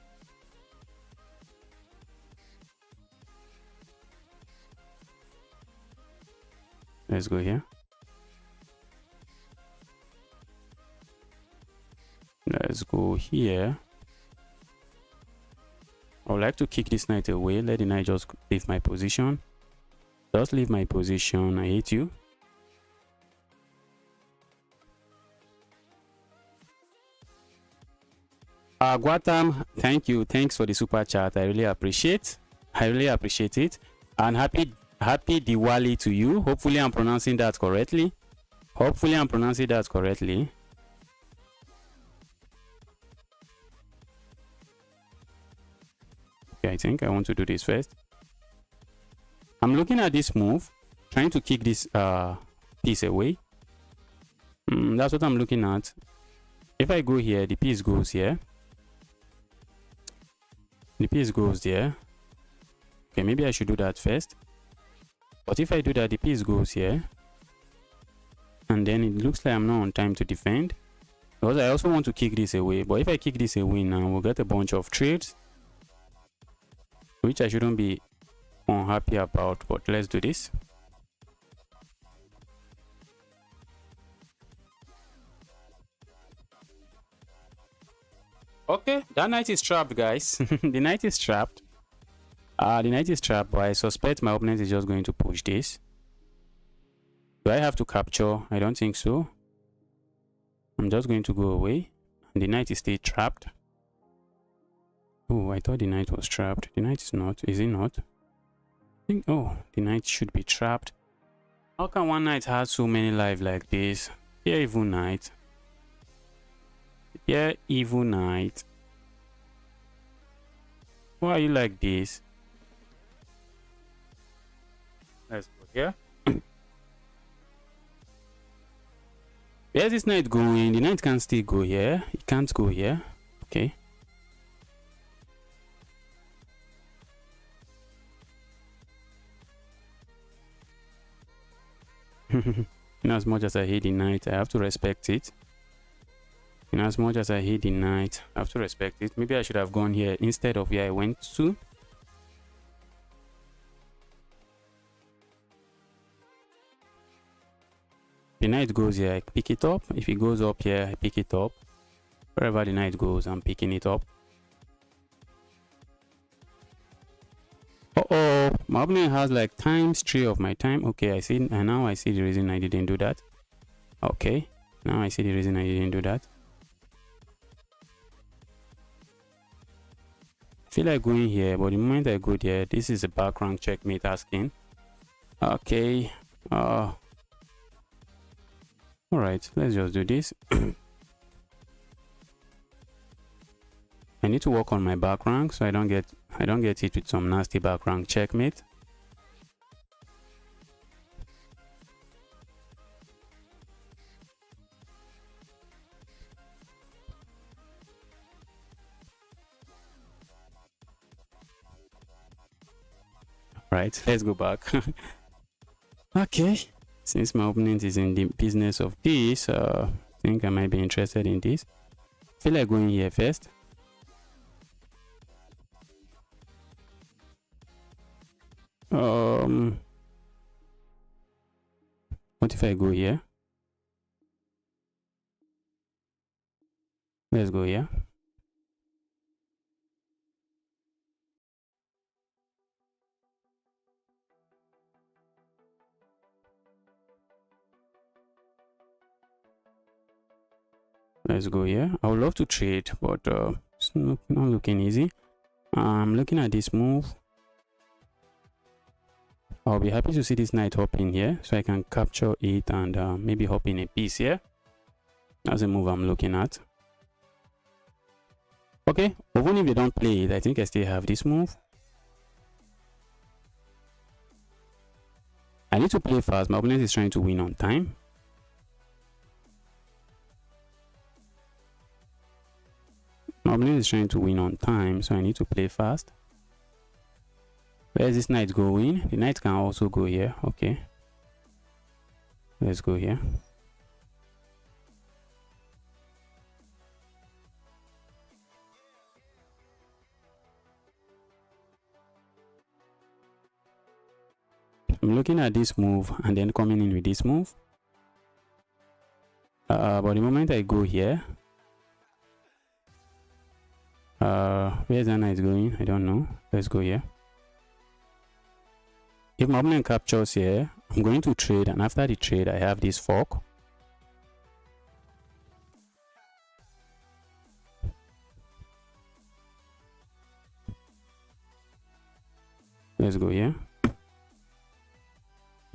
Let's go here. Let's go here. I would like to kick this knight away. Let the knight just leave my position. Just leave my position. I hate you. Guatam, thank you. Thanks for the super chat. I really appreciate. I really appreciate it. And happy Diwali to you. Hopefully I'm pronouncing that correctly. Hopefully I'm pronouncing that correctly. Okay, I think I want to do this first. I'm looking at this move, trying to kick this piece away. That's what I'm looking at. If I go here, the piece goes here. The piece goes there. Okay, maybe I should do that first. But if I do that, the piece goes here. And then it looks like I'm not on time to defend. Because I also want to kick this away. But if I kick this away now, we'll get a bunch of trades, which I shouldn't be unhappy about. But let's do this. Okay, that knight is trapped, guys. The knight is trapped. The knight is trapped, but I suspect my opponent is just going to push this. Do I have to capture? I don't think so. I'm just going to go away. And the knight is still trapped. Oh, I thought the knight was trapped. The knight is not. Is it not? I think, oh, the knight should be trapped. How can one knight have so many lives like this? Yeah, evil knight. Yeah, evil knight. Why are you like this? Let's go here. Where's this knight going? The knight can still go here. It can't go here. Okay. In as much as I hate the knight, I have to respect it. In as much as I hate the knight, I have to respect it. Maybe I should have gone here instead of where I went to. The knight goes here, I pick it up. If it goes up here, I pick it up. Wherever the knight goes, I'm picking it up. Uh-oh, my opponent has like ×3 of my time. Okay, I see, and now I see the reason I didn't do that. Okay, now I see the reason I didn't do that. I feel like going here, but the moment I go there, this is a back rank checkmate asking. Okay, all right, let's just do this. I need to work on my back rank so I don't get hit with some nasty back rank checkmate. Right, let's go back. Okay, since my opponent is in the business of this, I think I might be interested in this. I feel like going here first. What if I go here? Let's go here. Let's go here. I would love to trade, but it's not looking easy. I'm looking at this move. I'll be happy to see this knight hop in here so I can capture it and maybe hop in a piece here. That's a move I'm looking at. Okay, even if they don't play it, I think I still have this move. I need to play fast. My opponent is trying to win on time. My opponent is trying to win on time, so I need to play fast. Where is this knight going? The knight can also go here. Okay. Let's go here. I'm looking at this move and then coming in with this move. But the moment I go here, where's that knight going? I don't know. Let's go here. If my opponent captures here, I'm going to trade, and after the trade, I have this fork. Let's go here.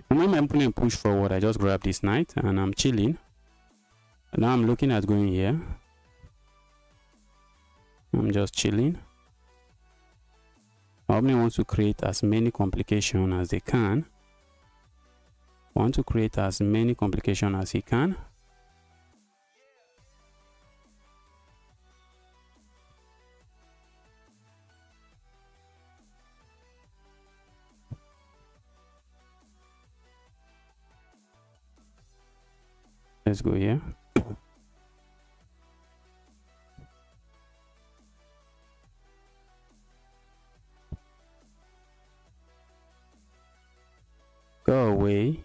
And when my opponent push forward, I just grab this knight and I'm chilling. Now I'm looking at going here. I'm just chilling. My opponent wants to create as many complications as they can. Want to create as many complications as he can. Let's go here. Go away.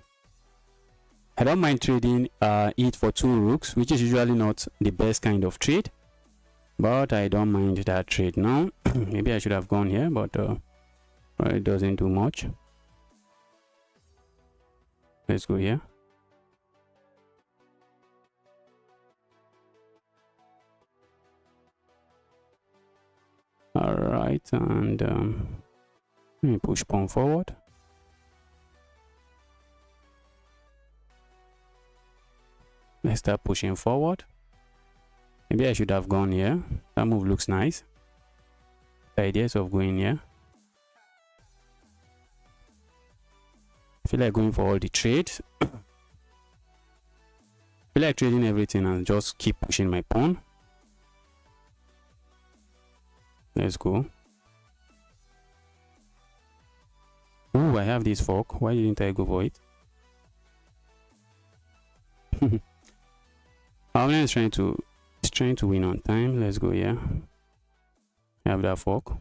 I don't mind trading it for 2 rooks, which is usually not the best kind of trade, but I don't mind that trade now. Maybe I should have gone here, but it doesn't do much. Let's go here. All right, and let me push pawn forward. Let's start pushing forward. Maybe I should have gone here. That move looks nice. The ideas of going here. I feel like going for all the trades. I feel like trading everything and just keep pushing my pawn. Let's go. Oh, I have this fork. Why didn't I go for it? Our opponent is trying to win on time. Let's go here. I have that fork.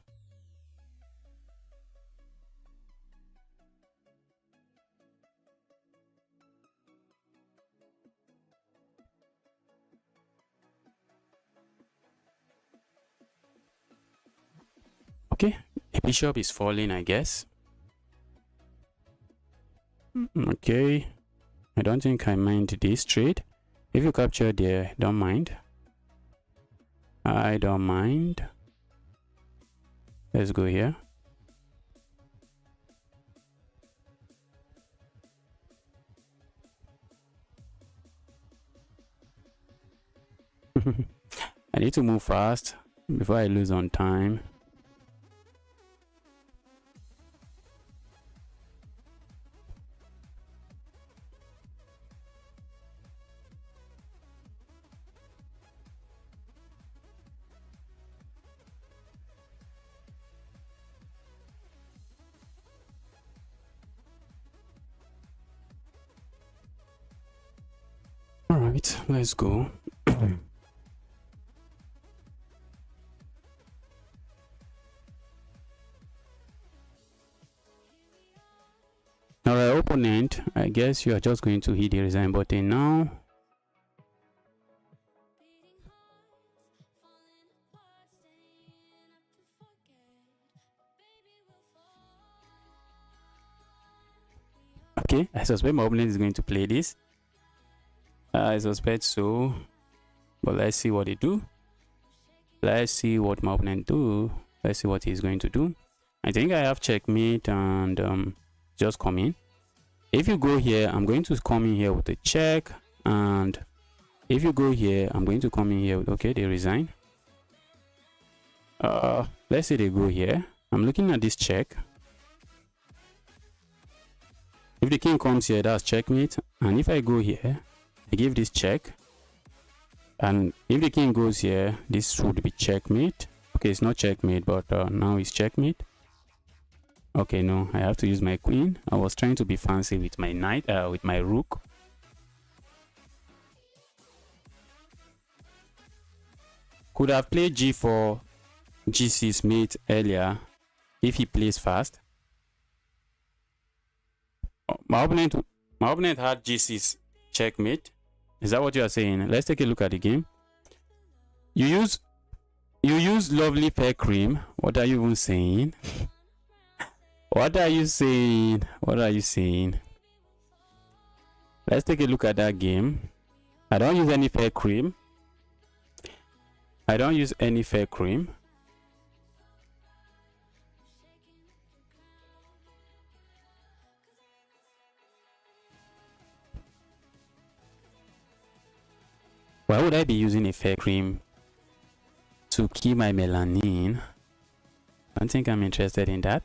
Okay, the bishop is falling, I guess. Okay, I don't think I mind this trade. If you capture there, don't mind. I don't mind. Let's go here. I need to move fast before I lose on time. All right, let's go. Now, our opponent, I guess you are just going to hit the resign button now. Okay, I suspect my opponent is going to play this. I suspect so, but let's see what they do. Let's see what my opponent do. Let's see what he's going to do. I think I have checkmate and just come in. If you go here, I'm going to come in here with a check, and if you go here, I'm going to come in here with, okay, they resign. Let's say they go here. I'm looking at this check. If the king comes here, that's checkmate. And if I go here, I give this check. And if the king goes here, this would be checkmate. Okay, it's not checkmate, but now it's checkmate. Okay, no, I have to use my queen. I was trying to be fancy with my knight, with my rook. Could have played g4, g6 mate earlier if he plays fast. My opponent had g6 checkmate. Is that what you are saying? Let's take a look at the game. You use lovely fair cream. What are you even saying? What are you saying? What are you saying? Let's take a look at that game. I don't use any fair cream. I don't use any fair cream. Why would I be using a fair cream to keep my melanin? I don't think I'm interested in that.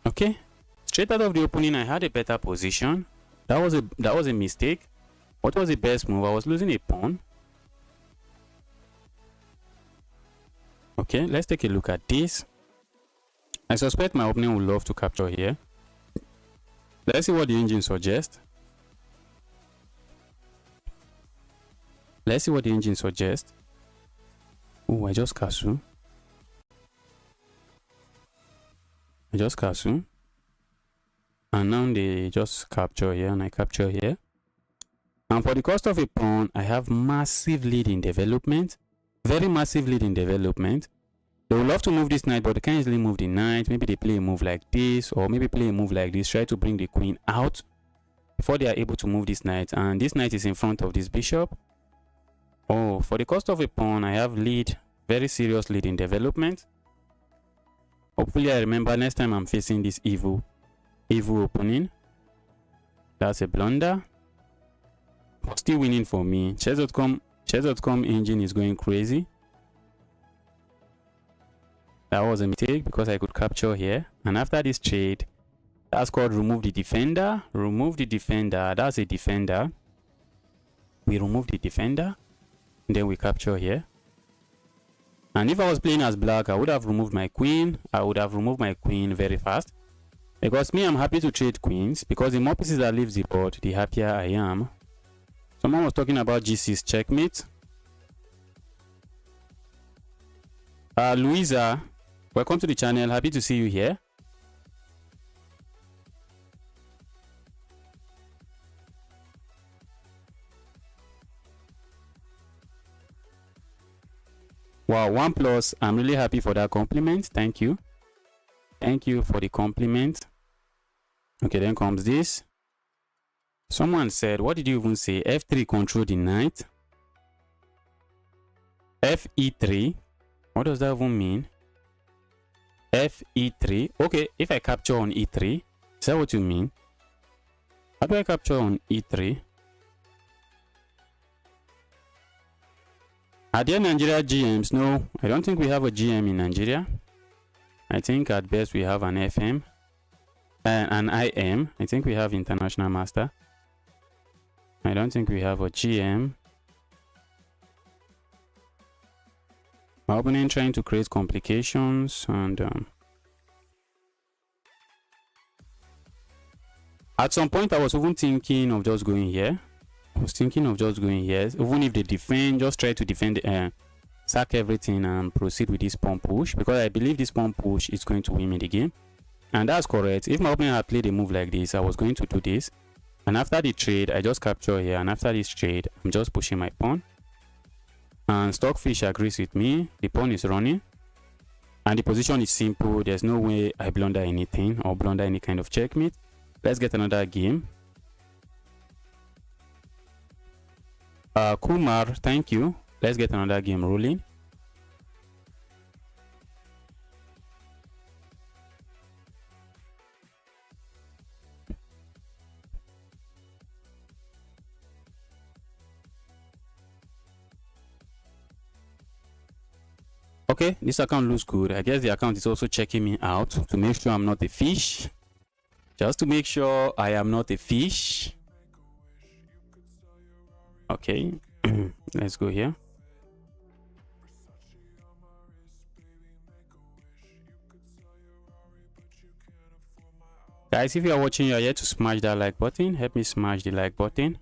Okay, straight out of the opening, I had a better position. That was a mistake. What was the best move? I was losing a pawn. Okay, let's take a look at this. I suspect my opponent would love to capture here. Let's see what the engine suggests. Let's see what the engine suggests. Oh, I just castle. And now they just capture here and I capture here. And for the cost of a pawn, I have massive lead in development. Very massive lead in development. They would love to move this knight, but they can't easily move the knight. Maybe they play a move like this, or maybe play a move like this. Try to bring the queen out before they are able to move this knight. And this knight is in front of this bishop. Oh, for the cost of a pawn, I have lead. Very serious lead in development. Hopefully I remember next time I'm facing this evil opening. That's a blunder. But still winning for me. Chess.com engine is going crazy. That was a mistake because I could capture here. And after this trade, that's called remove the defender. Remove the defender. That's a defender. We remove the defender. And then we capture here. And if I was playing as black, I would have removed my queen. I would have removed my queen very fast. Because me, I'm happy to trade queens. Because the more pieces that leaves the board, the happier I am. Someone was talking about g6 checkmate. Louisa, welcome to the channel. Happy to see you here. Wow, 1+. I'm really happy for that compliment. Thank you. Thank you for the compliment. Okay, then comes this. Someone said, what did you even say? F3 control the knight. Fe3. What does that even mean? Fe3. Okay, if I capture on E3. Is that what you mean? How do I capture on E3? Are there Nigeria GMs? No, I don't think we have a GM in Nigeria. I think at best we have an FM. An IM. I think we have International Master. I don't think we have a GM. My opponent trying to create complications and at some point I was even thinking of just going here. Even if they defend, just try to defend, sack everything and proceed with this pawn push, because I believe this pawn push is going to win me the game. And that's correct. If my opponent had played a move like this, I was going to do this. And after the trade, I just capture here. And after this trade, I'm just pushing my pawn. And Stockfish agrees with me. The pawn is running. And the position is simple. There's no way I blunder anything or blunder any kind of checkmate. Let's get another game. Kumar, thank you. Let's get another game rolling. Okay, this account looks good. I guess the account is also checking me out to make sure I'm not a fish. Just to make sure I am not a fish. Okay, let's go here. Guys, if you are watching, you are here to smash that like button. Help me smash the like button.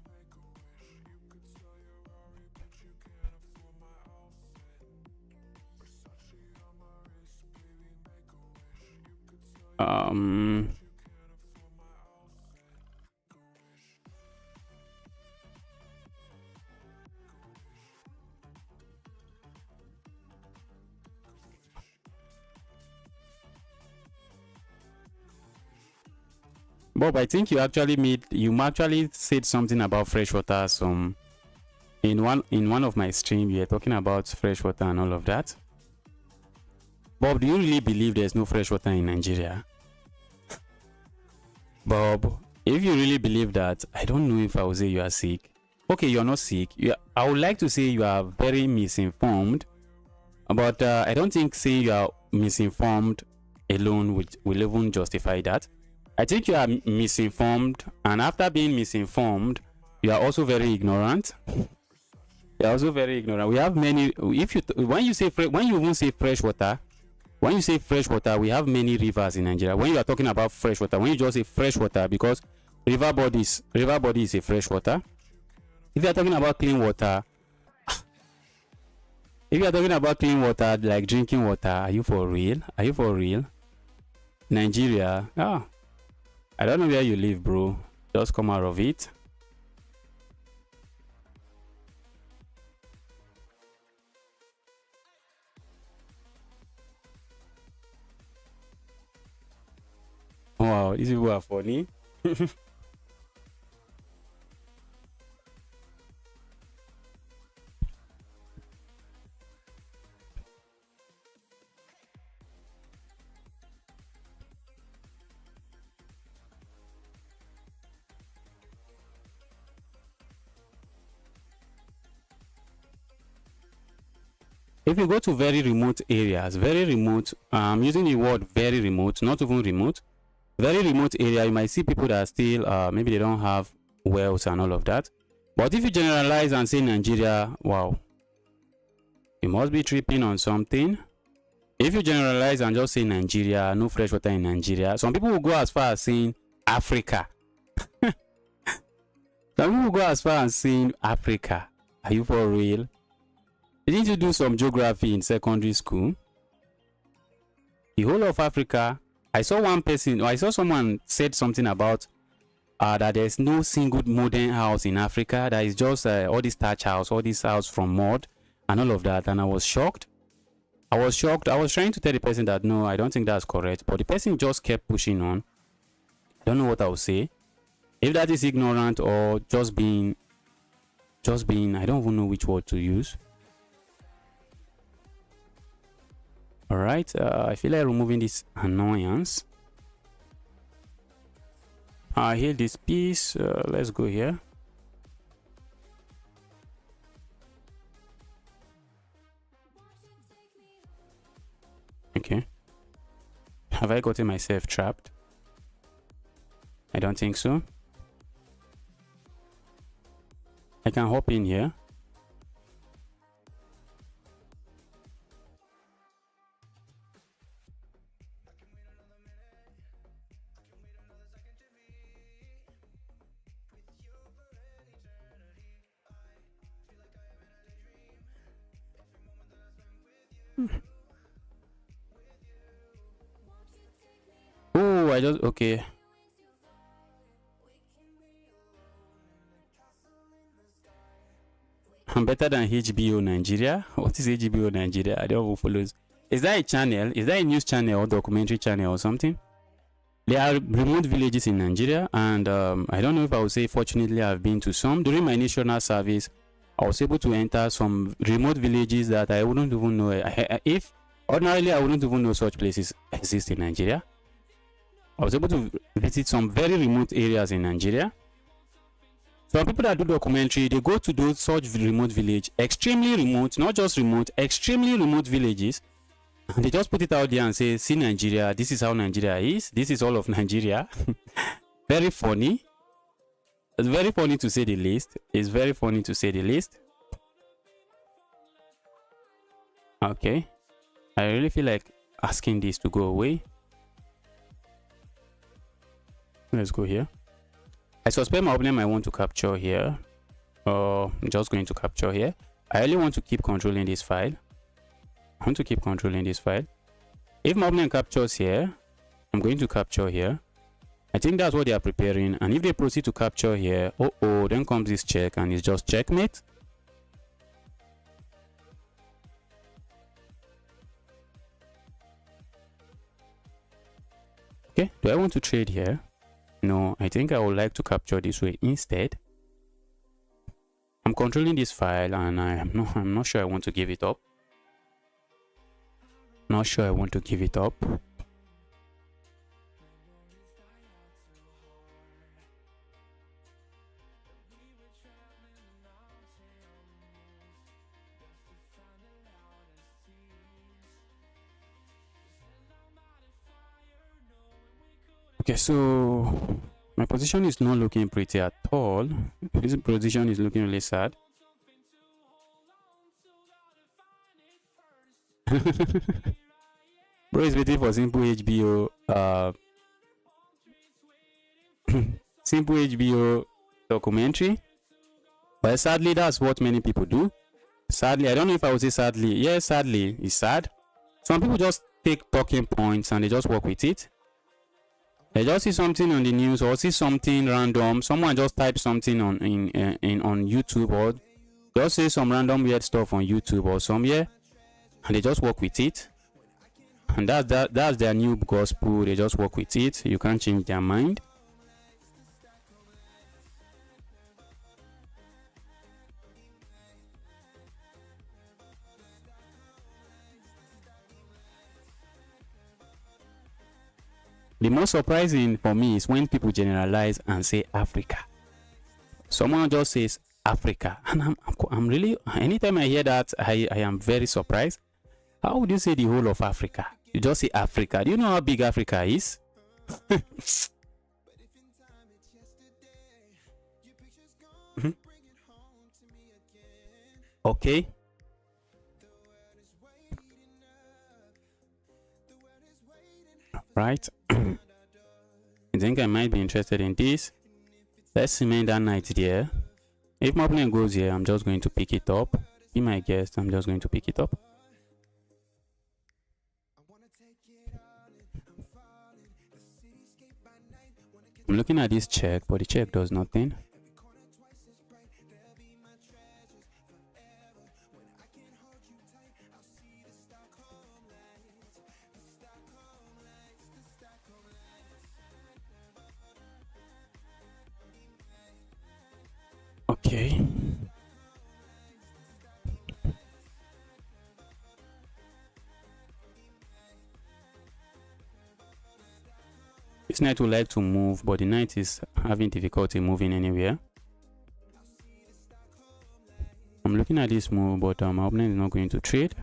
Bob, I think you actually said something about freshwater. In one of my streams, you were talking about freshwater and all of that. Bob, do you really believe there's no freshwater in Nigeria? Bob, if you really believe that, I don't know if I would say you are sick. Okay, you're not sick. I would like to say you are very misinformed, but I don't think saying you are misinformed alone will even justify that. I think you are misinformed, and after being misinformed, you are also very ignorant. You are also very ignorant. We have many. When you even say freshwater, we have many rivers in Nigeria. When you are talking about freshwater, when you just say freshwater, because river body is a freshwater. If you are talking about clean water, like drinking water, are you for real? Are you for real? Nigeria, I don't know where you live, bro. Just come out of it. Wow, these people are funny. If you go to very remote areas, I'm using the word very remote, not even remote. Very remote area, you might see people that are still, maybe they don't have wells and all of that. But if you generalize and say Nigeria, wow, you must be tripping on something. If you generalize and just say Nigeria, no fresh water in Nigeria, some people will go as far as saying Africa. Some people will go as far as saying Africa. Are you for real? Didn't you do some geography in secondary school? The whole of Africa. I saw someone said something about that there's no single modern house in Africa. That is just all this thatch house, all this house from mud and all of that. And I was shocked. I was trying to tell the person that no, I don't think that's correct. But the person just kept pushing on. I don't know what I would say. If that is ignorant or just being, I don't even know which word to use. Alright, I feel like removing this annoyance. I heal this piece. Let's go here. Okay. Have I gotten myself trapped? I don't think so. I can hop in here. Oh, okay. I'm better than HBO Nigeria. What is HBO Nigeria? I don't know who follows. Is that a channel? Is that a news channel or documentary channel or something? There are remote villages in Nigeria, and I don't know if I would say fortunately I've been to some. During my national service, I was able to enter some remote villages that I wouldn't even know. If ordinarily I wouldn't even know such places exist in Nigeria. I was able to visit some very remote areas in Nigeria. Some people that do documentary, they go to those such remote village, extremely remote, not just remote, extremely remote villages, And they just put it out there and say, see Nigeria, this is how Nigeria is. This is all of Nigeria. Very funny. It's very funny to say the least. It's very funny to say the least. Okay. I really feel like asking this to go away. Let's go here. I suspect my opening might want to capture here. I'm just going to capture here. I really want to keep controlling this file. I want to keep controlling this file. If my opening captures here, I'm going to capture here. I think that's what they are preparing. And if they proceed to capture here, then comes this check and it's just checkmate. Okay, do I want to trade here? No, I think I would like to capture this way instead. I'm controlling this file and I'm not sure I want to give it up. Not sure I want to give it up. Okay, so my position is not looking pretty at all. This position is looking really sad. Bro is waiting for simple HBO simple HBO documentary. But sadly, that's what many people do. Sadly, I don't know if I would say sadly. Yeah, sadly, it's sad. Some people just take talking points and they just work with it. They just see something on the news or see something random. Someone just type something on YouTube or just say some random weird stuff on YouTube or somewhere, and they just work with it. And that's their new gospel. They just work with it. You can't change their mind. The most surprising for me is when people generalize and say Africa. Someone just says Africa, and I'm really, anytime I hear that, I am very surprised. How would you say the whole of Africa? You just say Africa. Do you know how big Africa is? Okay. Right. I think I might be interested in this. Let's cement that knight there. If my opponent goes here, I'm just going to pick it up. Be my guest, I'm just going to pick it up. I'm looking at this check, but the check does nothing. Okay. This knight would like to move, but the knight is having difficulty moving anywhere. I'm looking at this move, but my opponent is not going to trade.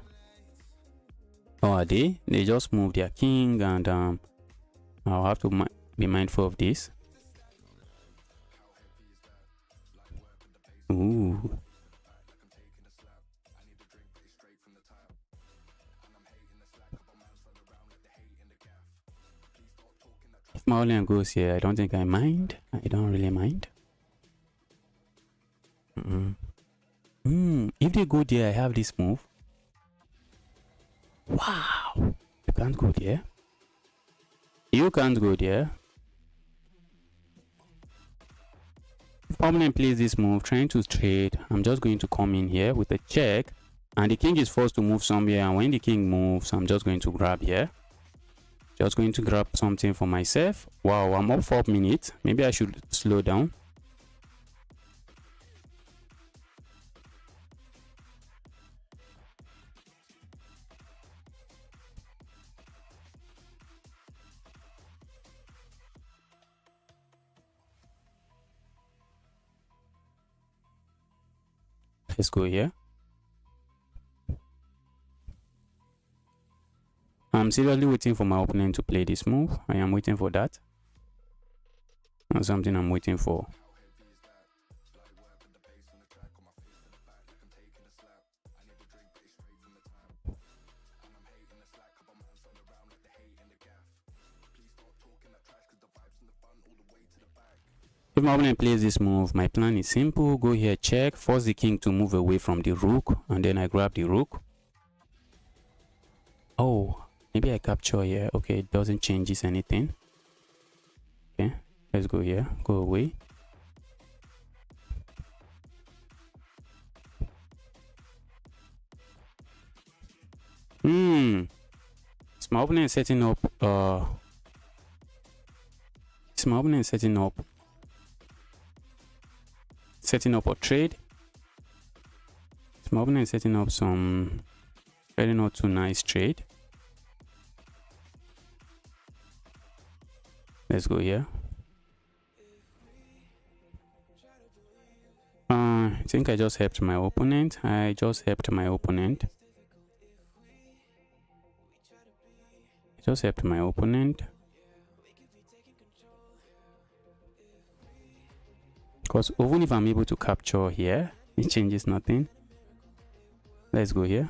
How are they? They just move their king, and I'll have to be mindful of this. Ooh. If my opponent goes here, I don't think I mind. I don't really mind. If they go there, I have this move. Wow. You can't go there. You can't go there. If opponent plays this move, trying to trade, I'm just going to come in here with a check. And the king is forced to move somewhere. And when the king moves, I'm just going to grab here. Just going to grab something for myself. Wow, I'm up 4 minutes. Maybe I should slow down. Let's go here. I'm seriously waiting for my opponent to play this move. I am waiting for that. That's something I'm waiting for. If my opponent plays this move, my plan is simple. Go here, check, force the king to move away from the rook, and then I grab the rook. Oh, maybe I capture here. Okay, it doesn't change anything. Okay, let's go here. Go away. It's my opponent setting up it's my opponent setting up a trade. It's my opponent setting up some very not too nice trade. Let's go here. I think I just helped my opponent. Because even if I'm able to capture here, it changes nothing. Let's go here.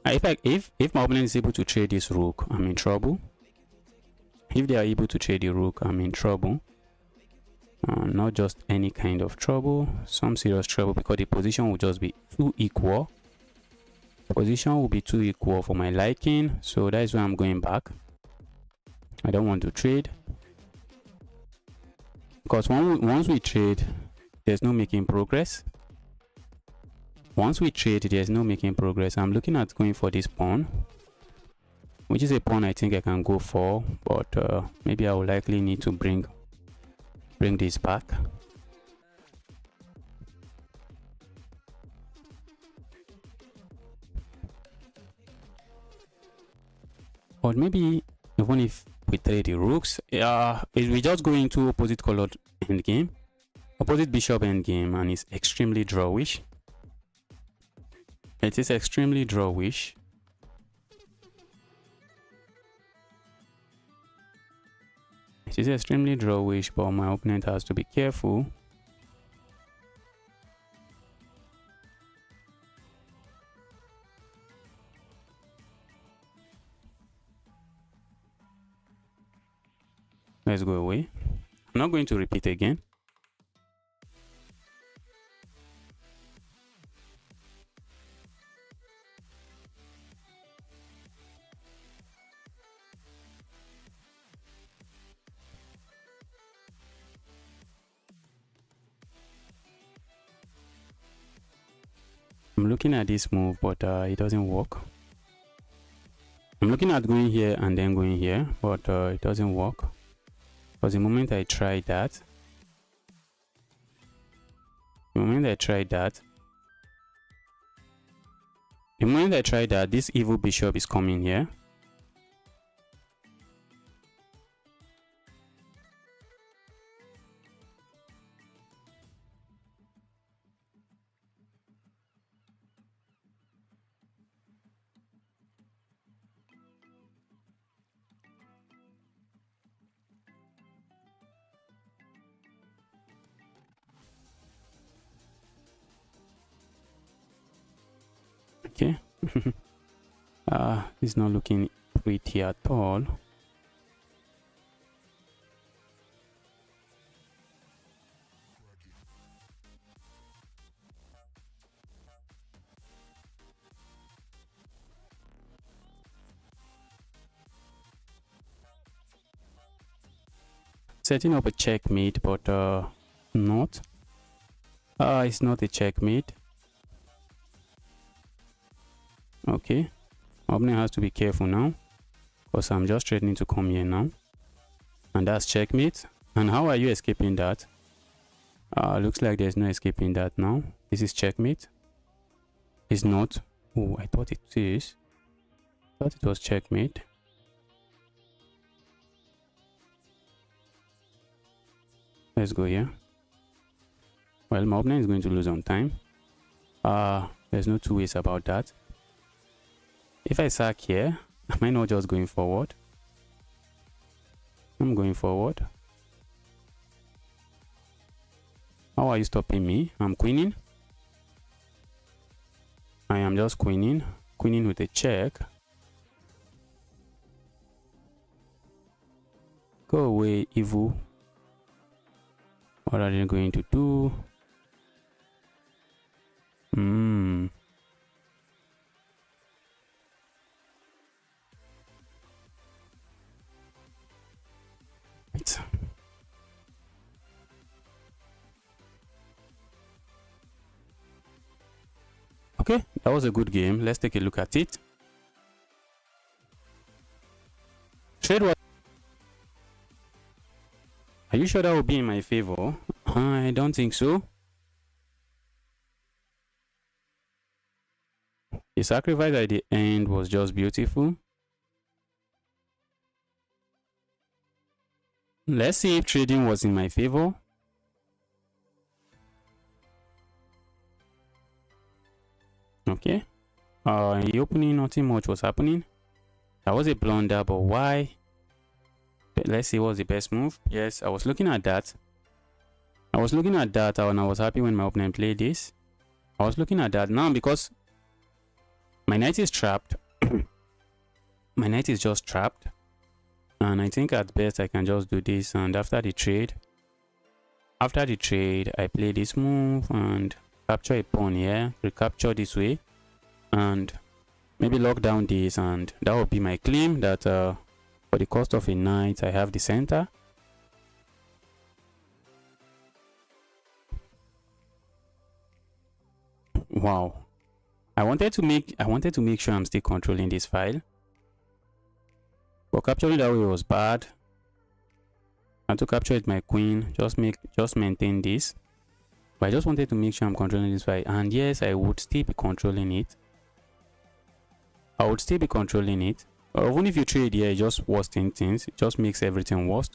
If my opponent is able to trade this rook, I'm in trouble. If they are able to trade the rook, I'm in trouble. Not just any kind of trouble, some serious trouble, because the position will just be too equal. Position will be too equal for my liking, so that is why I'm going back. I don't want to trade, because once we trade, there's no making progress. I'm looking at going for this pawn, which is a pawn I think I can go for, but maybe I will likely need to bring this back. Or maybe even if we trade the rooks, if we just go into opposite colored endgame, opposite bishop endgame, and it's extremely drawish. It is extremely drawish. But my opponent has to be careful. Let's go away. I'm not going to repeat again. I'm looking at this move, but it doesn't work. I'm looking at going here and then going here, but it doesn't work. Because the moment I tried that, this evil bishop is coming here. Okay. It's not looking pretty at all. Setting up a checkmate, but not. It's not a checkmate. Okay, opponent has to be careful now, because I'm just threatening to come here now, and that's checkmate. And how are you escaping that? Looks like there's no escaping that now. This is checkmate. It's not. Oh, I thought it is. I thought it was checkmate. Let's go here. Well, my opponent is going to lose on time. There's no two ways about that. If I sack here, am I not just going forward? I'm going forward. How are you stopping me? I'm queening. I am just queening. Queening with a check. Go away, evil. What are they going to do? Right. Okay, that was a good game. Let's take a look at it. Trade was. Are you sure that will be in my favor? I don't think so. The sacrifice at the end was just beautiful. Let's see if trading was in my favor. Okay. In the opening, nothing much was happening. That was a blunder, but why? Let's see what's the best move. Yes, I was looking at that. I was looking at that and I was happy when my opponent played this. I was looking at that. Now, because my knight is trapped. My knight is just trapped. And I think at best I can just do this. And after the trade, I play this move and capture a pawn here. Recapture this way. And maybe lock down this. And that will be my claim that for the cost of a knight, I have the center. Wow. I wanted to make sure I'm still controlling this file. But capturing that way was bad. And to capture it my queen, just maintain this. But I just wanted to make sure I'm controlling this file. And yes, I would still be controlling it. Or even if you trade here, it just worsening things. It just makes everything worse.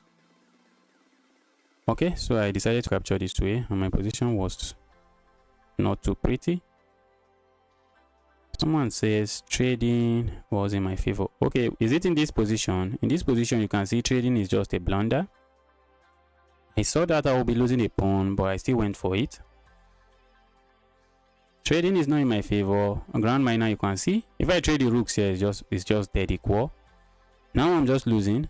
Okay, so I decided to capture this way. And my position was not too pretty. Someone says trading was in my favor. Okay, is it in this position? In this position, you can see trading is just a blunder. I saw that I will be losing a pawn, but I still went for it. Trading is not in my favor. A grand minor, you can see. If I trade the rooks here, it's just dead equal. Now I'm just losing.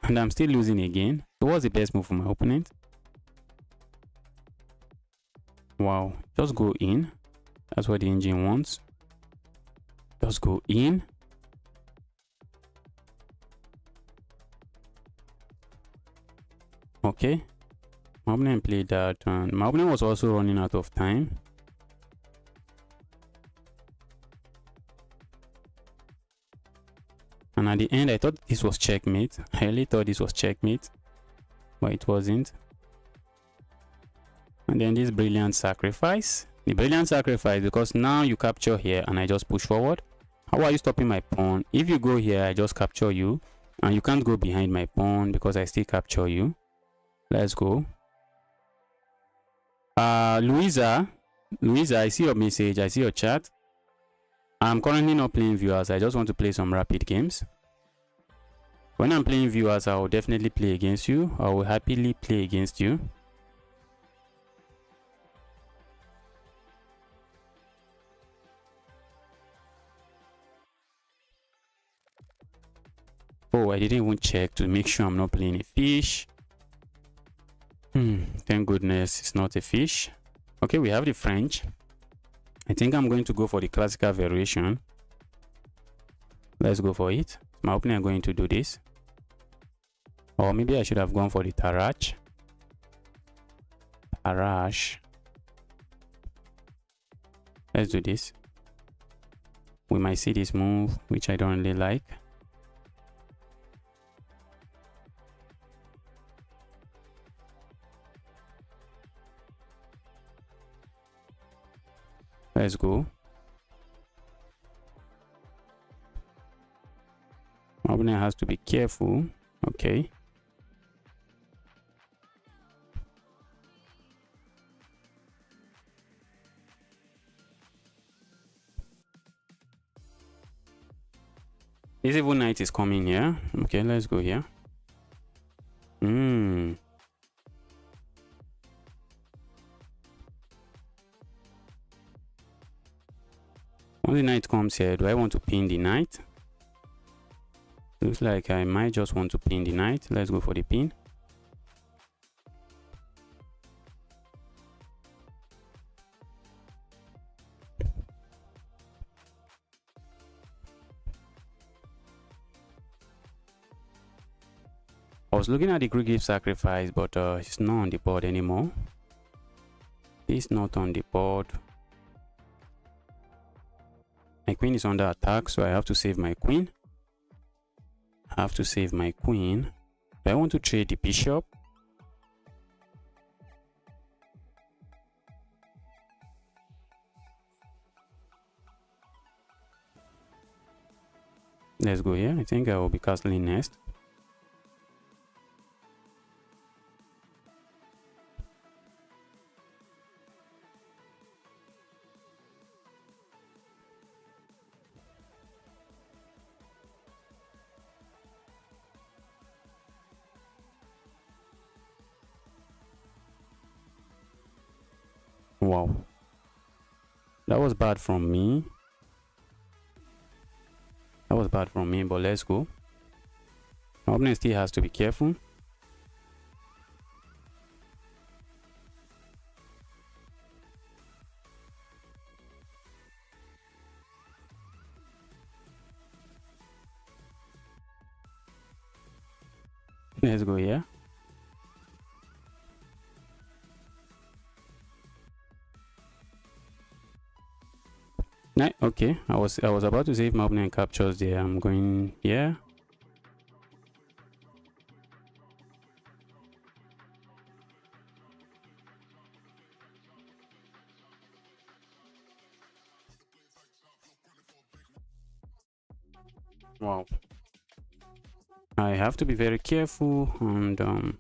And I'm still losing again. So what's the best move for my opponent? Wow, just go in. That's what the engine wants. Just go in. Okay. My opponent played that, and my opponent was also running out of time. And at the end, I thought this was checkmate. I really thought this was checkmate, but it wasn't. And then this brilliant sacrifice. The brilliant sacrifice, because now you capture here and I just push forward. How are you stopping my pawn? If you go here, I just capture you. And you can't go behind my pawn because I still capture you. Let's go. Louisa, I see your message. I see your chat. I'm currently not playing viewers. I just want to play some rapid games. When I'm playing viewers, I will definitely play against you. I will happily play against you. Oh, I didn't even check to make sure I'm not playing a fish. Thank goodness it's not a fish. Okay, we have the French. I think I'm going to go for the classical variation. Let's go for it. My opponent are going to do this. Or maybe I should have gone for the Tarrasch. Let's do this. We might see this move, which I don't really like. Let's go. My opponent has to be careful. Okay. This evil knight is coming here. Okay, let's go here. Once the knight comes here, do I want to pin the knight? Looks like I might just want to pin the knight. Let's go for the pin. I was looking at the Greek gift sacrifice, but it's not on the board anymore. It's not on the board. My queen is under attack, so I have to save my queen. I have to save my queen. Do I want to trade the bishop? Let's go here. I think I will be castling next. Wow, that was bad from me. That was bad from me, but let's go. My opponent still has to be careful. Let's go here. Okay, I was about to say if my opponent captures there, I'm going here. Wow, I have to be very careful, and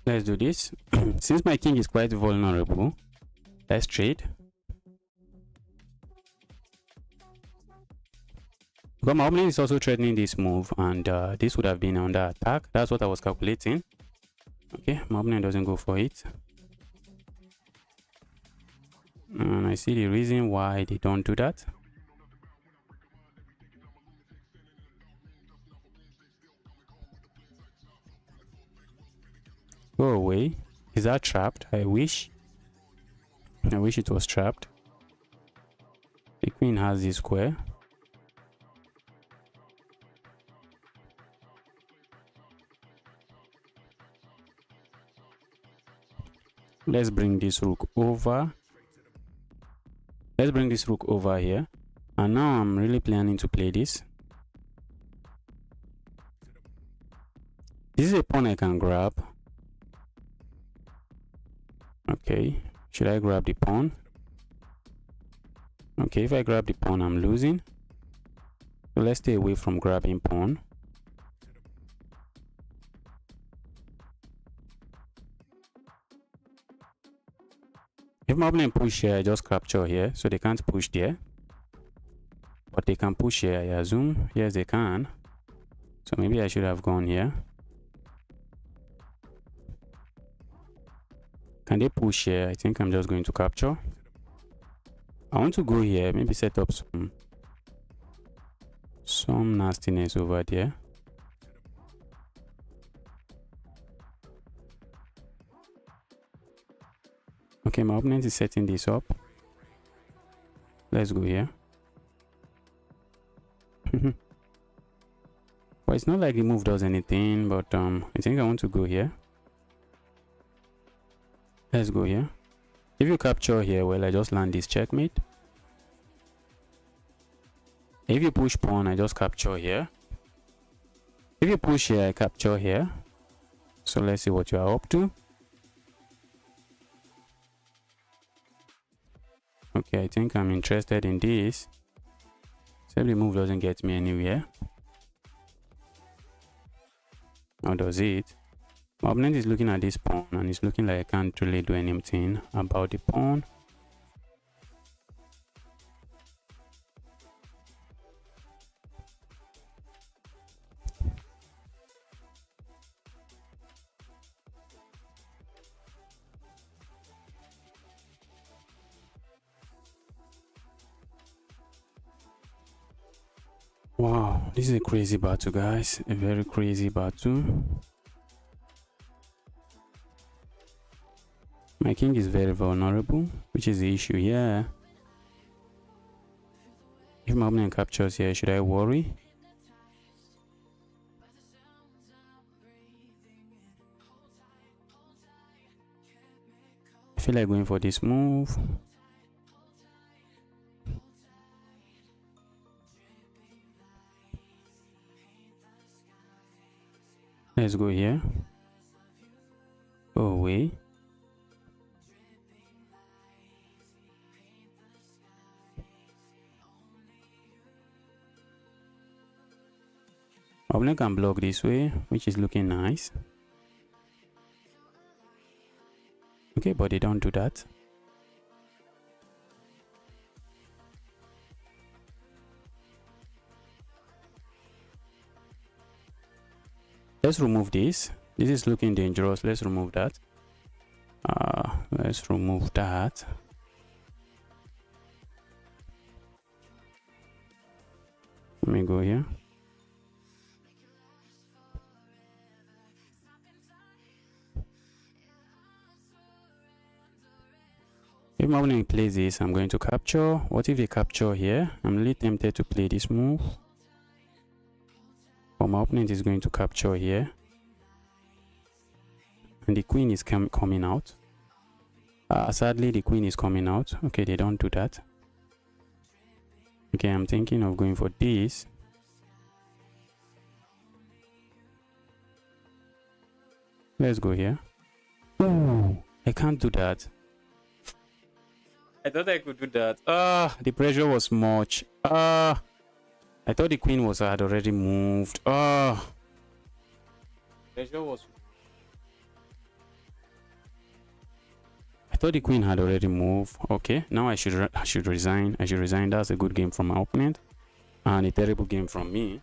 let's do this. Since my king is quite vulnerable, let's trade. Because my opponent is also threatening this move, and this would have been under attack. That's what I was calculating. Okay, my opponent doesn't go for it. And I see the reason why they don't do that. Go away. Is that trapped? I wish it was trapped. The queen has this square. Let's bring this rook over. Let's bring this rook over here. And now I'm really planning to play this. This is a pawn I can grab. Okay, should I grab the pawn? Okay, if I grab the pawn, I'm losing. So let's stay away from grabbing pawn. If my opponent push here, I just capture here, so they can't push there. But they can push here, I assume. Yes, they can. So maybe I should have gone here. Can they push here? I think I'm just going to capture. I want to go here, maybe set up some nastiness over there. Okay, my opponent is setting this up. Let's go here. Well, it's not like the move does anything, but I think I want to go here. Let's go here. If you capture here, well, I just land this checkmate. If you push pawn, I just capture here. If you push here, I capture here. So let's see what you are up to. Okay, I think I'm interested in this. Except the move doesn't get me anywhere. How does it? My opponent is looking at this pawn and it's looking like I can't really do anything about the pawn. Wow, this is a crazy battle, guys. A very crazy battle. My king is very vulnerable, which is the issue here. If my opponent captures here, should I worry? I feel like going for this move. Let's go here. Go away. Opponent can block this way, which is looking nice. Okay, but they don't do that. Let's remove this. This is looking dangerous. Let's remove that. Let's remove that. Let me go here. If my opponent plays this, I'm going to capture. What if they capture here? I'm really tempted to play this move. But my opponent is going to capture here. And the queen is coming out. Sadly, the queen is coming out. Okay, they don't do that. Okay, I'm thinking of going for this. Let's go here. Oh, I can't do that. I thought I could do that. The pressure was much. I thought the queen had already moved. Pressure was. I thought the queen had already moved. Okay, now I should resign. I should resign. That's a good game from my opponent, and a terrible game from me.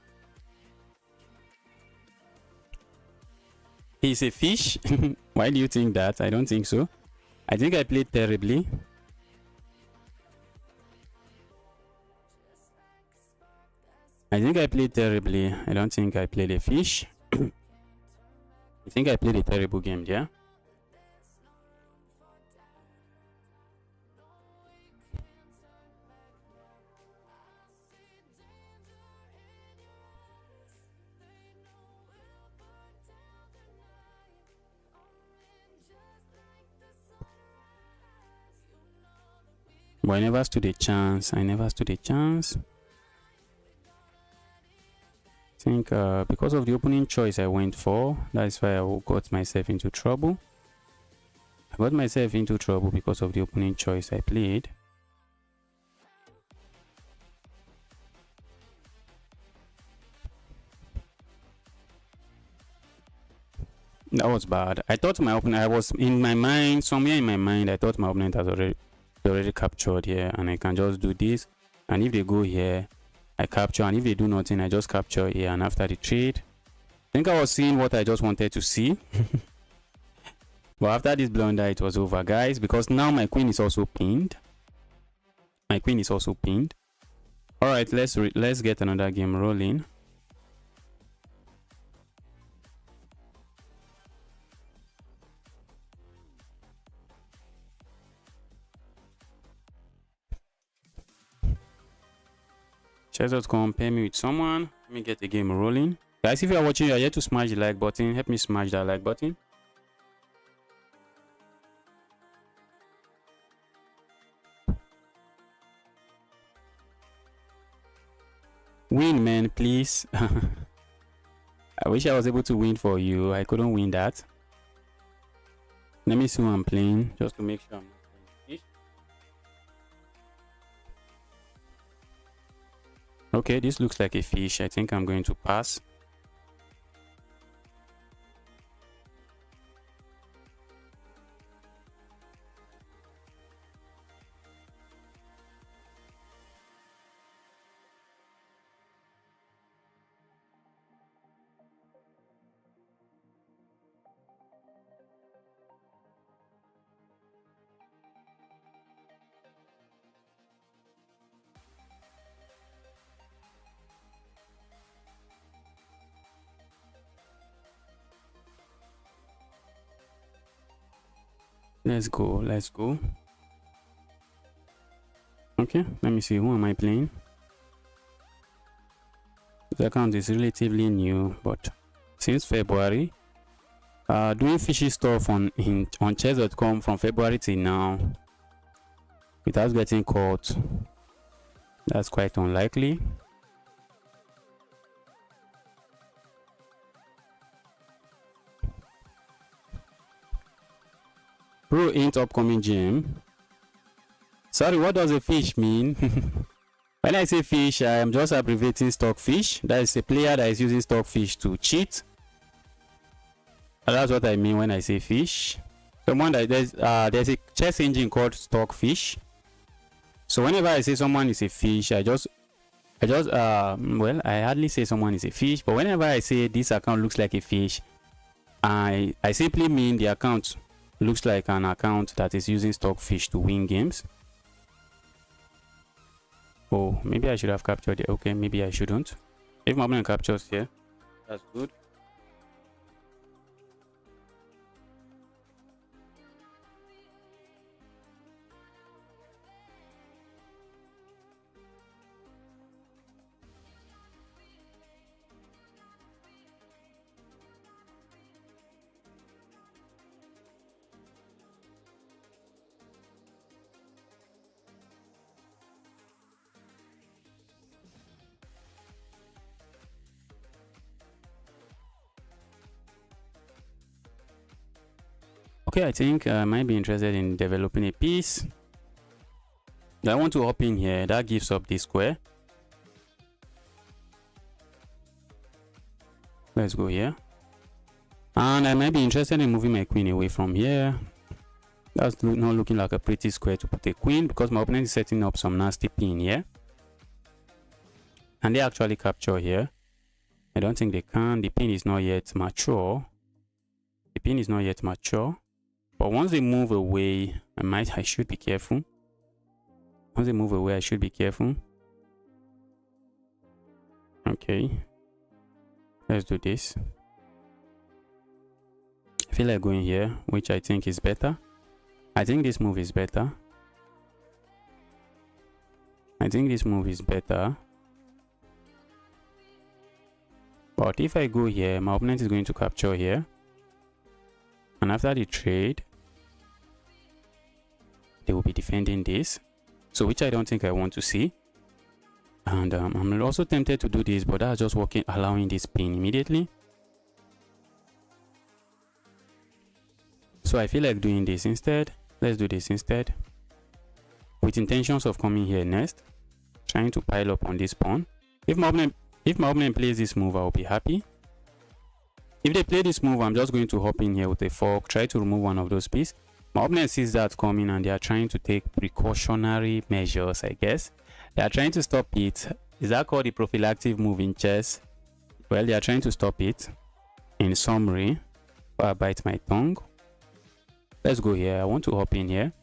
He's a fish. Why do you think that? I don't think so. I think I played terribly. I think I played terribly. I don't think I played a fish. I think I played a terrible game, yeah? But I never stood a chance. I never stood a chance. I think because of the opening choice I went for, that's why I got myself into trouble. I got myself into trouble because of the opening choice I played. That was bad. I thought my opponent, I was in my mind, somewhere in my mind, I thought my opponent has already captured here, and I can just do this. And if they go here, I capture, and if they do nothing, I just capture here. And after the trade, I think I was seeing what I just wanted to see. But after this blunder, it was over, guys, because now my queen is also pinned. My queen is also pinned. All right, let's get another game rolling. Chess.com, pair me with someone. Let me get the game rolling. Guys, if you are watching, you are yet to smash the like button. Help me smash that like button. Win, man, please. I wish I was able to win for you. I couldn't win that. Let me see who I'm playing, just to make sure I'm not playing fish. Okay, this looks like a fish. I think I'm going to pass. Let's go. Let's go. Okay, let me see. Who am I playing? The account is relatively new, but since February, doing fishy stuff on chess.com from February till now without getting caught. That's quite unlikely. Pro int upcoming gem. Sorry, what does a fish mean? When I say fish, I am just abbreviating stockfish. That is a player that is using stockfish to cheat. That's what I mean when I say fish. Someone that there's a chess engine called stockfish. So whenever I say someone is a fish, I hardly say someone is a fish, but whenever I say this account looks like a fish, I simply mean the account looks like an account that is using stockfish to win games. Oh, maybe I should have captured it. Okay, maybe I shouldn't. If my opponent captures here, that's good. Okay, I think I might be interested in developing a piece. I want to hop in here. That gives up this square. Let's go here. And I might be interested in moving my queen away from here. That's not looking like a pretty square to put a queen because my opponent is setting up some nasty pin here. And they actually capture here. I don't think they can. The pin is not yet mature. The pin is not yet mature. But once they move away, I should be careful. Once they move away, I should be careful. Okay. Let's do this. I feel like going here, which I think is better. I think this move is better. I think this move is better. But if I go here, my opponent is going to capture here. And after the trade, they will be defending this. So which I don't think I want to see. And I'm also tempted to do this, but that's just working, allowing this pin immediately. So I feel like doing this instead. Let's do this instead. With intentions of coming here next. Trying to pile up on this pawn. If my opponent plays this move, I'll be happy. If they play this move, I'm just going to hop in here with a fork, try to remove one of those pieces. My opponent sees that coming and they are trying to take precautionary measures, I guess. They are trying to stop it. Is that called the prophylactic move in chess? Well, they are trying to stop it. In summary, before I bite my tongue. Let's go here. I want to hop in here.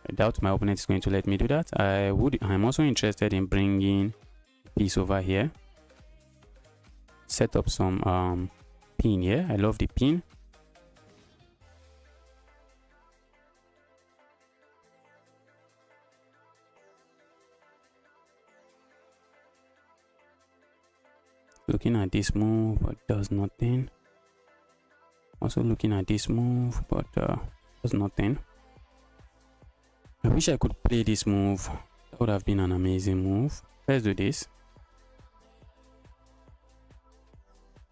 I doubt my opponent is going to let me do that. I'm also interested in bringing a piece over here. Set up some pin here. I love the pin. Looking at this move, but does nothing. Also looking at this move, but does nothing. I wish I could play this move. That would have been an amazing move. Let's do this.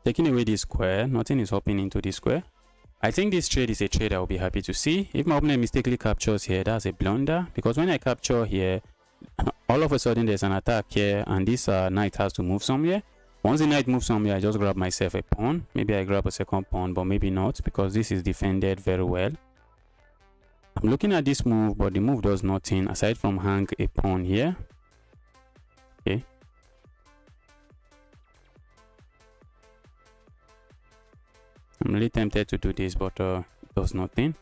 Taking away this square, nothing is hopping into this square. I think this trade is a trade I will be happy to see. If my opponent mistakenly captures here, that's a blunder. Because when I capture here, all of a sudden there's an attack here, and this knight has to move somewhere. Once the knight moves somewhere, I just grab myself a pawn. Maybe I grab a second pawn, but maybe not, because this is defended very well. I'm looking at this move, but the move does nothing aside from hang a pawn here. Okay. I'm really tempted to do this, but it does nothing.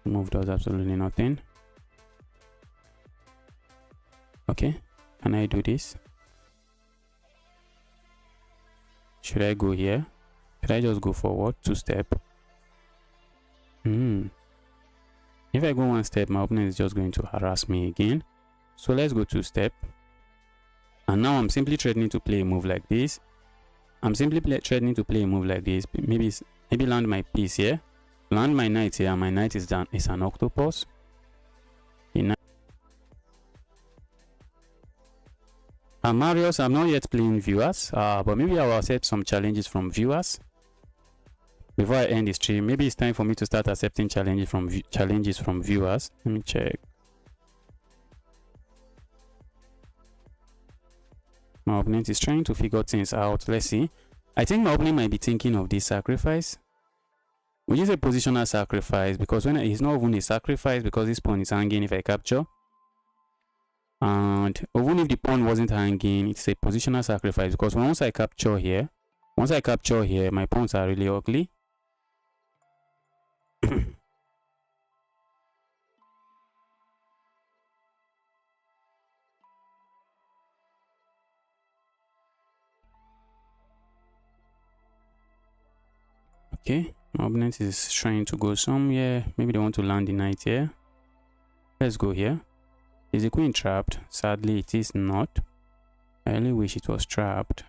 The move does absolutely nothing. Okay, can I do this? Should I go here? Should I just go forward 2 step? If I go one step, my opponent is just going to harass me again. So let's go 2 step. And now I'm simply threatening to play a move like this. Threatening to play a move like this. Maybe land my piece here. Land my knight here. My knight is done. It's an octopus. Marius, I'm not yet playing viewers, but maybe I will accept some challenges from viewers before I end the stream. Maybe it's time for me to start accepting challenges from viewers. Let me check. My opponent is trying to figure things out. Let's see. I think my opponent might be thinking of this sacrifice, which is a positional sacrifice, because when it's not even a sacrifice because this pawn is hanging if I capture. And even if the pawn wasn't hanging, it's a positional sacrifice because once I capture here, my pawns are really ugly. Okay, my opponent is trying to go somewhere. Maybe they want to land the knight here. Let's go here. Is the queen trapped? Sadly, it is not. I really wish it was trapped.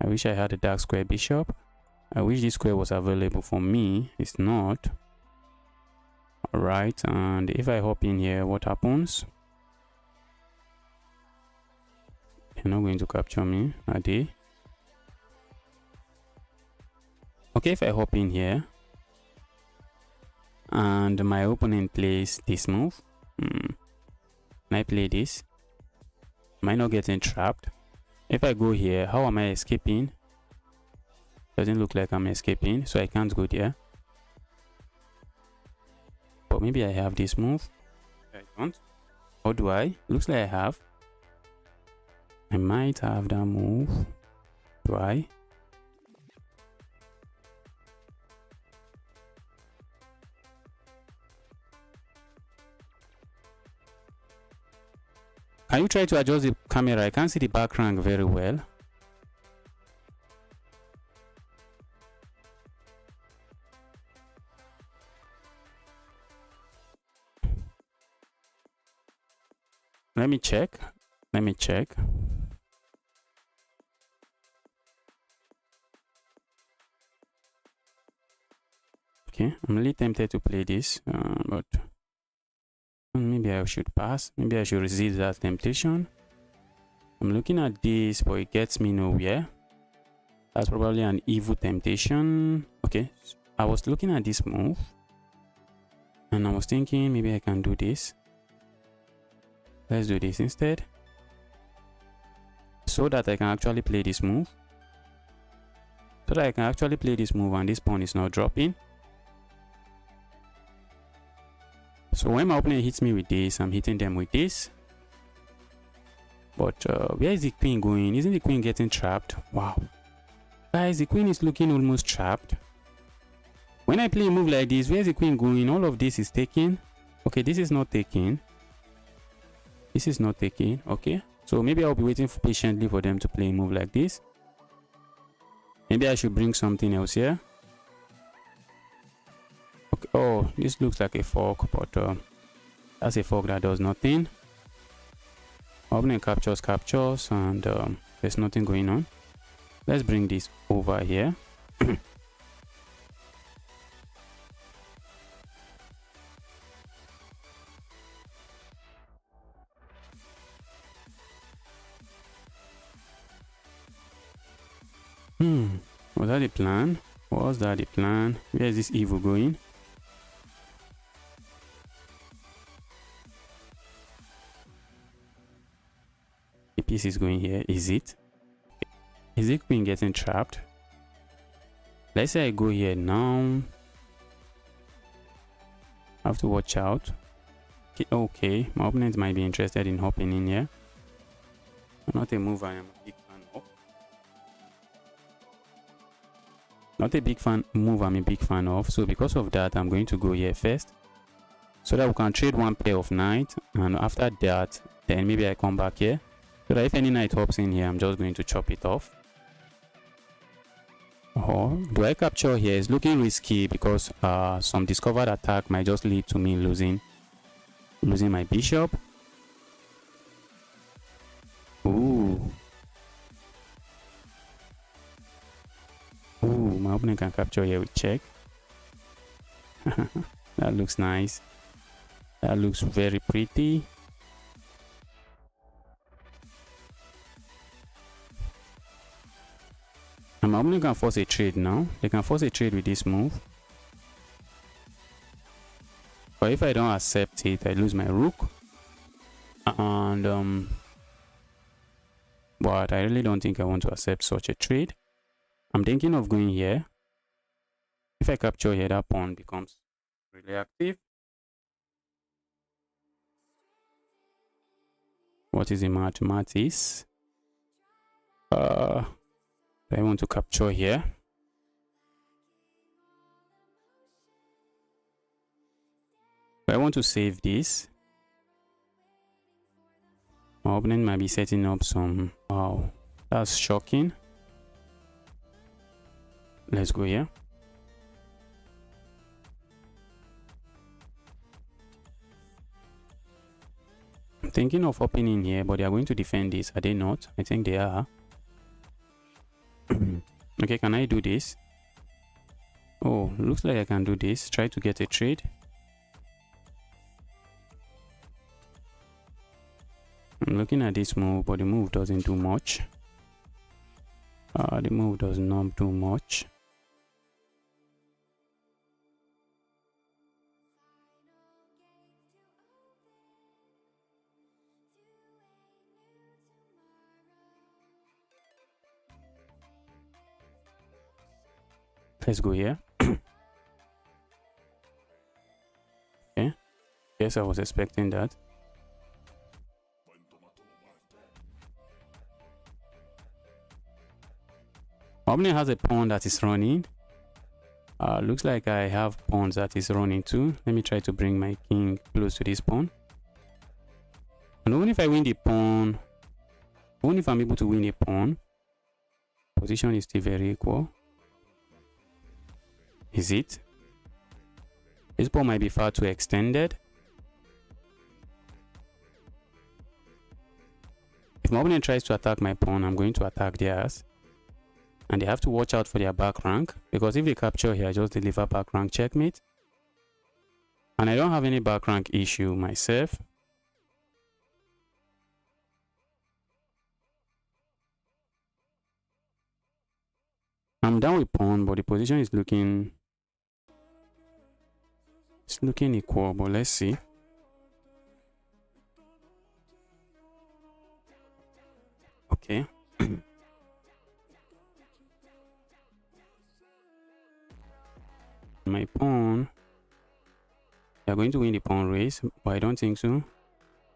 I wish I had a dark square bishop. I wish this square was available for me. It's not. Alright, and if I hop in here, what happens? They're not going to capture me, are they? Okay, if I hop in here and my opponent plays this move, can I play this? Am I not getting trapped? If I go here, how am I escaping? Doesn't look like I'm escaping, so I can't go there. But maybe I have this move. I don't. Or do I? Looks like I have. I might have that move. Do I? Can you try to adjust the camera? I can't see the background very well. Let me check. Okay, I'm really tempted to play this, but maybe I should pass. Maybe I should resist that temptation. I'm looking at this, but it gets me nowhere. That's probably an evil temptation. Okay, I was looking at this move and I was thinking maybe I can do this. Let's do this instead, so that I can actually play this move. And this pawn is not dropping. So when my opponent hits me with this, I'm hitting them with this. But where is the queen going? Isn't the queen getting trapped? Wow. Guys, the queen is looking almost trapped. When I play a move like this, where is the queen going? All of this is taken. Okay, this is not taken. Okay, so maybe I'll be waiting patiently for them to play a move like this. Maybe I should bring something else here. Okay, oh, this looks like a fork, but that's a fork that does nothing. Opponent captures, and there's nothing going on. Let's bring this over here. Was that the plan? Where is this evil going? The piece is going here. Is it? Is the queen getting trapped? Let's say I go here now. I have to watch out. Okay, my opponent might be interested in hopping in here. Not a move I am a big fan of. I'm a big fan of. So because of that, I'm going to go here first, so that we can trade one pair of knight, and after that, then maybe I come back here, so that if any knight hops in here, I'm just going to chop it off. Or do I capture here? It's looking risky because some discovered attack might just lead to me losing Losing my bishop. Ooh. Ooh, my opponent can capture here with check. That looks nice. That looks very pretty. And my opponent can force a trade now. They can force a trade with this move. But if I don't accept it, I lose my rook. And but I really don't think I want to accept such a trade. I'm thinking of going here. If I capture here, that pawn becomes really active. What is the mathematics? I want to capture here. I want to save this. My opponent might be setting up some. Wow, that's shocking. Let's go here. I'm thinking of opening here, but they are going to defend this. Are they not? I think they are. Okay, can I do this? Oh, looks like I can do this. Try to get a trade. I'm looking at this move, but the move doesn't do much. The move does not do much. Let's go here. Okay. Yes, I was expecting that. Opponent has a pawn that is running. Looks like I have pawns that is running too. Let me try to bring my king close to this pawn. And even if I win the pawn, even if I'm able to win a pawn, position is still very equal. Is it? This pawn might be far too extended. If my opponent tries to attack my pawn, I'm going to attack theirs. And they have to watch out for their back rank, because if they capture here, I just deliver back rank checkmate. And I don't have any back rank issue myself. I'm down with pawn, but the position is looking... It's looking equal, but let's see. Okay. My pawn. They're going to win the pawn race, but I don't think so.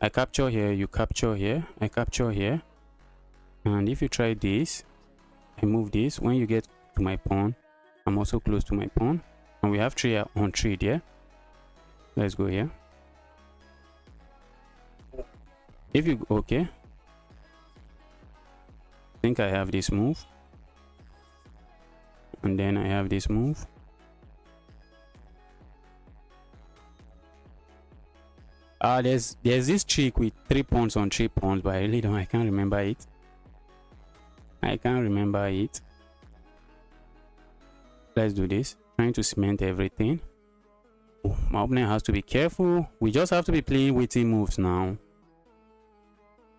I capture here, you capture here, I capture here. And if you try this, I move this. When you get to my pawn, I'm also close to my pawn. And we have 3 on 3 there. Let's go here. If you... Okay. I think I have this move. And then I have this move. There's this trick with 3 pawns on 3 pawns, but I can't remember it. I can't remember it. Let's do this. Trying to cement everything. Oh, my opponent has to be careful. We just have to be playing witty moves now.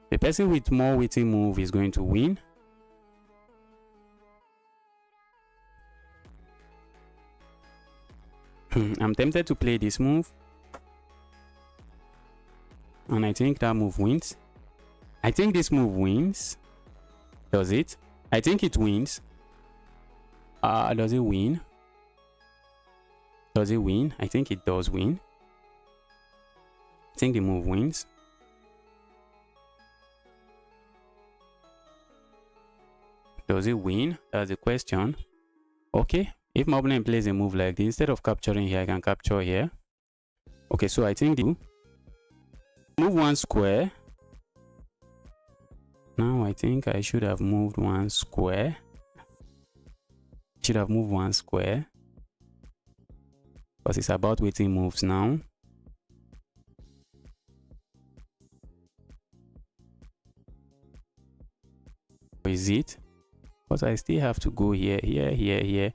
The person with more witty move is going to win. I'm tempted to play this move. And I think that move wins. I think this move wins. Does it? I think it wins. Does it win? Does it win? I think it does win. I think the move wins. Does it win? That's the question. Okay. If my opponent plays a move like this, instead of capturing here, I can capture here. Okay, so I think the move 1 square. Now I think I should have moved 1 square. Should have moved 1 square. Because it's about waiting moves now. is it? Because I still have to go here, here.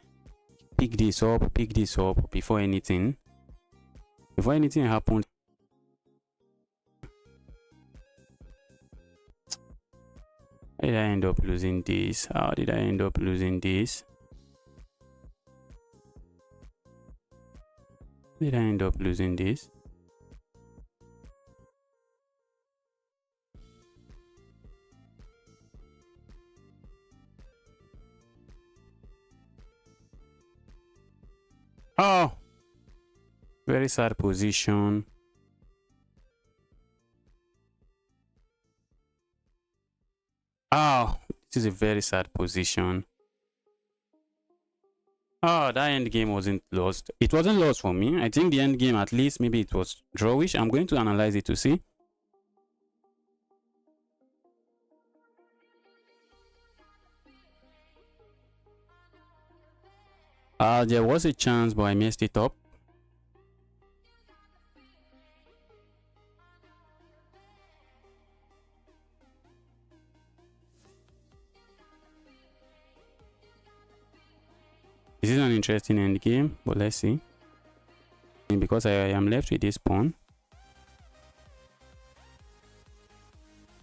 Pick this up before anything happens. How did I end up losing this? How did I end up losing this? Did I end up losing this? Oh, very sad position. Oh, this is a very sad position. Oh, that end game wasn't lost. It wasn't lost for me. I think the end game, at least, maybe it was drawish. I'm going to analyze it to see. There was a chance, but I messed it up. This is an interesting end game, but let's see. Because I am left with this pawn.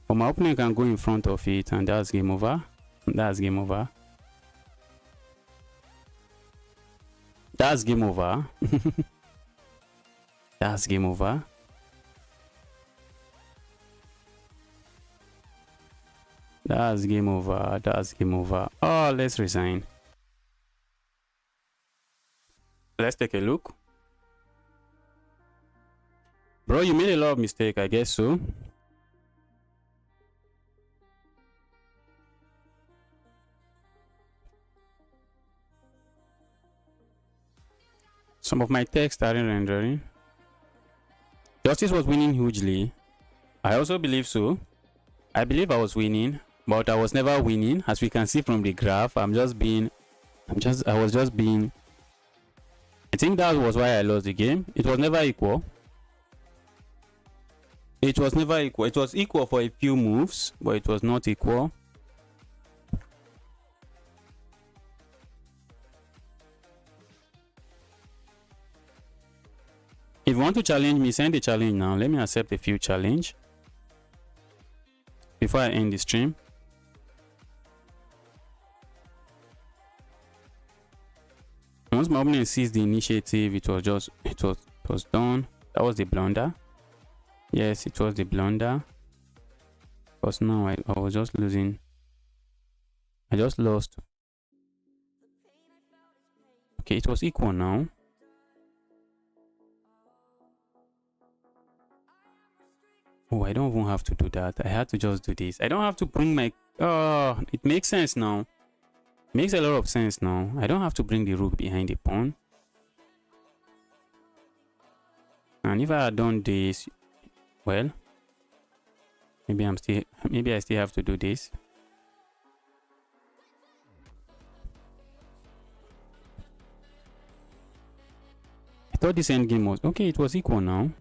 But my opponent can go in front of it, and that's game over. That's game over. That's game over. That's game over. That's game over. That's game over. Oh, let's resign. Let's take a look. Bro, you made a lot of mistake, I guess so. Some of my text aren't rendering. Justice was winning hugely. I also believe so. I believe I was winning, but I was never winning. As we can see from the graph, I was just being. I think that was why I lost the game. It was never equal. It was never equal. It was equal for a few moves, but it was not equal. If you want to challenge me, send a challenge now. Let me accept a few challenge before I end the stream. Once my opponent sees the initiative, it was done. That was the blunder. Yes, it was the blunder. Because now I was just losing. I just lost. Okay, it was equal now. Oh, I don't even have to do that. I had to just do this. I don't have to bring my... Oh, it makes sense now. Makes a lot of sense now. I don't have to bring the rook behind the pawn. And if I had done this, well, maybe I still have to do this. I thought this endgame was okay. It was equal now.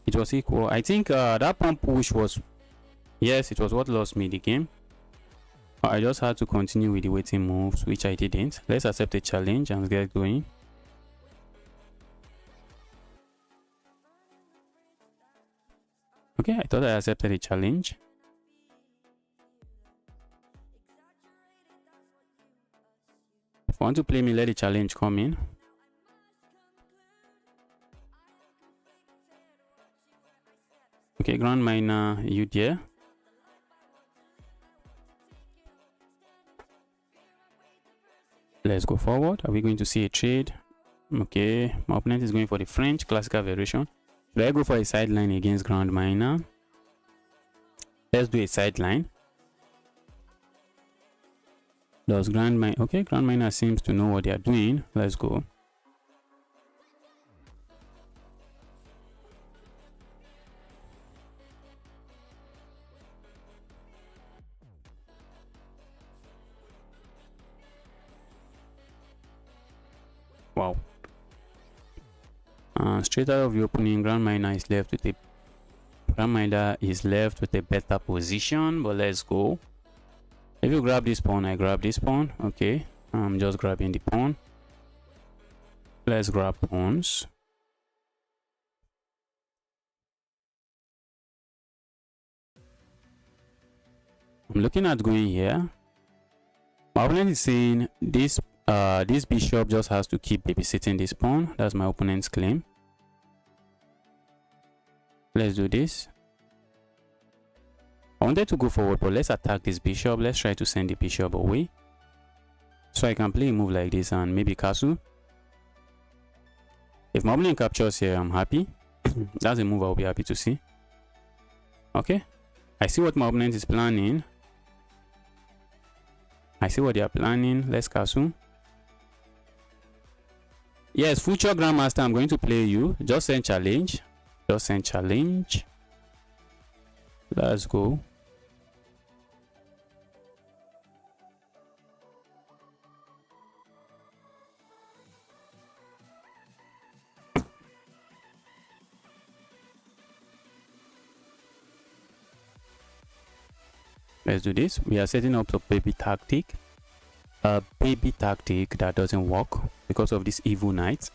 It was equal. I think that pawn push was, yes, it was what lost me the game. I just had to continue with the waiting moves, which I didn't. Let's accept a challenge and get going. Okay, I thought I accepted a challenge. If you want to play me, let the challenge come in. Okay, Grand Miner, you there? Let's go forward. Are we going to see a trade? Okay, my opponent is going for the French classical variation. Should I go for a sideline against Grand Miner? Let's do a sideline. Does Grand Miner... Okay, Grand Miner seems to know what they are doing. Let's go. Wow. Straight out of the opening, Grand Miner is left with a better position, but let's go. If you grab this pawn, I grab this pawn. Okay, I'm just grabbing the pawn. Let's grab pawns. I'm looking at going here. My opponent is saying this bishop just has to keep babysitting this pawn. That's my opponent's claim. Let's do this. I wanted to go forward, but let's attack this bishop. Let's try to send the bishop away, so I can play a move like this and maybe castle. If my opponent captures here, I'm happy. That's a move I'll be happy to see. Okay, I see what my opponent is planning. I see what they are planning. Let's castle. Yes, future grandmaster, I'm going to play you. Just send challenge. Just send challenge. Let's go. Let's do this. We are setting up a baby tactic. A baby tactic that doesn't work because of this evil knight.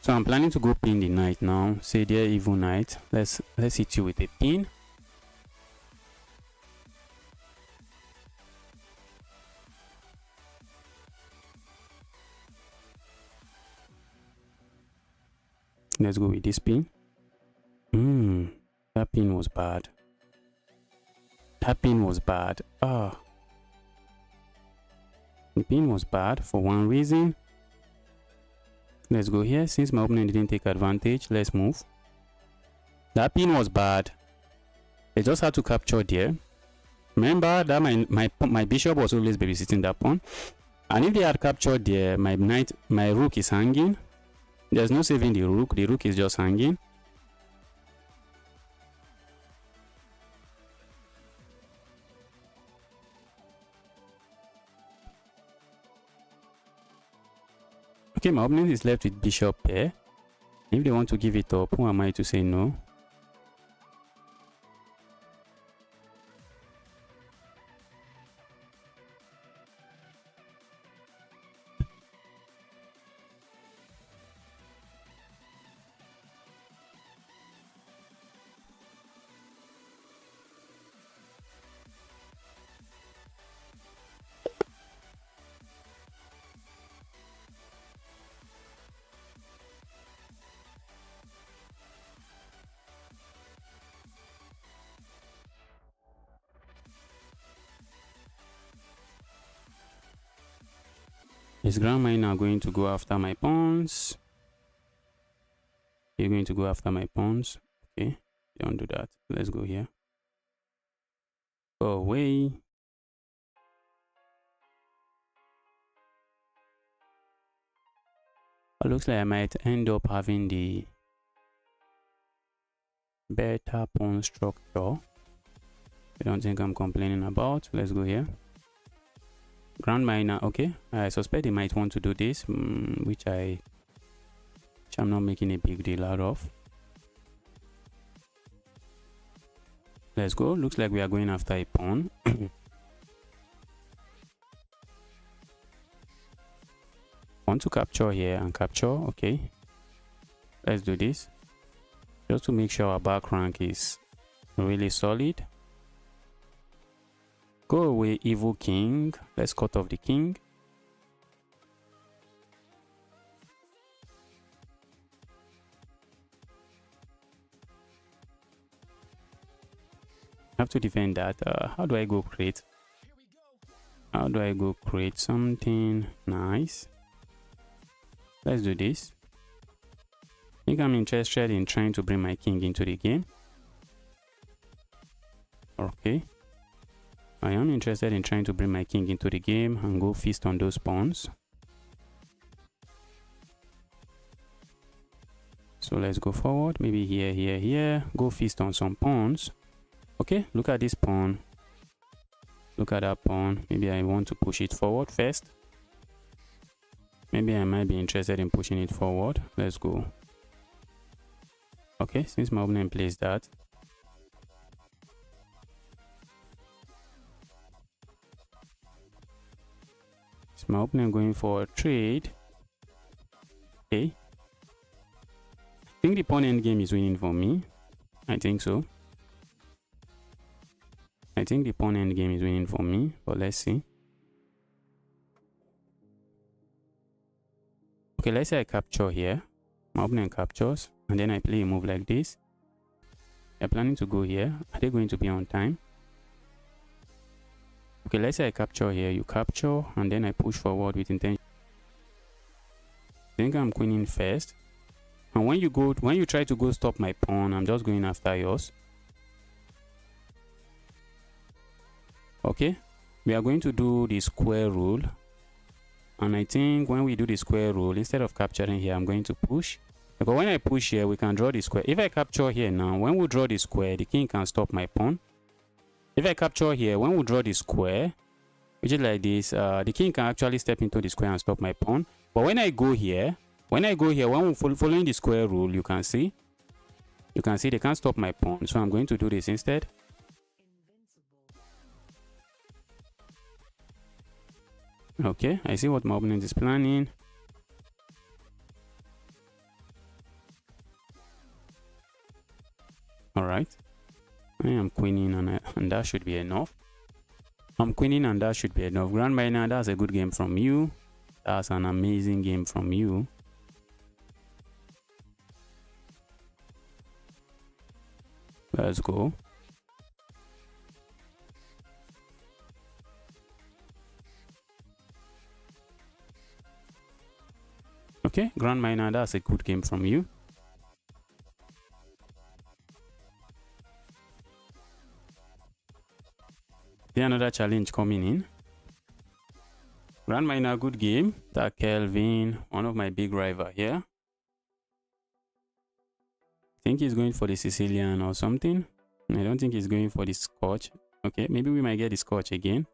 So I'm planning to go pin the knight now. Say there, evil knight. Let's hit you with a pin. Let's go with this pin. That pin was bad. That pin was bad. The pin was bad for one reason. Let's go here. Since my opponent didn't take advantage, let's move. That pin was bad. They just had to capture there. Remember that my bishop was always babysitting that pawn. And if they had captured there, my rook is hanging. There's no saving the rook. The rook is just hanging. Okay, my opponent is left with bishop pair. If they want to give it up, who am I to say no? Is grandma now going to go after my pawns? You're going to go after my pawns? Okay, don't do that. Let's go here. Go away. It looks like I might end up having the better pawn structure. I don't think I'm complaining about. Let's go here. Grand miner. Okay, I suspect they might want to do this, which I'm not making a big deal out of. Let's go. Looks like we are going after a pawn. Want to capture here and capture. Okay, let's do this just to make sure our back rank is really solid. Go away, evil king. Let's cut off the king. I have to defend that. How do I go create? How do I go create something nice? Let's do this. I think I'm interested in trying to bring my king into the game. Okay. I am interested in trying to bring my king into the game and go feast on those pawns. So let's go forward. Maybe here, here, here. Go feast on some pawns. Okay, look at this pawn. Look at that pawn. Maybe I want to push it forward first. Maybe I might be interested in pushing it forward. Let's go. Okay, since my opponent plays that, is my opponent going for a trade? Okay, I think the pawn endgame is winning for me. I think so. I think the pawn endgame is winning for me, but let's see. Okay, let's say I capture here. My opponent captures, and then I play a move like this. They're planning to go here. Are they going to be on time? Okay, let's say I capture here. You capture, and then I push forward with intention. I think I'm queening first. And when you try to go stop my pawn, I'm just going after yours. Okay, we are going to do the square rule. And I think when we do the square rule, instead of capturing here, I'm going to push. But when I push here, we can draw the square. If I capture here now, when we draw the square, the king can stop my pawn. If I capture here, when we draw the square, which is like this, the king can actually step into the square and stop my pawn. But when I go here, when we're following the square rule, you can see they can't stop my pawn. So I'm going to do this instead. Okay, I see what my opponent is planning. All right, I am queening, and that should be enough. I'm queening, and that should be enough. Grand Miner, that's a good game from you. That's an amazing game from you. Let's go. Okay, Grand Miner, that's a good game from you. There's another challenge coming in. Grand Miner, good game. That Kelvin, one of my big rival here. I think he's going for the Sicilian or something. I don't think he's going for the Scotch. Okay, maybe we might get the Scotch again.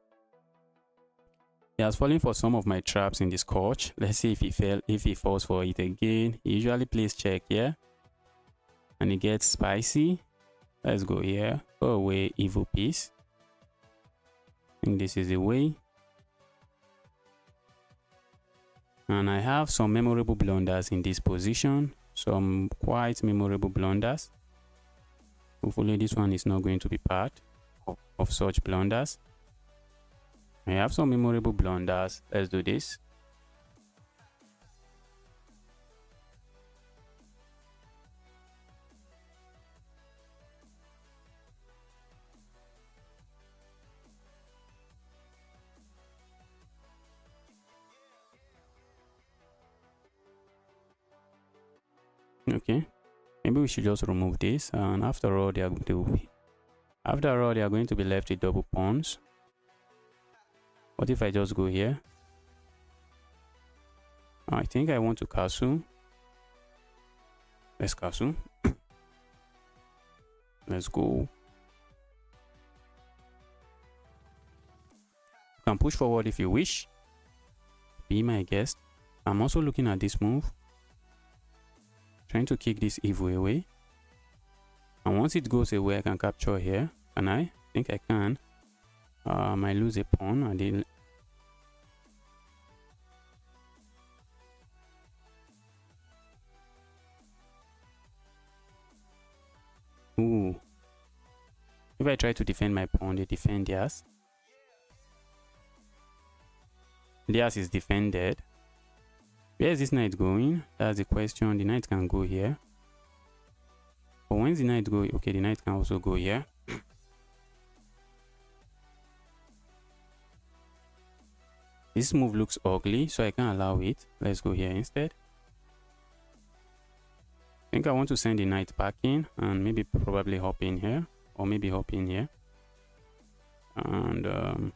He has fallen for some of my traps in the Scotch. Let's see if he falls for it again. He usually plays check here. And he gets spicy. Let's go here. Go away, evil piece. I think this is the way. And I have some memorable blunders in this position. Some quite memorable blunders. Hopefully this one is not going to be part of such blunders. I have some memorable blunders. Let's do this. Okay, maybe we should just remove this, and after all they are going to be left with double pawns. What if I just go here? I think I want to castle. Let's castle. Let's go. You can push forward if you wish. Be my guest. I'm also looking at this move. Trying to kick this evil away. And once it goes away, I can capture here. Can I? Think I can. I might lose a pawn. I didn't. Ooh. If I try to defend my pawn, they defend theirs. Theirs is defended. Where is this knight going? That's the question. The knight can go here. But when's the knight go? Okay, the knight can also go here. This move looks ugly, so I can't allow it. Let's go here instead. I think I want to send the knight back in and maybe probably hop in here. Or maybe hop in here. And the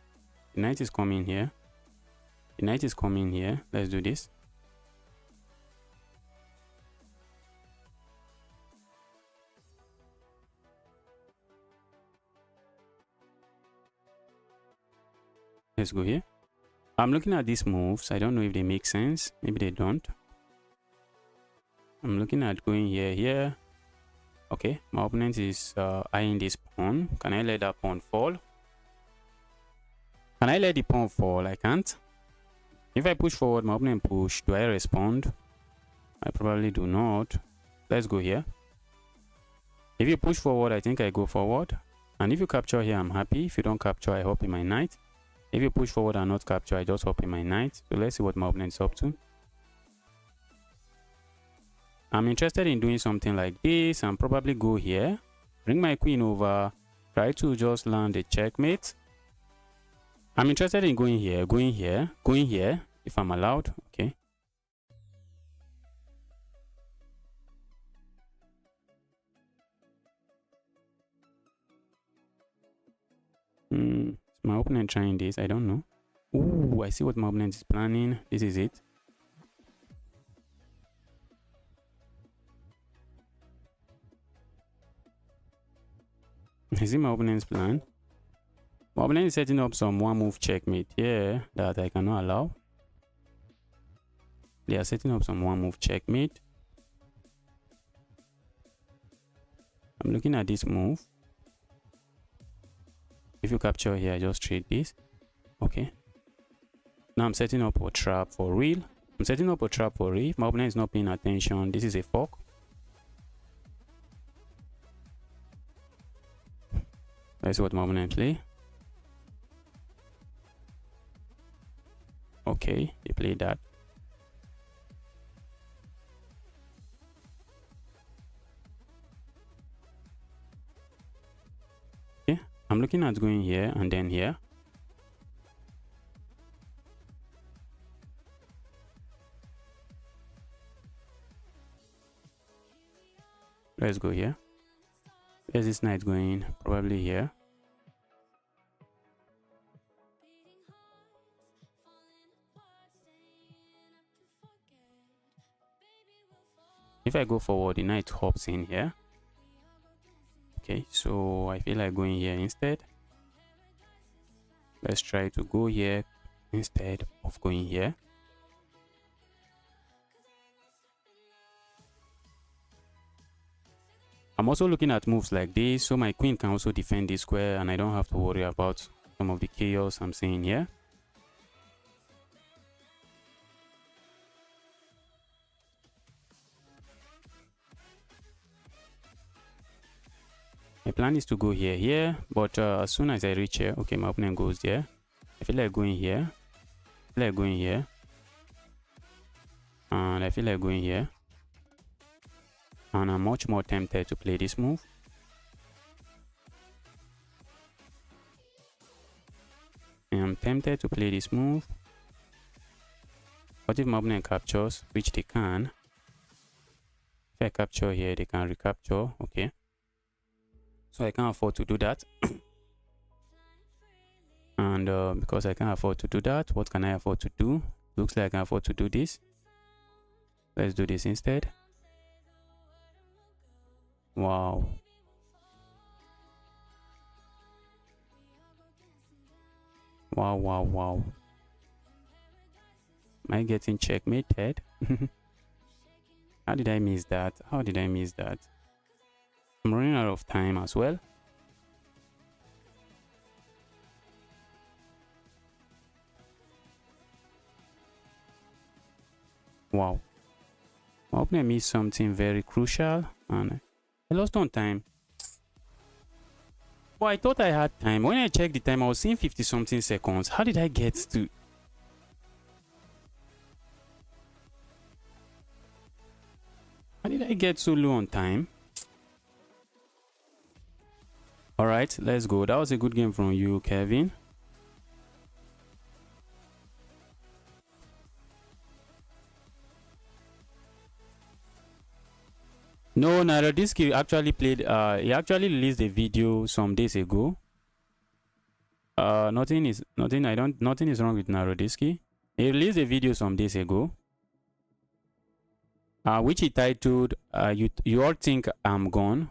knight is coming here. The knight is coming here. Let's do this. Let's go here. I'm looking at these moves. I don't know if they make sense. Maybe they don't. I'm looking at going here. Okay, my opponent is eyeing this pawn. Can I let that pawn fall? Can I let the pawn fall? I can't. If I push forward, my opponent push. Do I respond? I probably do not. Let's go here. If you push forward, I think I go forward. And if you capture here, I'm happy. If you don't capture, I hop in my knight. If you push forward and not capture, I just hop in my knight. So let's see what my opponent is up to. I'm interested in doing something like this and probably go here. Bring my queen over. Try to just land a checkmate. I'm interested in going here, going here, if I'm allowed. Okay. Is my opponent trying this? I don't know. Ooh, I see what my opponent is planning. This is it. I see my opponent's plan. My opponent is setting up some one move checkmate here that I cannot allow. They are setting up some one move checkmate. I'm looking at this move. If you capture here, I just trade this. Okay. Now I'm setting up a trap for real. I'm setting up a trap for real. My opponent is not paying attention. This is a fork. Let's see what my opponent play. Okay, they played that. Okay, I'm looking at going here and then here. Let's go here. Where's this knight going? Probably here. If I go forward, the knight hops in here. Okay, so I feel like going here instead. Let's try to go here instead of going here. I'm also looking at moves like this, so my queen can also defend this square and I don't have to worry about some of the chaos I'm seeing here. My plan is to go here, but as soon as I reach here, okay, my opponent goes there. I feel like going here. I feel like going here. And I feel like going here. And I'm much more tempted to play this move. I'm tempted to play this move. What if my opponent captures, which they can? If I capture here, they can recapture. Okay. So I can't afford to do that. And because I can't afford to do that, what can I afford to do? Looks like I can afford to do this. Let's do this instead. Wow. Wow, wow, wow. Am I getting checkmated? How did I miss that? How did I miss that? I'm running out of time as well. Wow. My opponent missed something very crucial and I lost on time. But I thought I had time. When I checked the time, I was seeing 50 something seconds. How did I get to... How did I get so low on time? Alright, let's go. That was a good game from you, Kevin. No, Narodisky actually played, he actually released a video some days ago. Nothing is wrong with Narodisky. He released a video some days ago. Which he titled, you all think I'm gone.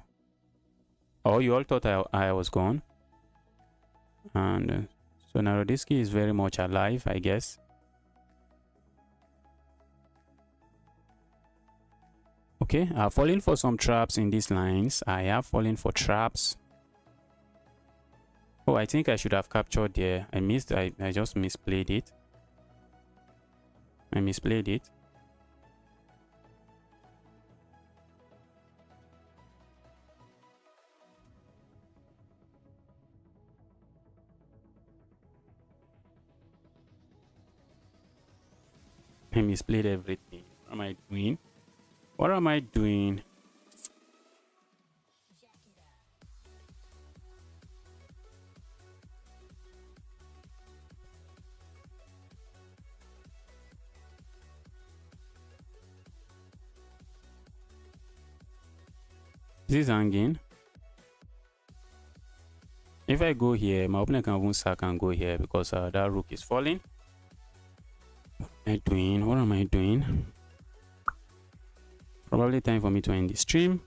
Or you all thought I was gone. And so Narodisky is very much alive, I guess. Okay, I've fallen for some traps in these lines. I have fallen for traps. Oh, I think I should have captured there. I just misplayed it. I misplayed it. I misplayed everything. What am I doing? What am I doing? This is hanging. If I go here, my opponent can even sack and go here because that rook is falling. What am I doing? What am I doing? Probably time for me to end the stream.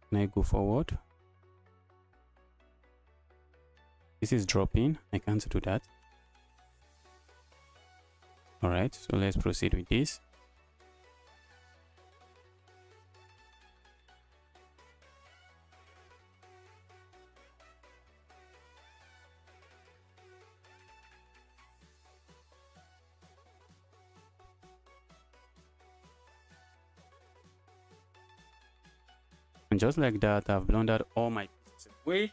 Can I go forward? This is dropping. I can't do that. All right, so let's proceed with this. And just like that, I've blundered all my pieces away.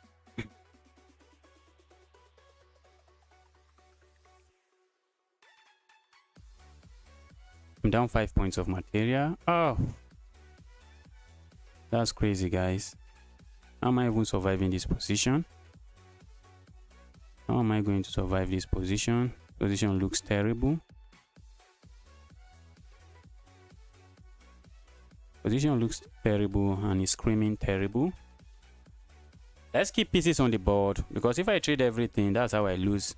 I'm down 5 points of material. Oh, that's crazy, guys. How am I even surviving this position? How am I going to survive this position? Position looks terrible. Position looks terrible and is screaming terrible. Let's keep pieces on the board because if I trade everything, that's how I lose.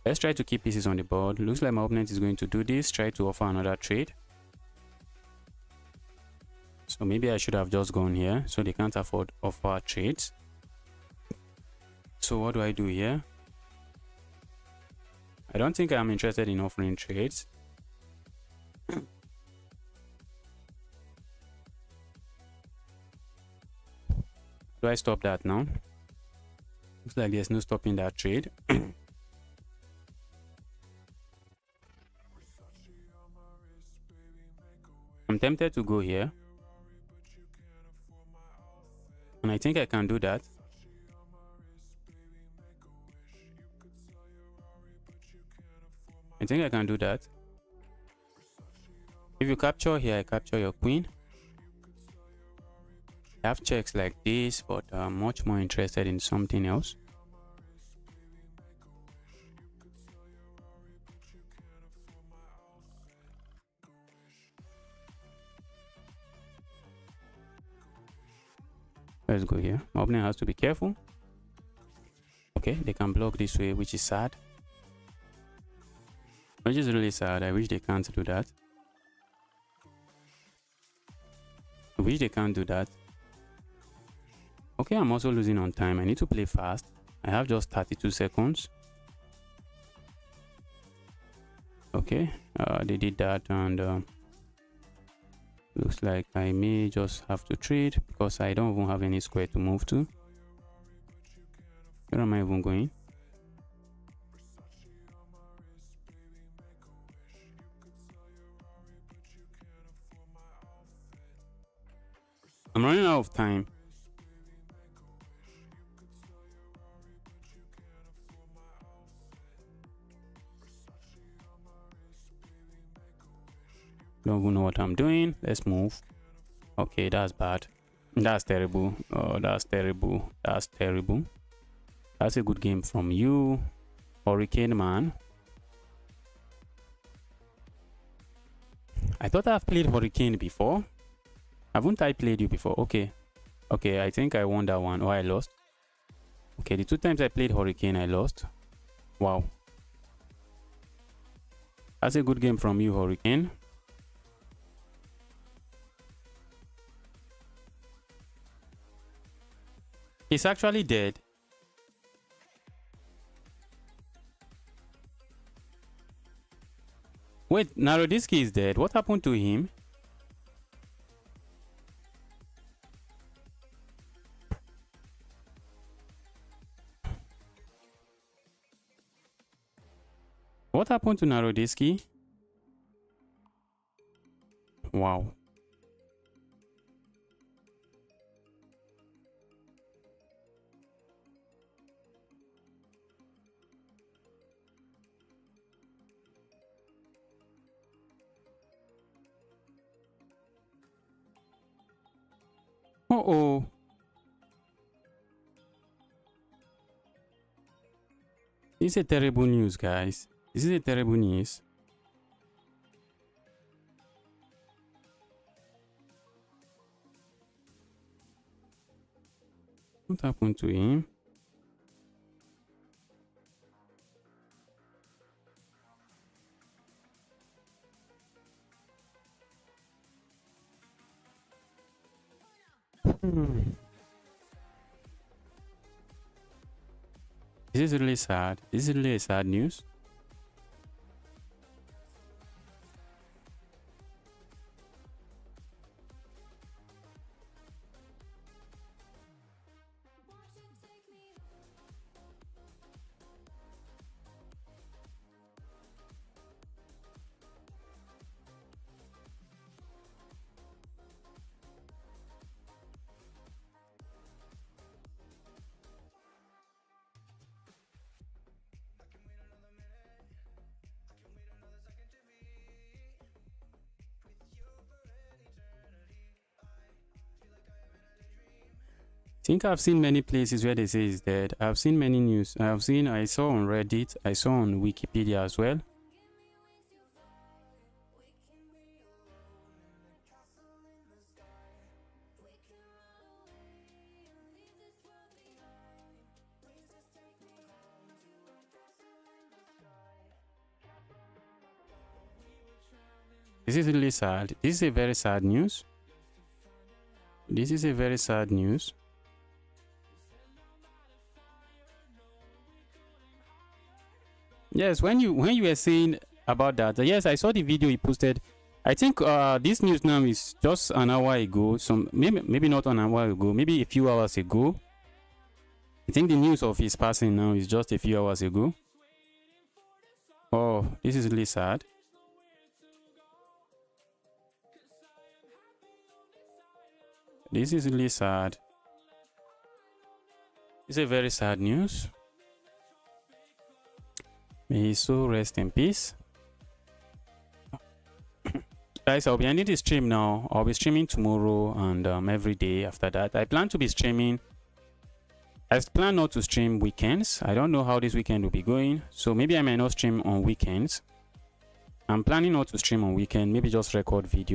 Let's try to keep pieces on the board. Looks like my opponent is going to do this. Try to offer another trade. So maybe I should have just gone here so they can't afford offer trades. So what do I do here? I don't think I'm interested in offering trades. Do I stop that now? Looks like there's no stopping that trade. I'm tempted to go here. And I think I can do that. I think I can do that. If you capture here, I capture your queen. I have checks like this, but I'm much more interested in something else. Let's go here. My opponent has to be careful. Okay, they can block this way, which is sad. Which is really sad. I wish they can't do that. I wish they can't do that. Okay, I'm also losing on time. I need to play fast. I have just 32 seconds. Okay, they did that, and looks like I may just have to trade because I don't even have any square to move to. Where am I even going? I'm running out of time. Don't even know what I'm doing. Let's move. Okay, that's bad. That's terrible. Oh, that's terrible. That's terrible. That's a good game from you, Hurricane Man. I thought I've played Hurricane before. Haven't I played you before? Okay. Okay, I think I won that one. Or I lost. Okay, the 2 times I played Hurricane, I lost. Wow. That's a good game from you, Hurricane. He's actually dead. Wait, Narodisky is dead. What happened to him? What happened to Narodisky? Wow. Uh-oh. This is a terrible news, guys. This is a terrible news. What happened to him? This is really sad. This is really sad news. I think I've seen many places where they say he's dead. I've seen many news. I saw on Reddit. I saw on Wikipedia as well. This is really sad. This is a very sad news. This is a very sad news. Yes, when you were saying about that, yes, I saw the video he posted. I think this news now is just an hour ago. Some maybe not an hour ago, maybe a few hours ago. I think the news of his passing now is just a few hours ago. Oh, this is really sad. This is really sad. It's a very sad news. May his soul rest in peace. Guys, I'll be ending the stream now. I'll be streaming tomorrow and every day after that. I plan to be streaming. I plan not to stream weekends. I don't know how this weekend will be going. So maybe I might not stream on weekends. I'm planning not to stream on weekend. Maybe just record video.